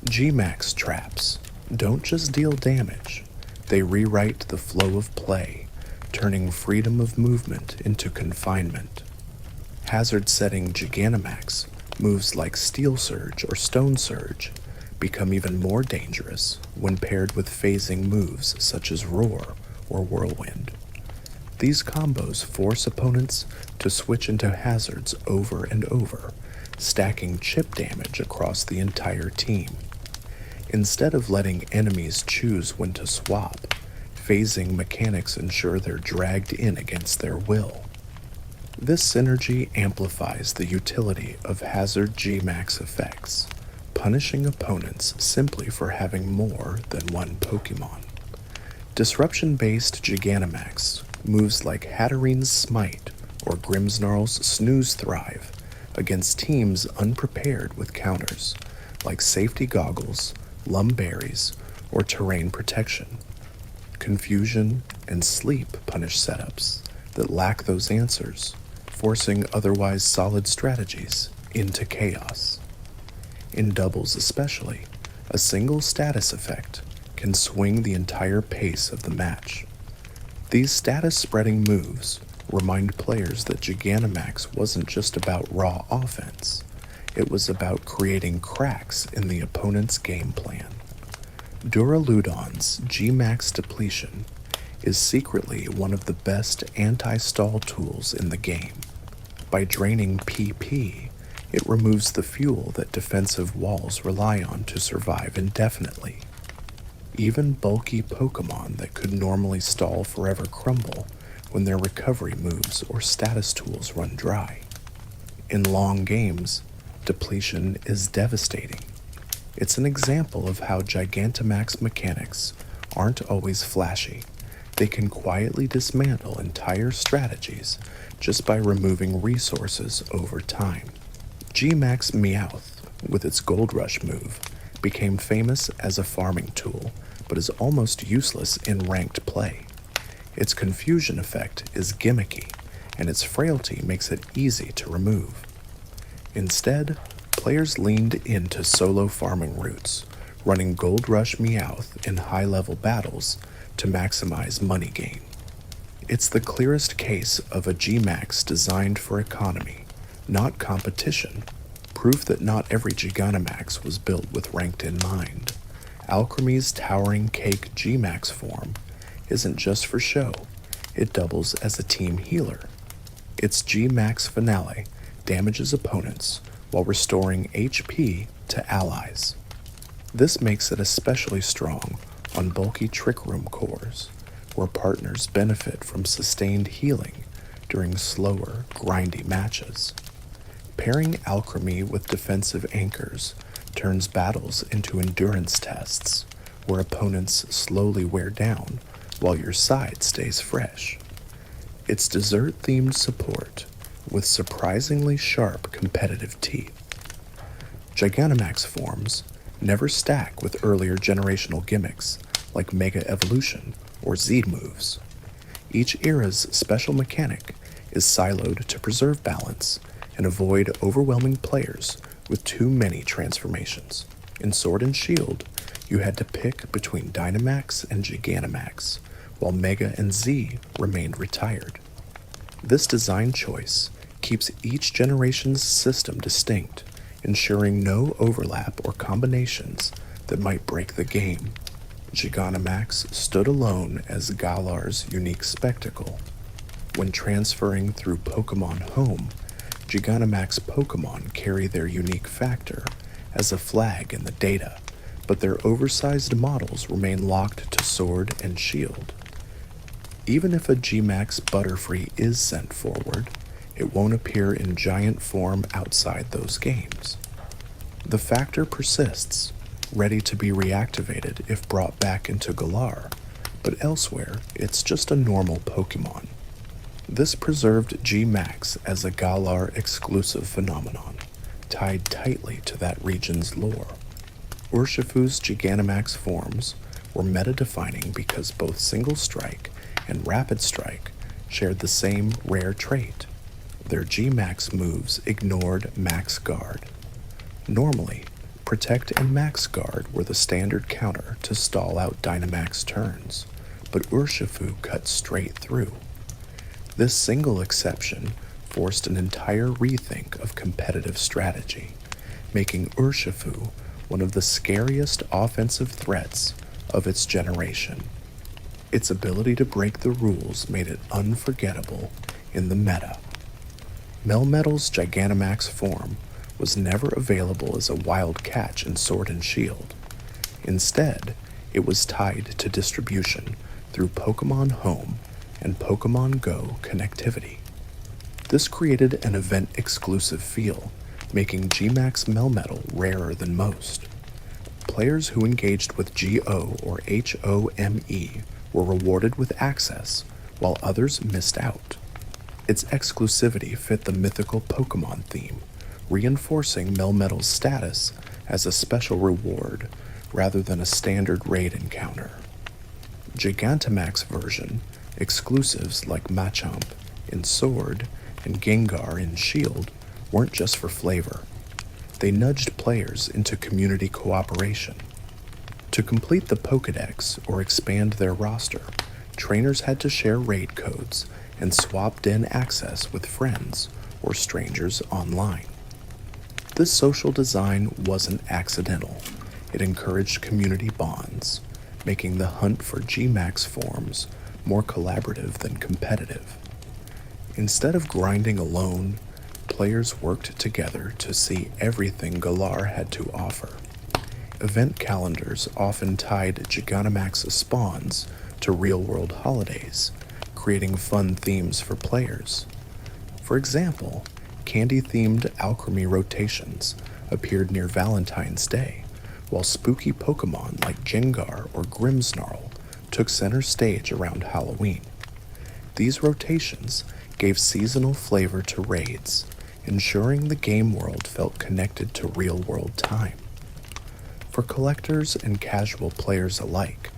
G-Max traps don't just deal damage, they rewrite the flow of play, turning freedom of movement into confinement. Hazard-setting Gigantamax moves like Steel Surge or Stone Surge become even more dangerous when paired with phasing moves such as Roar or Whirlwind. These combos force opponents to switch into hazards over and over, stacking chip damage across the entire team. Instead of letting enemies choose when to swap, phasing mechanics ensure they're dragged in against their will. This synergy amplifies the utility of hazard G-Max effects, punishing opponents simply for having more than one Pokémon. Disruption-based Gigantamax moves like Hatterene's Smite or Grimmsnarl's Snooze thrive against teams unprepared with counters, like Safety Goggles, Lumberries, or Terrain Protection. Confusion and Sleep punish setups that lack those answers, forcing otherwise solid strategies into chaos. In doubles especially, a single status effect can swing the entire pace of the match. These status-spreading moves remind players that Gigantamax wasn't just about raw offense, it was about creating cracks in the opponent's game plan. Duraludon's G-Max depletion is secretly one of the best anti-stall tools in the game. By draining PP, it removes the fuel that defensive walls rely on to survive indefinitely. Even bulky Pokémon that could normally stall forever crumble when their recovery moves or status tools run dry. In long games, depletion is devastating. It's an example of how Gigantamax mechanics aren't always flashy. They can quietly dismantle entire strategies just by removing resources over time. G-Max Meowth, with its Gold Rush move, became famous as a farming tool, but is almost useless in ranked play. Its confusion effect is gimmicky, and its frailty makes it easy to remove. Instead, players leaned into solo farming routes, running Gold Rush Meowth in high-level battles to maximize money gain. It's the clearest case of a G-Max designed for economy, not competition, proof that not every Gigantamax was built with ranked in mind. Alchemy's towering cake G-Max form isn't just for show, it doubles as a team healer. Its G-Max finale damages opponents while restoring HP to allies. This makes it especially strong on bulky Trick Room cores, where partners benefit from sustained healing during slower, grindy matches. Pairing Alchemy with defensive anchors turns battles into endurance tests, where opponents slowly wear down while your side stays fresh. It's dessert-themed support with surprisingly sharp competitive teeth. Gigantamax forms never stack with earlier generational gimmicks like Mega Evolution or Z moves. Each era's special mechanic is siloed to preserve balance and avoid overwhelming players with too many transformations. In Sword and Shield, you had to pick between Dynamax and Gigantamax, while Mega and Z remained retired. This design choice keeps each generation's system distinct, ensuring no overlap or combinations that might break the game. Gigantamax stood alone as Galar's unique spectacle. When transferring through Pokemon Home, Gigantamax Pokémon carry their unique factor as a flag in the data, but their oversized models remain locked to Sword and Shield. Even if a G-Max Butterfree is sent forward, it won't appear in giant form outside those games. The factor persists, ready to be reactivated if brought back into Galar, but elsewhere it's just a normal Pokemon. This preserved G-Max as a Galar exclusive phenomenon, tied tightly to that region's lore. Urshifu's Gigantamax forms were meta-defining because both Single Strike and Rapid Strike shared the same rare trait. Their G-Max moves ignored Max Guard. Normally, Protect and Max Guard were the standard counter to stall out Dynamax turns, but Urshifu cut straight through. This single exception forced an entire rethink of competitive strategy, making Urshifu one of the scariest offensive threats of its generation. Its ability to break the rules made it unforgettable in the meta. Melmetal's Gigantamax form was never available as a wild catch in Sword and Shield. Instead, it was tied to distribution through Pokemon Home and Pokemon Go connectivity. This created an event-exclusive feel, making G-Max Melmetal rarer than most. Players who engaged with GO or HOME were rewarded with access, while others missed out. Its exclusivity fit the mythical Pokemon theme, reinforcing Melmetal's status as a special reward rather than a standard raid encounter. Gigantamax version exclusives like Machamp in Sword and Gengar in Shield weren't just for flavor. They nudged players into community cooperation. To complete the Pokédex or expand their roster, trainers had to share raid codes and swapped-in access with friends or strangers online. This social design wasn't accidental. It encouraged community bonds, making the hunt for G-Max forms more collaborative than competitive. Instead of grinding alone, players worked together to see everything Galar had to offer. Event calendars often tied Gigantamax spawns to real-world holidays, creating fun themes for players. For example, candy-themed alchemy rotations appeared near Valentine's Day, while spooky Pokemon like Gengar or Grimmsnarl took center stage around Halloween. These rotations gave seasonal flavor to raids, ensuring the game world felt connected to real-world time. For collectors and casual players alike,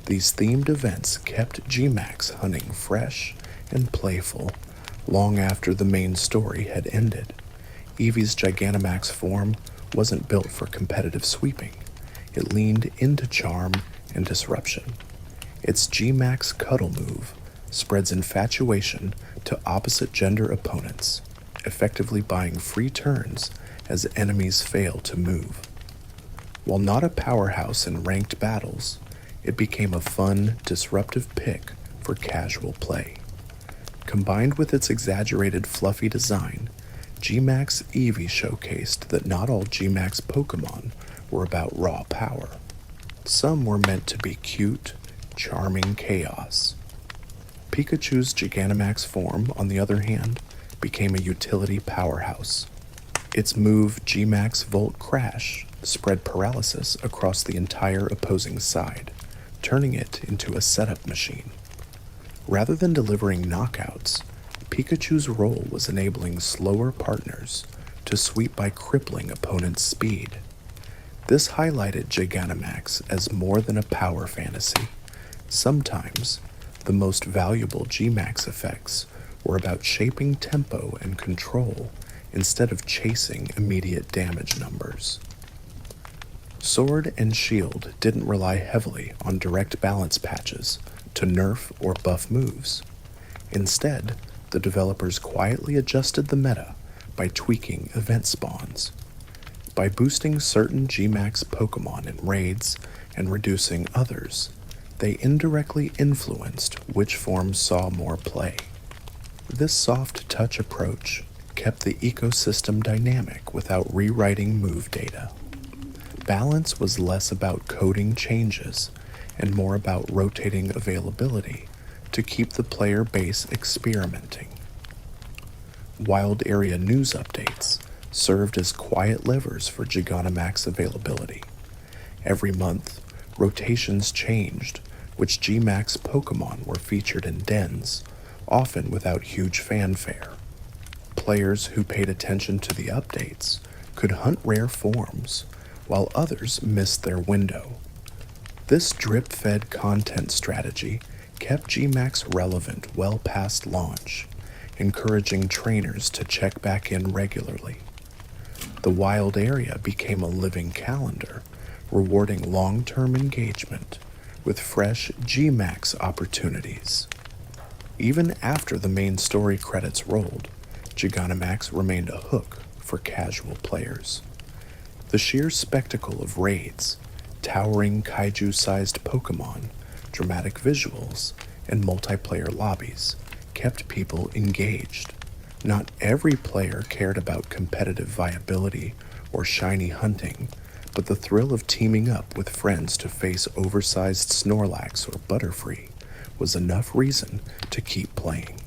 these themed events kept G-Max hunting fresh and playful long after the main story had ended. Eevee's Gigantamax form wasn't built for competitive sweeping. It leaned into charm and disruption. Its G-Max Cuddle move spreads infatuation to opposite gender opponents, effectively buying free turns as enemies fail to move. While not a powerhouse in ranked battles, it became a fun, disruptive pick for casual play. Combined with its exaggerated fluffy design, Gmax Eevee showcased that not all Gmax Pokémon were about raw power. Some were meant to be cute, charming chaos. Pikachu's Gigantamax form, on the other hand, became a utility powerhouse. Its move Gmax Volt Crash spread paralysis across the entire opposing side, turning it into a setup machine. Rather than delivering knockouts, Pikachu's role was enabling slower partners to sweep by crippling opponents' speed. This highlighted Gigantamax as more than a power fantasy. Sometimes, the most valuable Gmax effects were about shaping tempo and control instead of chasing immediate damage numbers. Sword and Shield didn't rely heavily on direct balance patches to nerf or buff moves. Instead, the developers quietly adjusted the meta by tweaking event spawns. By boosting certain Gmax Pokémon in raids and reducing others, they indirectly influenced which forms saw more play. This soft touch approach kept the ecosystem dynamic without rewriting move data. Balance was less about coding changes and more about rotating availability to keep the player base experimenting. Wild area news updates served as quiet levers for Gigantamax availability. Every month, rotations changed which Gmax Pokémon were featured in dens, often without huge fanfare. Players who paid attention to the updates could hunt rare forms, while others missed their window. This drip-fed content strategy kept Gmax relevant well past launch, encouraging trainers to check back in regularly. The wild area became a living calendar, rewarding long-term engagement with fresh Gmax opportunities. Even after the main story credits rolled, Gigantamax remained a hook for casual players. The sheer spectacle of raids, towering kaiju-sized Pokémon, dramatic visuals, and multiplayer lobbies kept people engaged. Not every player cared about competitive viability or shiny hunting, but the thrill of teaming up with friends to face oversized Snorlax or Butterfree was enough reason to keep playing.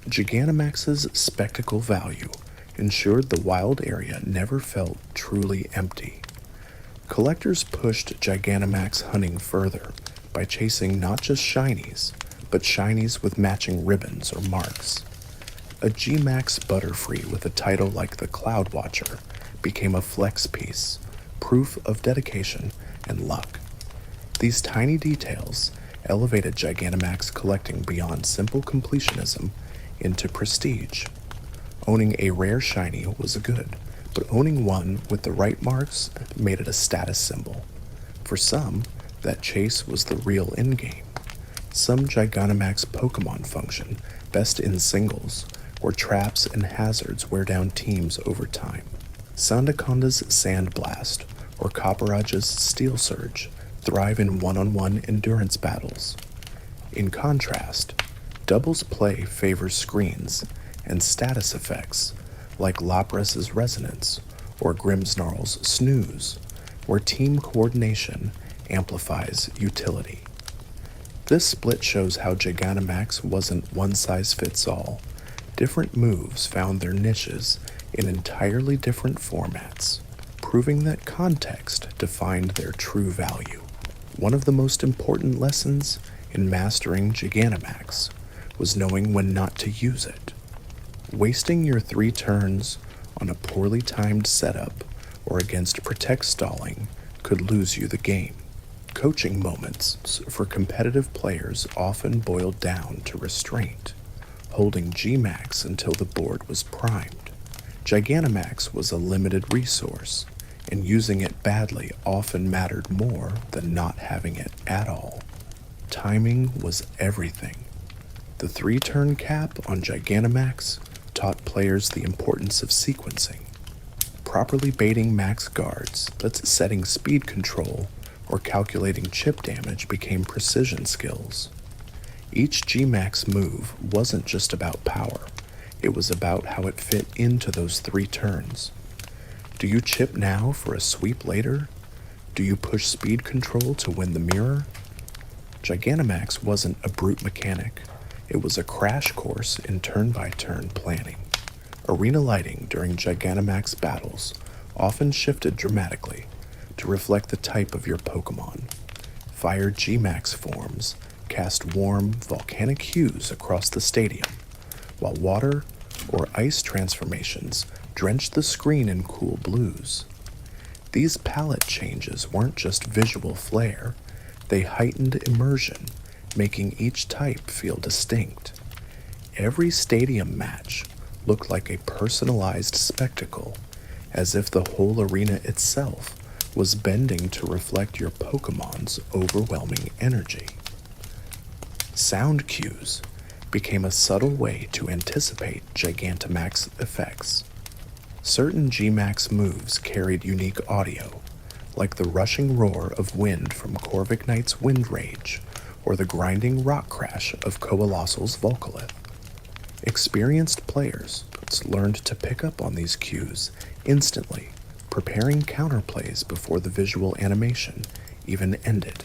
Gigantamax's spectacle value ensured the wild area never felt truly empty. Collectors pushed Gigantamax hunting further by chasing not just shinies, but shinies with matching ribbons or marks. A Gmax Butterfree with a title like the Cloud Watcher became a flex piece, proof of dedication and luck. These tiny details elevated Gigantamax collecting beyond simple completionism into prestige. Owning a rare shiny was good, but owning one with the right marks made it a status symbol. For some, that chase was the real endgame. Some Gigantamax Pokémon function best in singles, where traps and hazards wear down teams over time. Sandaconda's Sand Blast or Copperage's Steel Surge thrive in one-on-one endurance battles. In contrast, doubles play favors screens and status effects like Lapras's Resonance or Grimmsnarl's Snooze, where team coordination amplifies utility. This split shows how Gigantamax wasn't one-size-fits-all. Different moves found their niches in entirely different formats, proving that context defined their true value. One of the most important lessons in mastering Gigantamax was knowing when not to use it. Wasting your 3 turns on a poorly timed setup or against protect stalling could lose you the game. Coaching moments for competitive players often boiled down to restraint, holding Gmax until the board was primed. Gigantamax was a limited resource, and using it badly often mattered more than not having it at all. Timing was everything. The 3-turn cap on Gigantamax taught players the importance of sequencing. properly baiting max guards, but setting speed control or calculating chip damage became precision skills. Each G-Max move wasn't just about power, it was about how it fit into those 3 turns. Do you chip now for a sweep later? Do you push speed control to win the mirror? Gigantamax wasn't a brute mechanic, it was a crash course in turn-by-turn planning. Arena lighting during Gigantamax battles often shifted dramatically to reflect the type of your Pokémon. Fire G-Max forms cast warm, volcanic hues across the stadium, while water or ice transformations drenched the screen in cool blues. These palette changes weren't just visual flair, they heightened immersion, making each type feel distinct. Every stadium match looked like a personalized spectacle, as if the whole arena itself was bending to reflect your Pokémon's overwhelming energy. Sound cues became a subtle way to anticipate Gigantamax effects. Certain G-Max moves carried unique audio, like the rushing roar of wind from Corvic Knight's Wind Rage, or the grinding rock crash of Colossal's Volcalith. Experienced players learned to pick up on these cues instantly, preparing counterplays before the visual animation even ended.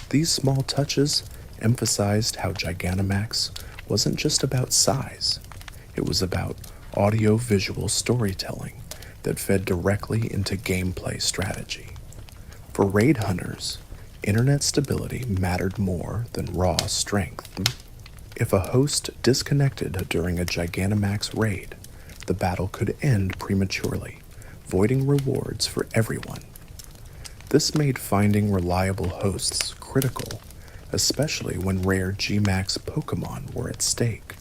These small touches emphasized how Gigantamax wasn't just about size, it was about audio-visual storytelling that fed directly into gameplay strategy. For raid hunters, internet stability mattered more than raw strength. If a host disconnected during a Gigantamax raid, the battle could end prematurely, voiding rewards for everyone. This made finding reliable hosts critical, especially when rare G-Max Pokémon were at stake.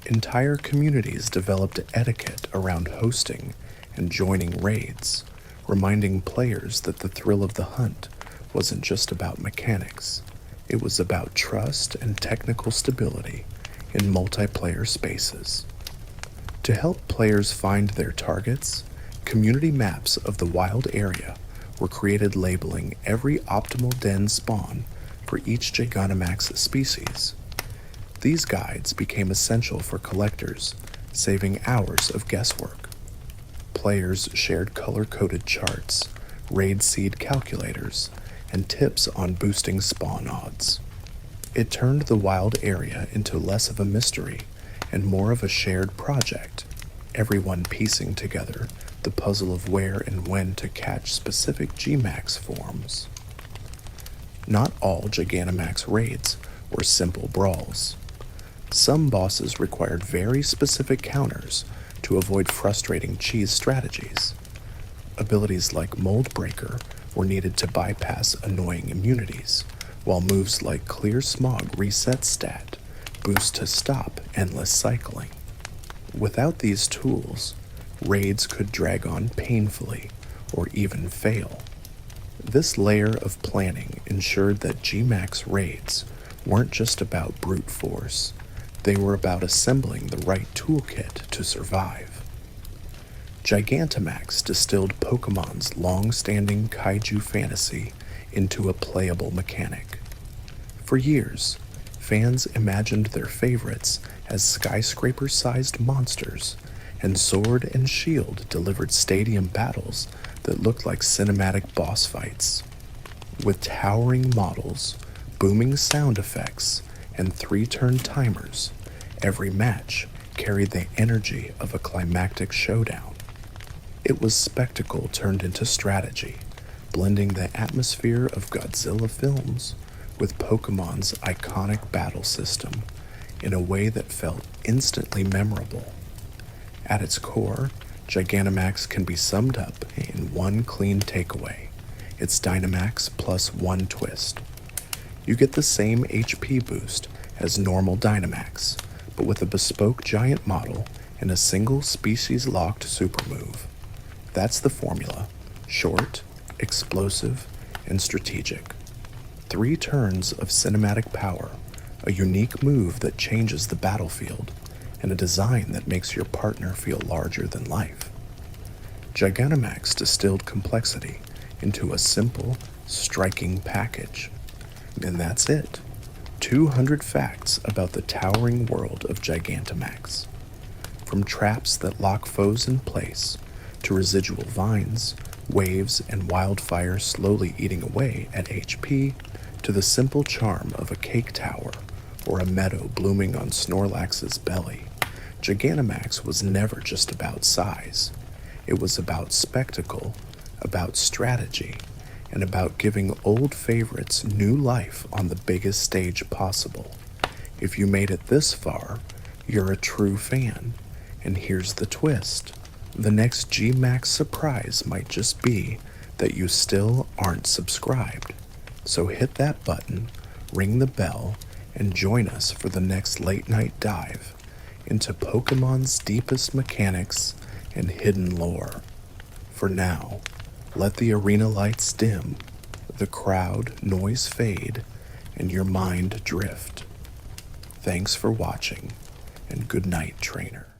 Entire communities developed etiquette around hosting and joining raids, reminding players that the thrill of the hunt wasn't just about mechanics. It was about trust and technical stability in multiplayer spaces. To help players find their targets, community maps of the wild area were created labeling every optimal den spawn for each Gigantamax species. These guides became essential for collectors, saving hours of guesswork. Players shared color-coded charts, raid seed calculators, and tips on boosting spawn odds. It turned the wild area into less of a mystery and more of a shared project, everyone piecing together the puzzle of where and when to catch specific G-Max forms. Not all Gigantamax raids were simple brawls. Some bosses required very specific counters to avoid frustrating cheese strategies. Abilities like Mold Breaker were needed to bypass annoying immunities, while moves like Clear Smog Reset Stat boost to stop endless cycling. Without these tools, raids could drag on painfully or even fail. This layer of planning ensured that G-Max raids weren't just about brute force, they were about assembling the right toolkit to survive. Gigantamax distilled Pokemon's long-standing kaiju fantasy into a playable mechanic. For years, fans imagined their favorites as skyscraper-sized monsters, and Sword and Shield delivered stadium battles that looked like cinematic boss fights. With towering models, booming sound effects, and 3-turn timers, every match carried the energy of a climactic showdown. It was spectacle turned into strategy, blending the atmosphere of Godzilla films with Pokemon's iconic battle system in a way that felt instantly memorable. At its core, Gigantamax can be summed up in one clean takeaway. It's Dynamax plus one twist. You get the same HP boost as normal Dynamax, but with a bespoke giant model and a single species-locked super move. That's the formula: short, explosive, and strategic. 3 turns of cinematic power, a unique move that changes the battlefield, and a design that makes your partner feel larger than life. Gigantamax distilled complexity into a simple, striking package. And that's it. 200 facts about the towering world of Gigantamax. From traps that lock foes in place, to residual vines, waves, and wildfire slowly eating away at HP, to the simple charm of a cake tower or a meadow blooming on Snorlax's belly, Gigantamax was never just about size. It was about spectacle, about strategy, and about giving old favorites new life on the biggest stage possible. If you made it this far, you're a true fan. And here's the twist. The next G-Max surprise might just be that you still aren't subscribed. So hit that button, ring the bell, and join us for the next late night dive into Pokemon's deepest mechanics and hidden lore. For now, let the arena lights dim, the crowd noise fade, and your mind drift. Thanks for watching, and good night, trainer.